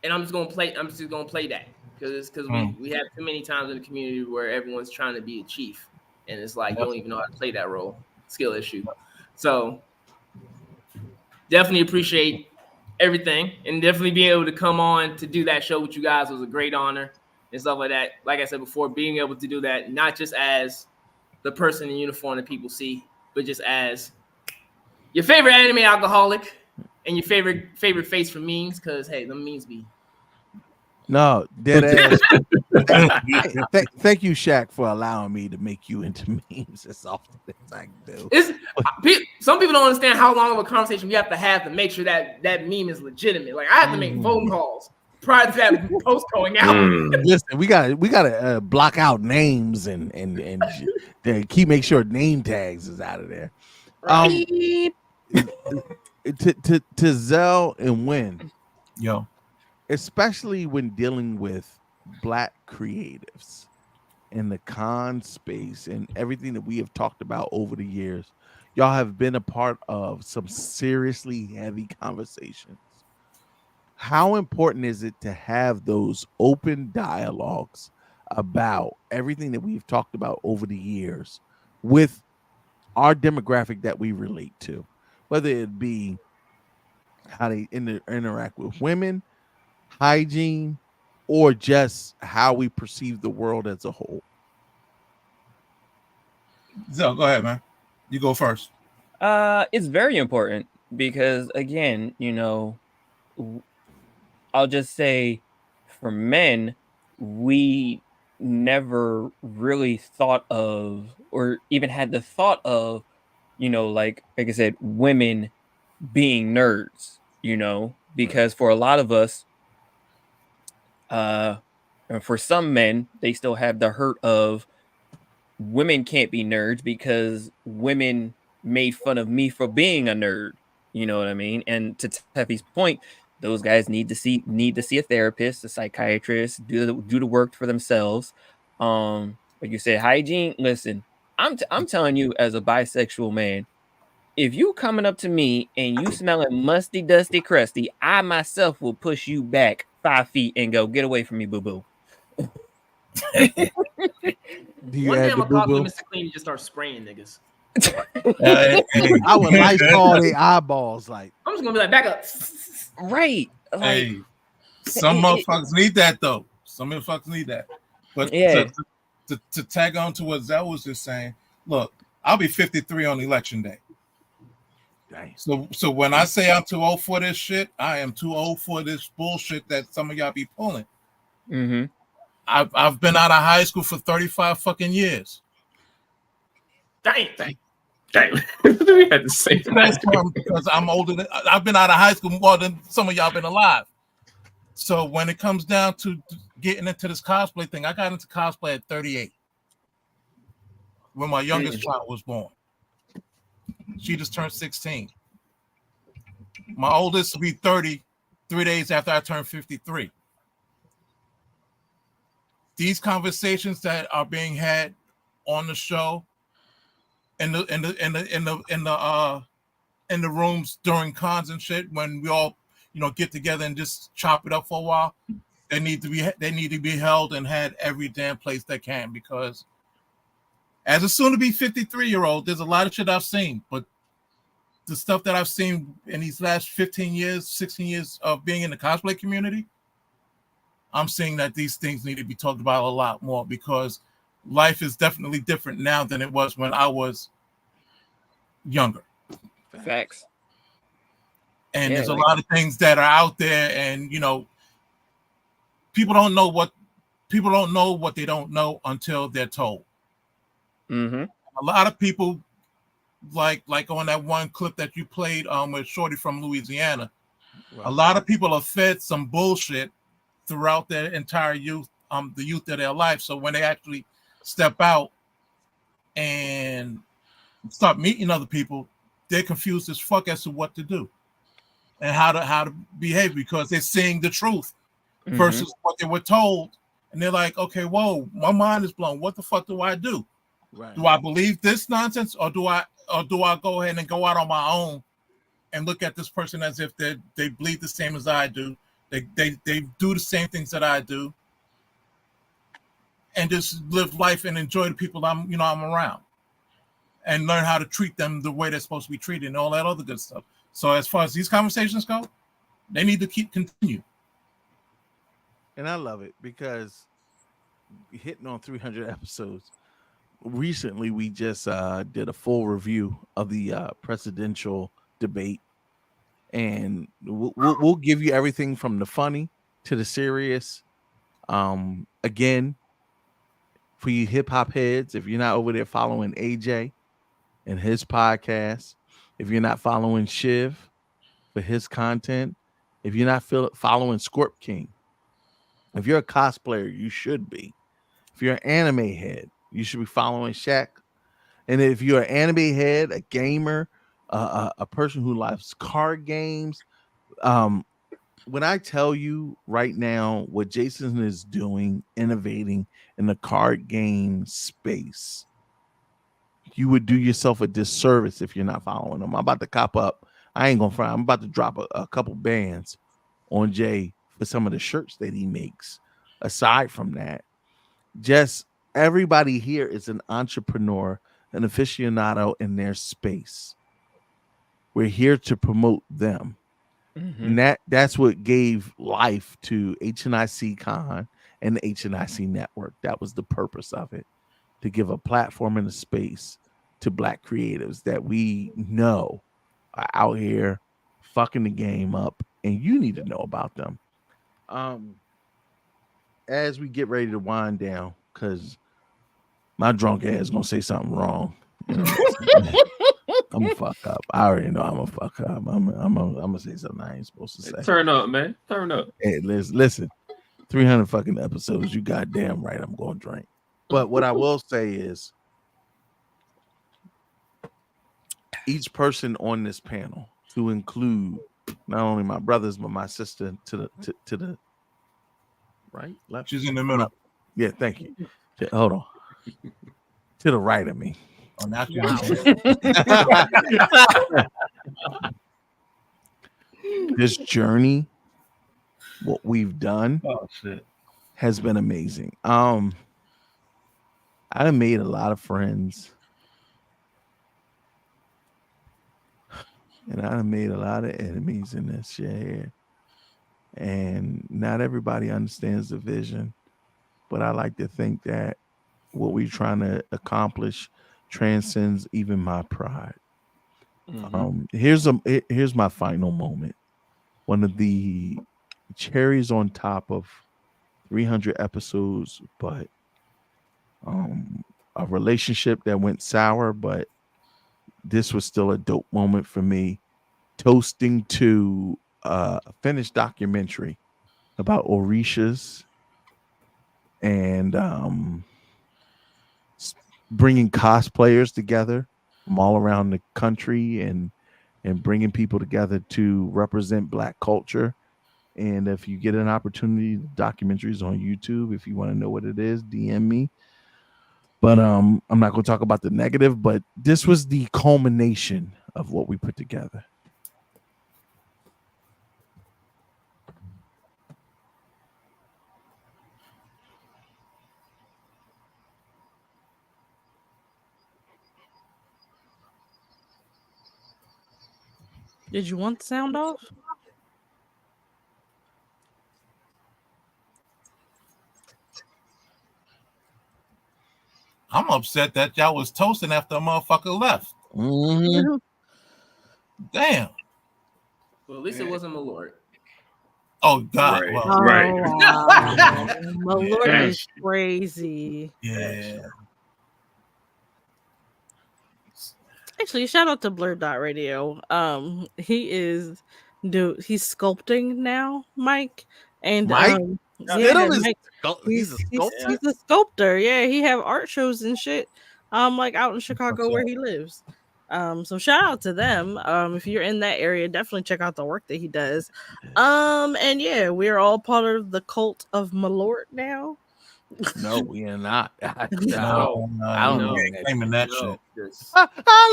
and I'm just gonna play that because we have too many times in the community where everyone's trying to be a chief, and it's like you don't even know how to play that role. Skill issue. So definitely appreciate everything, and definitely being able to come on to do that show with you guys was a great honor and stuff like that. Like I said before, being able to do that not just as the person in uniform that people see, but just as your favorite anime alcoholic and your favorite face for memes, because hey, them memes be. No, dead ass. Thank you, Shaq, for allowing me to make you into memes as often as I do. Some people don't understand how long of a conversation we have to make sure that meme is legitimate. Like I have to make phone calls prior to that post going out. Listen, we gotta block out names and make sure name tags is out of there. To Zell and Win, yo, especially when dealing with Black creatives in the con space and everything that we have talked about over the years, y'all have been a part of some seriously heavy conversations. How important is it to have those open dialogues about everything that we've talked about over the years with our demographic that we relate to, whether it be how they interact with women, hygiene, or just how we perceive the world as a whole. So go ahead, man. You go first. It's very important because again, you know, I'll just say for men, we never really thought of or even had the thought of, you know, like I said, women being nerds, you know, because for a lot of us, uh and for some men, they still have the hurt of women can't be nerds because women made fun of me for being a nerd. You know what I mean? And to Teffy's point, those guys need to see a therapist, a psychiatrist, do the work for themselves. Like you said, hygiene. Listen, I'm telling you, as a bisexual man, if you coming up to me and you smelling musty, dusty, crusty, I myself will push you back 5 feet and go, get away from me, boo boo. Do you One day add I'm the gonna call boo them boo? Mr. Clean and just start spraying niggas. I would like call their eyeballs like. I'm just gonna be like, back up. Right. Like, Hey, some motherfuckers need that though. Some motherfuckers need that. But yeah. to tag on to what Zell was just saying, look, I'll be 53 on election day. Dang. So when I say I'm too old for this shit, I am too old for this bullshit that some of y'all be pulling. Mm-hmm. I've been out of high school for 35 fucking years. Dang. We had to say That's because I'm older than I've been out of high school more than some of y'all been alive. So when it comes down to getting into this cosplay thing, I got into cosplay at 38 when my youngest child was born. She just turned 16. My oldest will be 30 3 days after I turn 53. These conversations that are being had on the show in the rooms during cons and shit, when we all, you know, get together and just chop it up for a while, they need to be held and had every damn place they can, because as a soon-to-be 53-year-old, there's a lot of shit I've seen, but the stuff that I've seen in these last 15 years, 16 years of being in the cosplay community, I'm seeing that these things need to be talked about a lot more, because life is definitely different now than it was when I was younger. Facts. And Yeah, there's a like- lot of things that are out there, and you know, people don't know what they don't know until they're told. Mm-hmm. A lot of people, like on that one clip that you played with Shorty from Louisiana, a lot of people are fed some bullshit throughout their entire youth, the youth of their life. So when they actually step out and start meeting other people, they're confused as fuck as to what to do and how to behave, because they're seeing the truth versus what they were told, and they're like, okay, whoa, my mind is blown. What the fuck do I do? Right. Do I believe this nonsense, or do I go ahead and go out on my own and look at this person as if they bleed the same as I do, they do the same things that I do, and just live life and enjoy the people I'm around, and learn how to treat them the way they're supposed to be treated and all that other good stuff. So as far as these conversations go, they need to continue. And I love it because hitting on 300 episodes. Recently, we just did a full review of the presidential debate, and we'll give you everything from the funny to the serious. Again, for you hip hop heads, if you're not over there following AJ and his podcast, if you're not following Shiv for his content, if you're not following Scorp King, if you're a cosplayer, you should be. If you're an anime head, you should be following Shaq. And if you're an anime head, a gamer, a person who loves card games, when I tell you right now what Jason is doing, innovating in the card game space, you would do yourself a disservice if you're not following him. I'm about to cop up. I ain't gonna front. I'm about to drop a couple bands on Jay for some of the shirts that he makes. Aside from that, just everybody here is an entrepreneur, an aficionado in their space. We're here to promote them. And that's what gave life to HNIC Con and the HNIC Network. That was the purpose of it, to give a platform and a space to Black creatives that we know are out here fucking the game up, and you need to know about them. As we get ready to wind down, because my drunk ass gonna say something wrong. You know, I'm gonna fuck up. I already know I'm gonna fuck up. I'm gonna say something I ain't supposed to say. Turn up, man. Turn up. Hey, listen. 300 fucking episodes. You goddamn right. I'm gonna drink. But what I will say is, each person on this panel, to include not only my brothers but my sister to the right, left. She's in the middle. Yeah, thank you. Hold on. To the right of me. Oh, now she's This journey, what we've done, has been amazing. I made a lot of friends, and I made a lot of enemies in this shit here. And not everybody understands the vision, but I like to think that what we're trying to accomplish transcends even my pride. Here's my final moment. One of the cherries on top of 300 episodes, but a relationship that went sour, but this was still a dope moment for me. Toasting to a finished documentary about Orishas and bringing cosplayers together from all around the country and bringing people together to represent Black culture. And if you get an opportunity, the documentary is on YouTube. If you want to know what it is, DM me. But I'm not going to talk about the negative, but this was the culmination of what we put together. Did you want the sound off? I'm upset that y'all was toasting after a motherfucker left. Damn. Well, at least it wasn't Malort. Oh God! Right. Well, Wow. Malort is crazy. Yeah. Actually, shout out to Blur Dot Radio. He's sculpting now, Mike. And Mike? Mike, He's a sculptor? He's a sculptor. Yeah, he have art shows and shit. Like out in Chicago where he lives. So shout out to them. If you're in that area, definitely check out the work that he does. And yeah, we're all part of the cult of Malort now. No, we are not. I don't know. Claiming that shit. I'm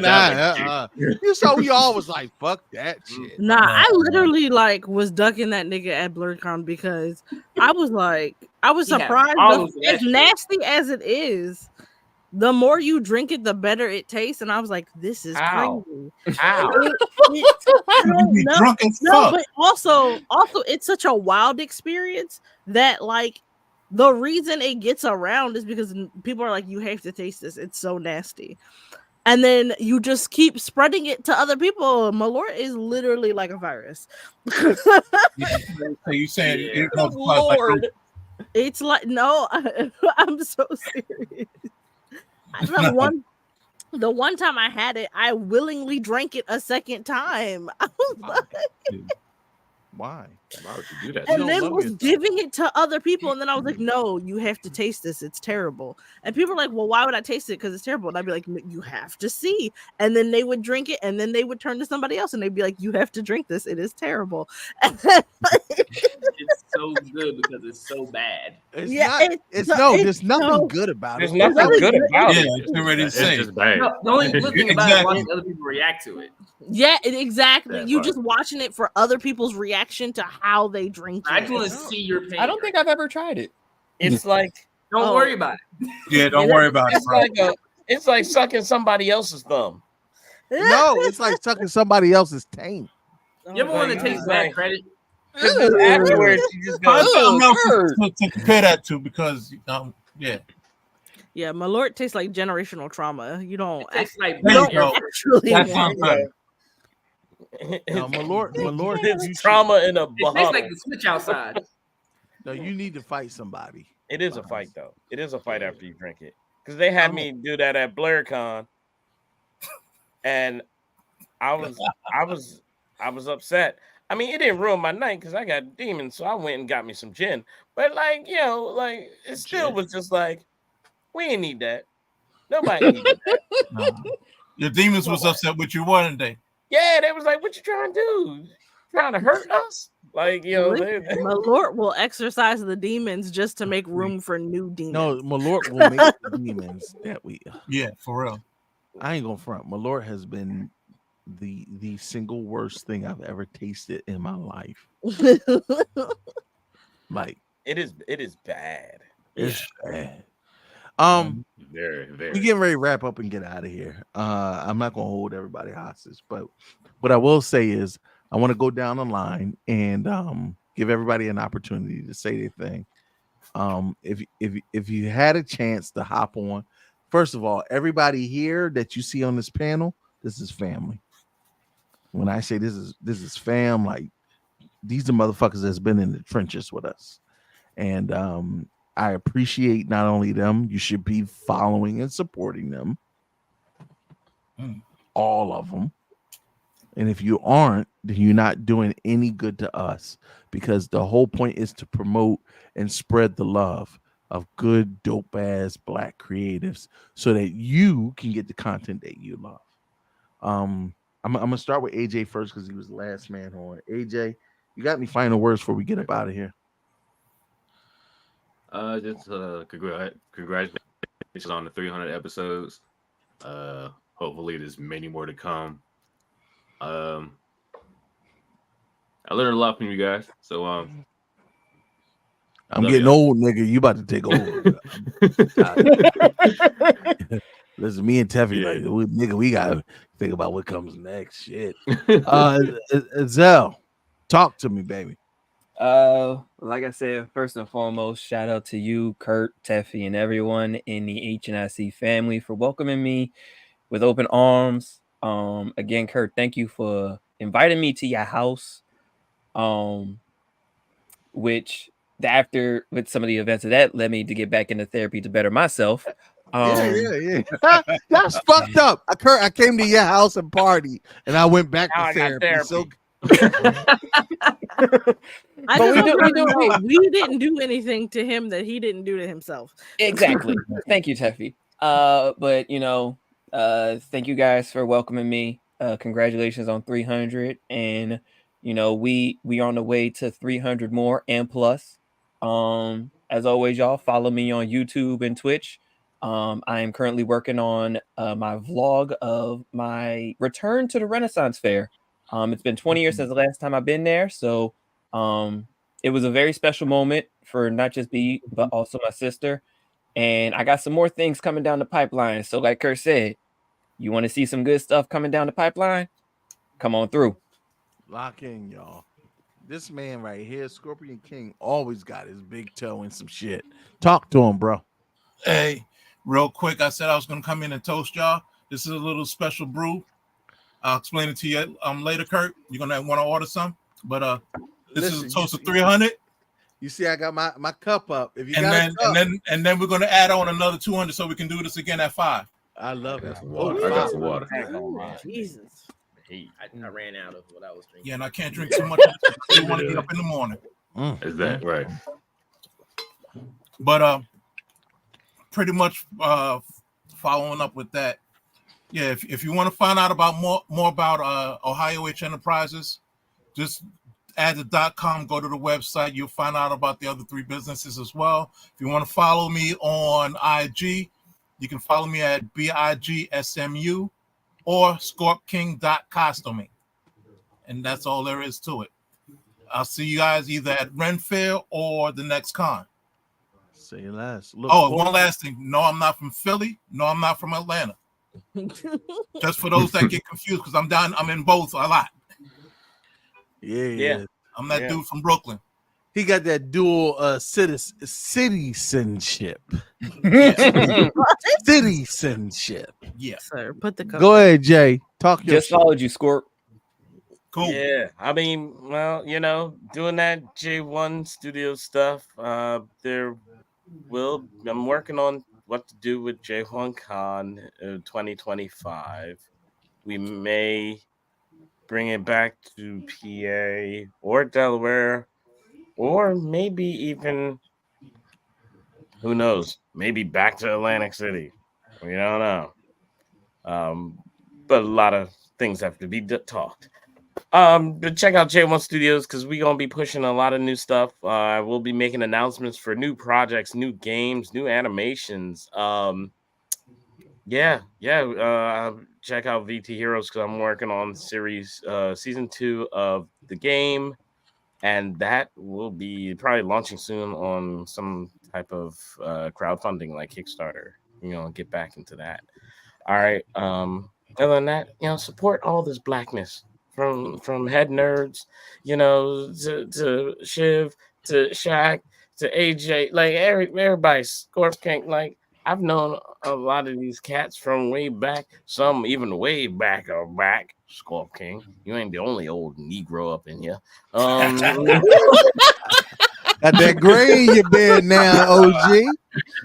not. You saw we all was like, fuck that shit. Nah, I literally was ducking that nigga at BlurCon because I was surprised. As nasty as it is, the more you drink it, the better it tastes. And I was like, this is crazy. Drunk as fuck. But also it's such a wild experience that the reason it gets around is because people are like, you have to taste this. It's so nasty. And then you just keep spreading it to other people. Malort is literally like a virus. So you saying it goes Lord. It's like, no, I'm so serious. The one time I had it, I willingly drank it a second time. I was like, why? Why would you do that? And then was giving it to other people, and then I was like, no, you have to taste this. It's terrible. And people are like, well, why would I taste it? Because it's terrible. And I'd be like, you have to see. And then they would drink it, and then they would turn to somebody else, and they'd be like, you have to drink this. It is terrible. It's so good because it's so bad. There's nothing good about it. There's nothing good about it. It's already safe. Just bad. No, the only good thing about it is watching other people react to it. Yeah, exactly. That's You right. just watching it for other people's reaction to how they drink it. I just want to see your pain. I don't think I've ever tried it. It's like Don't worry about it. Yeah, don't worry about it, it's bro. like it's like sucking somebody else's thumb. No, it's like sucking somebody else's taint. You ever want to taste bad credit? Because afterwards you just go. Find something else to compare that to because yeah. Yeah, Malort tastes like generational trauma. You don't tastes like There you go. actually That want sounds better. No, Malort, It's trauma in a It bottle. tastes like the switch outside. No, you need to fight somebody. It is a fight though. It is a fight after you drink it. Because they had me do that at BlurCon, and I was upset. I mean, it didn't ruin my night because I got demons, so I went and got me some gin. But like, it still was just like, we ain't need that. Nobody needed that. Your demons was upset with you, weren't they? Yeah, they was like, "What you trying to do? Trying to hurt us?" Like, Malort will exercise the demons just to make room for new demons. No, Malort will make the demons that we. Yeah, for real. I ain't gonna front. Malort has been the single worst thing I've ever tasted in my life. Like it is bad. It's bad. Very. We getting ready to wrap up and get out of here. I'm not gonna hold everybody hostage, but what I will say is I want to go down the line and give everybody an opportunity to say their thing. If you had a chance to hop on, first of all, everybody here that you see on this panel, this is family. When I say this is fam, like these are motherfuckers that's been in the trenches with us, and I appreciate not only them. You should be following and supporting them, all of them. And if you aren't, then you're not doing any good to us, because the whole point is to promote and spread the love of good, dope ass Black creatives so that you can get the content that you love. I'm gonna start with AJ first because he was the last man on. AJ, you got any final words before we get up out of here? Just congratulations on the 300 episodes. Hopefully there's many more to come. I learned a lot from you guys. So I'm getting old, nigga. You about to take over. Listen, me and Teffy, like, we gotta think about what comes next. Shit. Zell, talk to me, baby. Like I said, first and foremost, shout out to you, Kurt, Teffy, and everyone in the HNIC family for welcoming me with open arms. Again, Kurt, thank you for inviting me to your house. Which after with some of the events of that led me to get back into therapy to better myself. Yeah. That's fucked up. I came to your house and party, and I went back to therapy. So we didn't do anything to him that he didn't do to himself. Exactly. Thank you, Teffy. But thank you guys for welcoming me. Congratulations on 300, and we are on the way to 300 more and plus. As always, y'all follow me on YouTube and Twitch. I am currently working on my vlog of my return to the Renaissance Fair. It's been 20 years since the last time I've been there, so it was a very special moment for not just me but also my sister. And I got some more things coming down the pipeline. So, like Kurt said, you want to see some good stuff coming down the pipeline? Come on through. Lock in, y'all. This man right here, Scorpion King, always got his big toe in some shit. Talk to him, bro. Hey, real quick, I said I was going to come in and toast y'all. This is a little special brew. I'll explain it to you later, Kurt. You're going to want to order some. But this is a toast of 300. You see, I got my cup up. If you and then we're going to add on another 200 so we can do this again at 5. I love it. I got some water. Jesus. I ran out of what I was drinking. Yeah, and I can't drink too much. I want to get up in the morning. Is that right? But pretty much following up with that. Yeah, if you want to find out about more about Ohio H Enterprises, just add the .com, go to the website. You'll find out about the other 3 businesses as well. If you want to follow me on IG, you can follow me at BIGSMU or scorpking.costuming. And that's all there is to it. I'll see you guys either at Renfield or the next con. Say less. Look Oh, and forward- one last thing. No, I'm not from Philly. No, I'm not from Atlanta. Just for those that get confused, because I'm in both a lot. Yeah. I'm that dude from Brooklyn. He got that dual citizenship. Citizenship. Yeah. Sir, put the Go ahead, Jay. Talk your Just shit. followed you, Scorp. Cool. Yeah, I mean, well, doing that J1 studio stuff. I'm working on what to do with J1 Con 2025. We may bring it back to PA or Delaware, or maybe even, who knows, maybe back to Atlantic City. We don't know. But a lot of things have to be talked. But check out J1 Studios because we're gonna be pushing a lot of new stuff. We'll be making announcements for new projects, new games, new animations. Check out VT Heroes because I'm working on season 2 of the game, and that will be probably launching soon on some type of crowdfunding like Kickstarter. Get back into that. All right. Other than that, support all this blackness from head nerds, to Shiv, to Shaq, to AJ, like everybody, Scorp King. Like I've known a lot of these cats from way back, some even way back. Scorp King, you ain't the only old Negro up in here. Got that gray in your beard now, OG.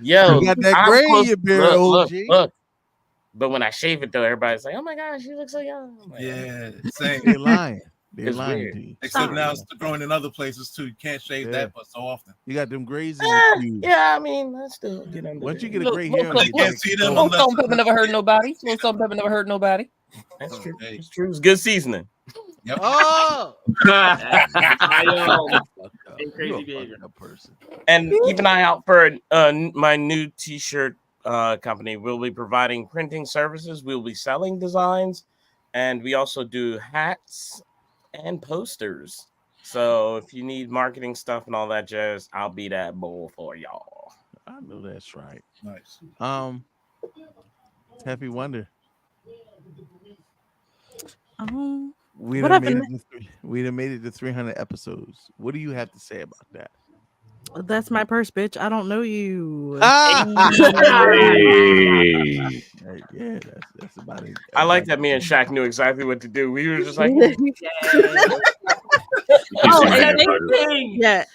Yo, You got that I'm gray in close- your beard, OG. Look. But when I shave it, though, everybody's like, "Oh my gosh, you look so young." I'm like, Yeah, same. They lying. They It's lying weird. to you. Except now it's growing in other places too. You can't shave that but so often. You got them grays in your pubes. Yeah, I mean, I still get under Once you there. get a gray hair on You your can't neck, see them Little unless salt and pepper never hurt nobody. Little salt and pepper never hurt nobody. That's true. It's true. It's good seasoning. Yep. Oh, Crazy behavior. person. And keep an eye out for my new T-shirt company. We'll be providing printing services. We'll be selling designs, and we also do hats and posters. So if you need marketing stuff and all that jazz, I'll be that bull for y'all. I know that's right. Nice. Happy Wonder. We what done made happened? we done made it to 300 episodes. What do you have to say about that? That's my purse, bitch. I don't know you. Hey. Yeah, that's about it. I like that me and Shaq knew exactly what to do. We were just like,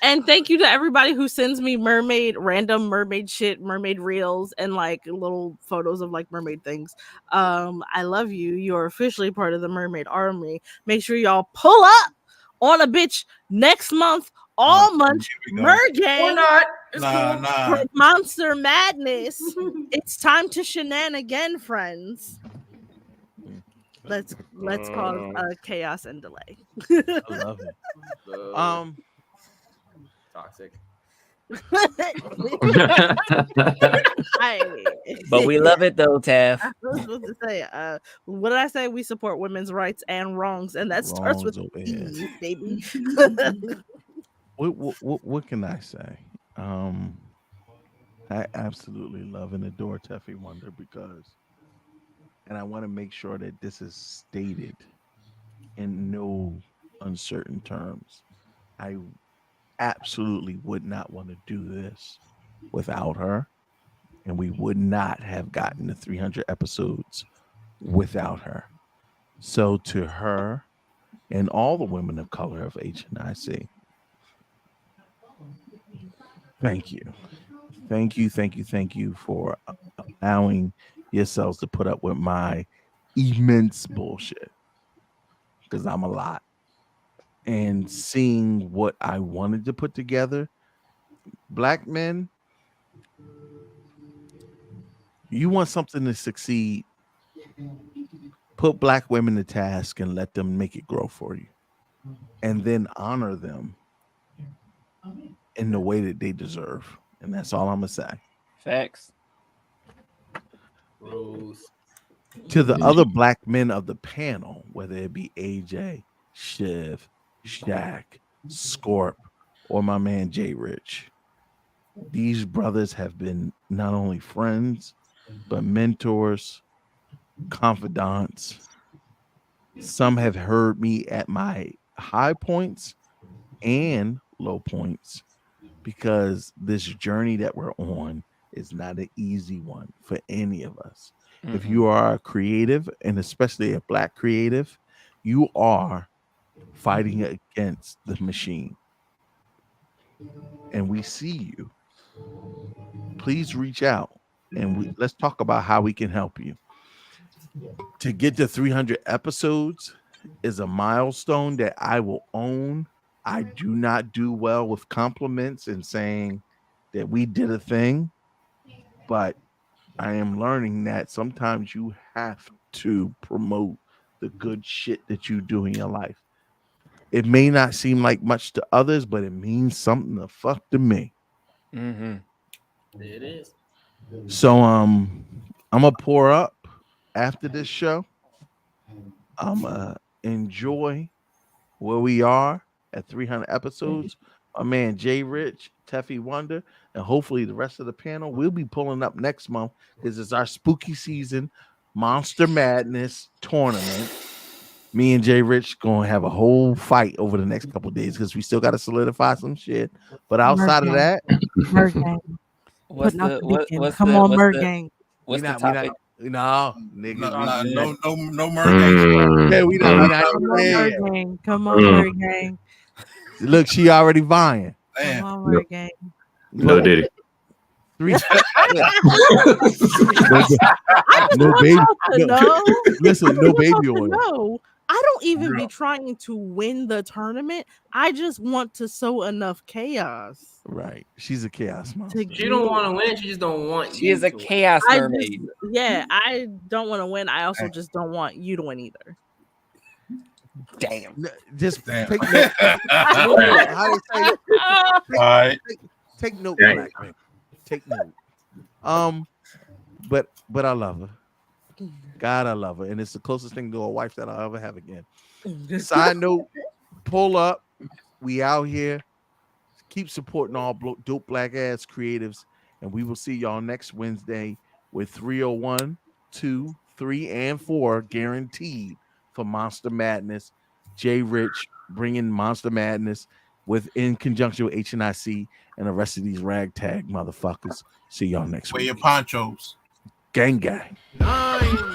and thank you to everybody who sends me random mermaid shit, mermaid reels, and like little photos of like mermaid things. I love you. You're officially part of the mermaid army. Make sure y'all pull up on a bitch next month. All month, Mergang. Or not. It's Nah. For Monster Madness. It's time to shenanigan, friends. Let's cause chaos and delay. I love it. Toxic. But we love it though, Taff. I was supposed to say, what did I say? We support women's rights and wrongs, and that starts with E, baby. What can I say? I absolutely love and adore Teffy Wonder because, and I want to make sure that this is stated in no uncertain terms. I absolutely would not want to do this without her, and we would not have gotten to 300 episodes without her. So to her and all the women of color of HNIC, thank you. Thank you for allowing yourselves to put up with my immense bullshit, because I'm a lot. And seeing what I wanted to put together, black men, you want something to succeed, put black women to task and let them make it grow for you, and then honor them in the way that they deserve. And that's all I'm gonna say. Facts. Rose. To the other black men of the panel, whether it be AJ, Shiv, Shaq, Scorp, or my man Jay Rich. These brothers have been not only friends, but mentors, confidants. Some have heard me at my high points and low points because this journey that we're on is not an easy one for any of us. If you are a creative, and especially a Black creative, you are fighting against the machine. And we see you. Please reach out and let's talk about how we can help you. To get to 300 episodes is a milestone that I will own. I do not do well with compliments and saying that we did a thing, but I am learning that sometimes you have to promote the good shit that you do in your life. It may not seem like much to others, but it means something the fuck to me. It is. So I'm gonna pour up after this show. I'm enjoy where we are at 300 episodes. My man Jay Rich, Teffy Wonder, and hopefully the rest of the panel will be pulling up next month because it's our spooky season Monster Madness tournament. Me and Jay Rich gonna have a whole fight over the next couple of days because we still got to solidify some shit. But outside of that, Merg gang. What's Putting out the the what, beacon. what's Come the on, what's Merg the gang. what's the topic? No, nigga, no murder. Yeah, we not Come on, there. Merg gang. Come on, Merg gang. Look, she already vying. Come on, Merg gang. No Diddy. Three. I just No want baby. y'all to No. know. Listen, no I just baby want oil. to know. I don't even be trying to win the tournament. I just want to sow enough chaos. Right. She's a chaos monster. She don't want to win. She just don't want. She is a to win. chaos I mermaid. I don't want to win. I also just don't want you to win either. Damn. Just Damn. take note. How they say? Alright. Take note, Dang. Black man. Take note. But I love her. God, I love her, and it's the closest thing to a wife that I'll ever have again. Side note: pull up. We out here. Keep supporting all dope black ass creatives, and we will see y'all next Wednesday with 301, 2, 3, and 4 guaranteed for Monster Madness. Jay Rich bringing Monster Madness in conjunction with HNIC and the rest of these ragtag motherfuckers. See y'all next Wear week. your ponchos. Gang gang. Nine.